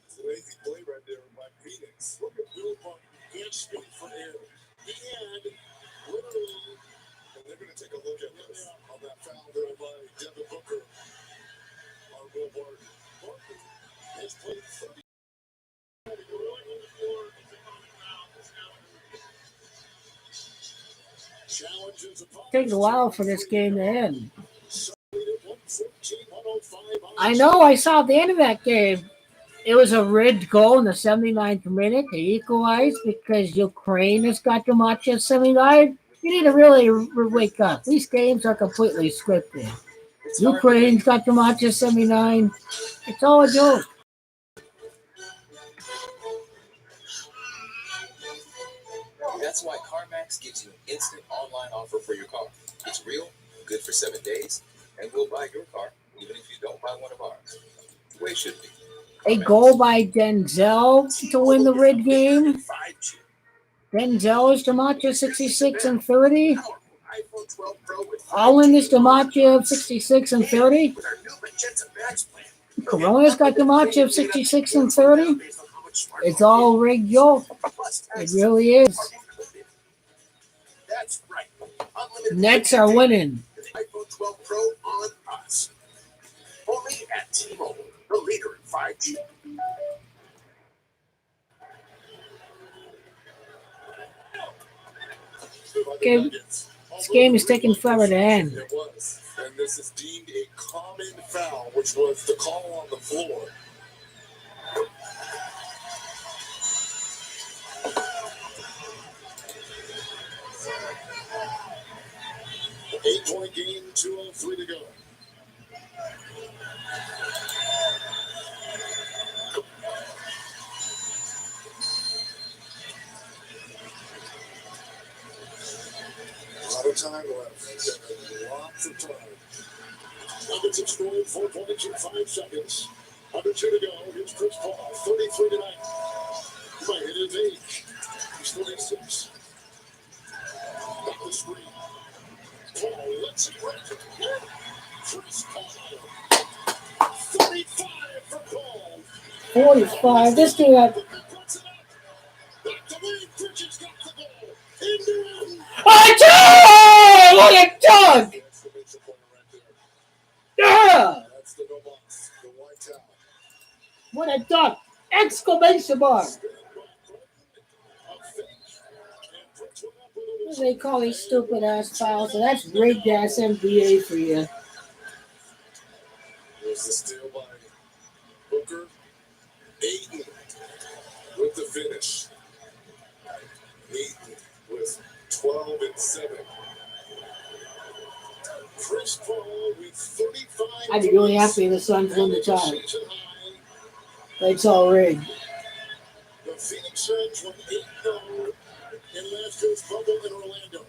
It's an easy play right there by Phoenix. Look at Bill Martin gasping for air. He had literally, and they're going to take a look at this on that foul there by Devin Booker on Bill Martin. Martin has played 30. Takes a while for this game to end. I know I saw the end of that game. It was a rigged goal in the 79th minute. They equalized because Ukraine has got the match at 79. You need to really wake up. These games are completely scripted. Ukraine's got the match at 79. It's all a joke. That's why CarMax gives you an instant online offer for your car. It's real, good for 7 days, and we'll buy your car even if you don't buy one of ours. The way it should be. A goal by Denzel to win the red game. Denzel is DiMaggio 66 and 30. Holland is DiMaggio 66 and 30. Corona's got DiMaggio 66 and 30. It's all rigged joke. It really is. That's right. Nets are winning. iPhone 12 Pro on us. Only at T-Mobile, the leader in 5G. This game is taking forever to end. It was. And this is deemed a common foul, which was the call on the floor. Eight-point game, 2:03 to go. A lot of time left. Lots of time. Nuggets have scored 4 points in 5 seconds. Under 2 to go. Here's Chris Paul, 33 tonight. He might hit his age. He's 36. Back the screen. Paul lets it rip. Chris Paul. 45 for Paul. 45. This dude had. Back to Wade. Bridges got the ball. Into Oh, look at Doug! Yeah! That's the no box, the white towel. What a duck! Exclamation mark! What do they call these stupid ass fouls? So that's rigged ass NBA for you. There's the steal by Booker. AIN with the finish. AIN with 12 and 7. Chris Paul with 35. I'd be really happy if the Suns win the title. But it's all rigged. The Phoenix Suns went 8-0 in last year's bubble in Orlando.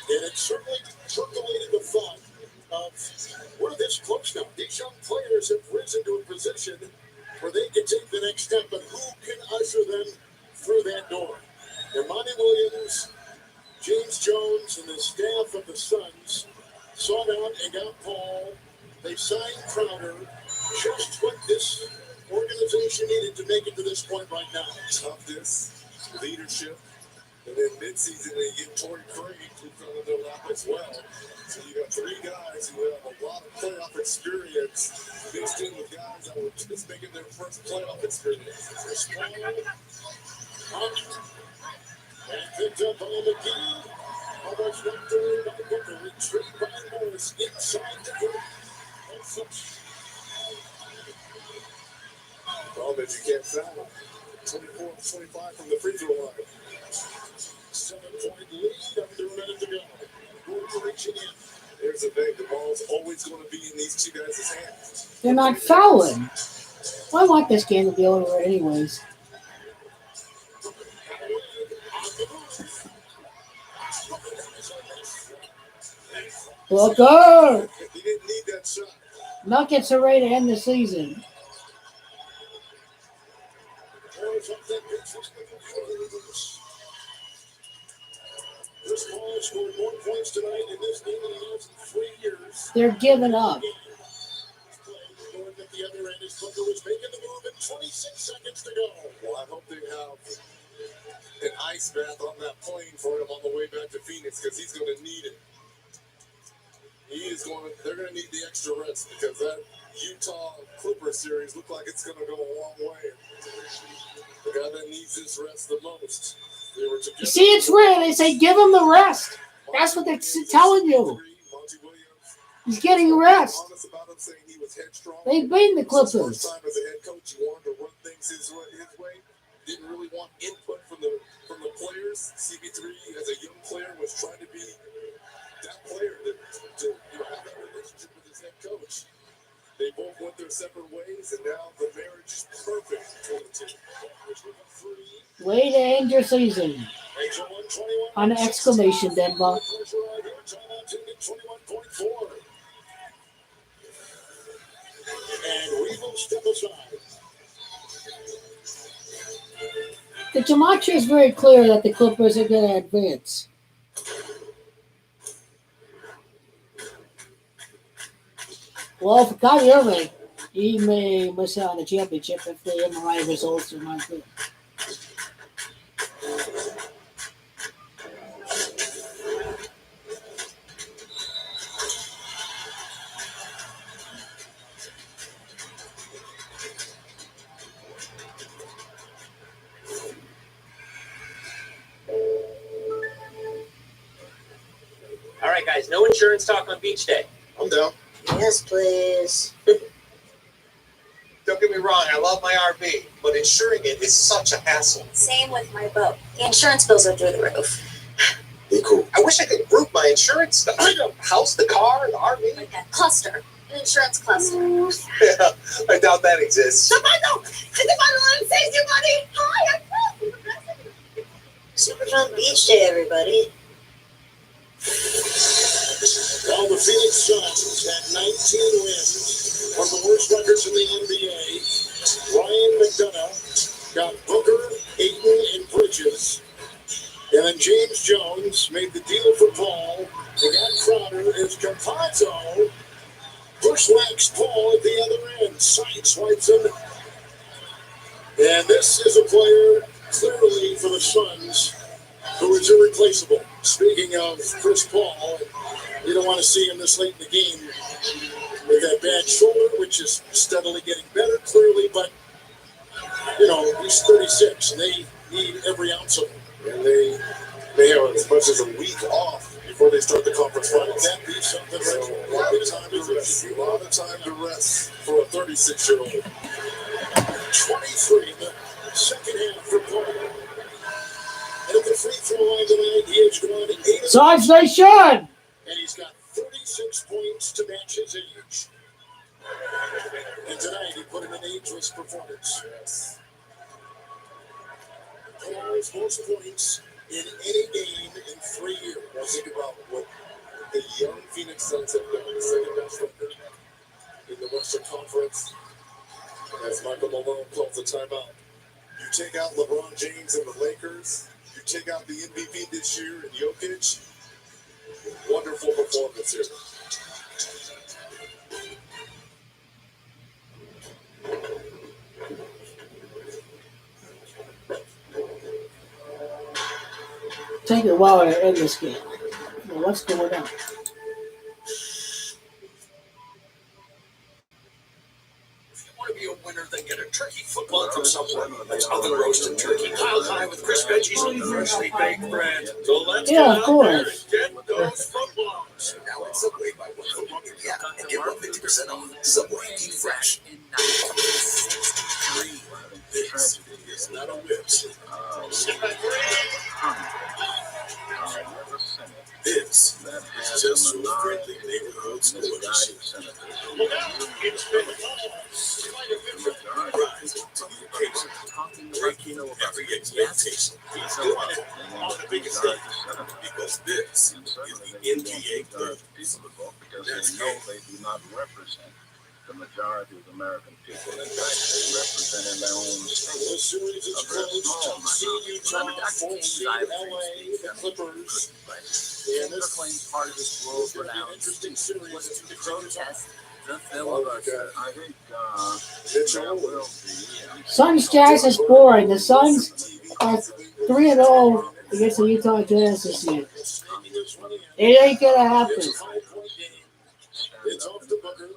And it certainly circulated the thought of, we're this close now. These young players have risen to a position where they can take the next step, but who can usher them through that door? And Monty Williams, James Jones, and the staff of the Suns sought out and got Paul. They signed Crowder. Just what this organization needed to make it to this point right now. Toughness, leadership, and then midseason they get Torrey Craig, who fell in their lap as well. So you got 3 guys who have a lot of playoff experience mixed in with guys that were just making their first playoff experience. Chris Paul, and picked up by McGee. Almost knocked away by Booker. Retrieved by Morris inside the group. Problem is you can't foul. 24-25 from the free throw line. 7-point lead under a minute to go. Gordon reaching in. There's the thing. The ball's always going to be in these 2 guys' hands. They're not fouling. Well, I want this game to be over anyways. Booker! He didn't need that shot. Nuggets are ready to end the season. Chris Paul scored more points tonight in this game than he has in 3 years. They're giving up. Going at the other end, his Booker was making the move in 26 seconds to go. Well, I hope they have an ice bath on that plane for him on the way back to Phoenix because he's going to need it. They're going to need the extra rest because that Utah Clipper series looked like it's going to go a long way. The guy that needs this rest the most. You see, it's rare. They say give him the rest. That's what they're telling you. He's getting rest. They've beaten the Clippers. First time as a head coach, he wanted to run things his way. Didn't really want input from the players. CB3, as a young player, was trying to be that player to have that relationship with his head coach. They both went their separate ways, and now the marriage is perfect between the 2. Way to end your season. On exclamation, Denver. And we will step aside. The gematria is very clear that the Clippers are going to advance. Well, for Kyrie Irving, he may miss out on the championship if the MRI results are not good. All right, guys, no insurance talk on beach day. I'm down. Yes, please. Don't get me wrong, I love my RV, but insuring it is such a hassle. Same with my boat. The insurance bills are through the roof. Be cool. I wish I could group my insurance stuff. The house, the car, the RV. Like a cluster. An insurance cluster. Yeah, I doubt that exists. Stefano! Stefano saves you money! Hi, I'm Super fun beach day, everybody. Well, the Phoenix Suns had 19 wins, one of the worst records in the NBA. And James Jones made the deal for Paul. They got Crowder as Campazzo. Bushwhacks Paul at the other end. Sideswipes him. And this is a player, clearly for the Suns, who is irreplaceable. Speaking of Chris Paul, you don't want to see him this late in the game with that bad shoulder, which is steadily getting better, clearly, but, he's 36, and they need every ounce of him. And they may have as much as a week off before they start the conference finals. That be something So a lot of time to rest. A lot of time to rest for a 36-year-old. 23 in the second half for Paul. And at the free throw line tonight, he has gone 8. Sarge, they should. And he's got 36 points to match his age. And tonight he put in an ageless performance. Yes. Paul's most points in any game in 3 years. Now think about what the young Phoenix Suns have done. The second best record in the Western Conference. As Michael Malone calls the timeout. You take out LeBron James and the Lakers. You take out the MVP this year in Jokic. Wonderful performance here. Take it a while to end this game. What's going on? Want to be a winner, then get a turkey football from somewhere that's oven roasted turkey piled high with crisp veggies and freshly baked bread. So let's Yeah, get of out course. there and get those footlongs. Now at Subway, buy one for one. Yeah, and get 150% off. Subway, eat fresh. In 1963. This is not a whips. This is just some friendly neighborhood sports. Rise to the occasion. Taking every expectation. He's doing it on the biggest stage because this is the NBA 30. That's they know they do not represent the majority of American people. In fact, they represent in their own state a very small minority. Remember Dr. King's LA, the Clippers. And This claims part of this world renowned was to protest the filibuster. I think there will be. Suns Jazz is boring. The Suns are 3-0 against the Utah Jazz this year. It ain't gonna happen. It's off the Booker.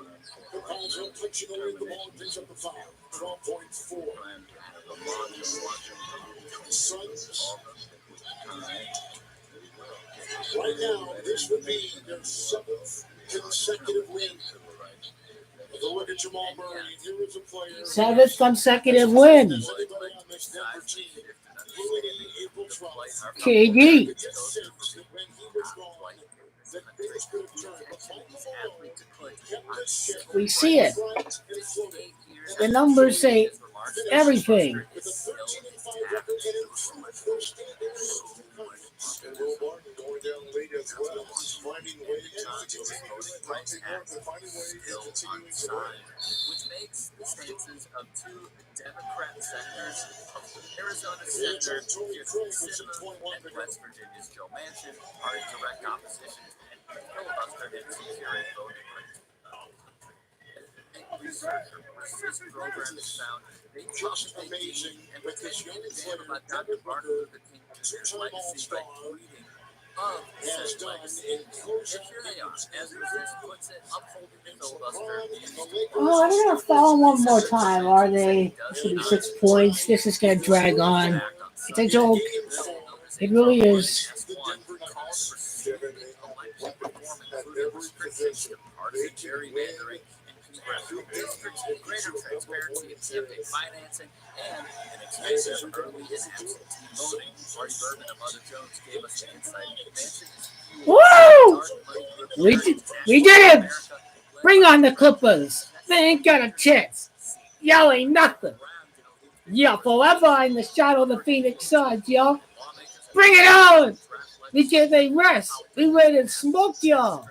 Campazzo touching away the ball and picks up the foul. 12.4. Suns. Right now, this would be their 7th consecutive win. Take a look at Jamal Murray. Here is a player. 7th consecutive win. Does anybody on this Denver team including in April 12th? KD. It just seems that when he was gone, that things could have turned. But Michael Malone kept this ship We see it. right and floating. The numbers say everything. With a 13-5 record and improved their standings. And Will Barton going down late as well. Finding ways to continue to finding ways to continuing to win. Which makes the stances of 2 Democrat senators, Arizona Senator Kirsten Sinema and West Virginia's Joe Manchin, are in direct opposition and filibuster MC hearing voting rights. Researcher this program has found they Just amazing and with this young pretend player, about Dr. Martin Luther King Jr.'s legacy by tweeting of has said done legacy. in closing And here they are, as Resist puts it, upholding the filibuster. Oh, they're gonna foul one more time, are they? It should be 6 points. This is gonna drag on. It's a joke. It really is. At every position, Partisan gerrymandering and congressional districts, greater transparency in campaign financing, and an extensive early and absentee voting. Marty Berman and Mother Jones gave us the insight. Woo! We did it! Bring on the Clippers. They ain't got a chance. Y'all ain't nothing. Y'all forever in the shadow of the Phoenix Suns, y'all. Bring it on! We get they rest. We ready to smoke y'all.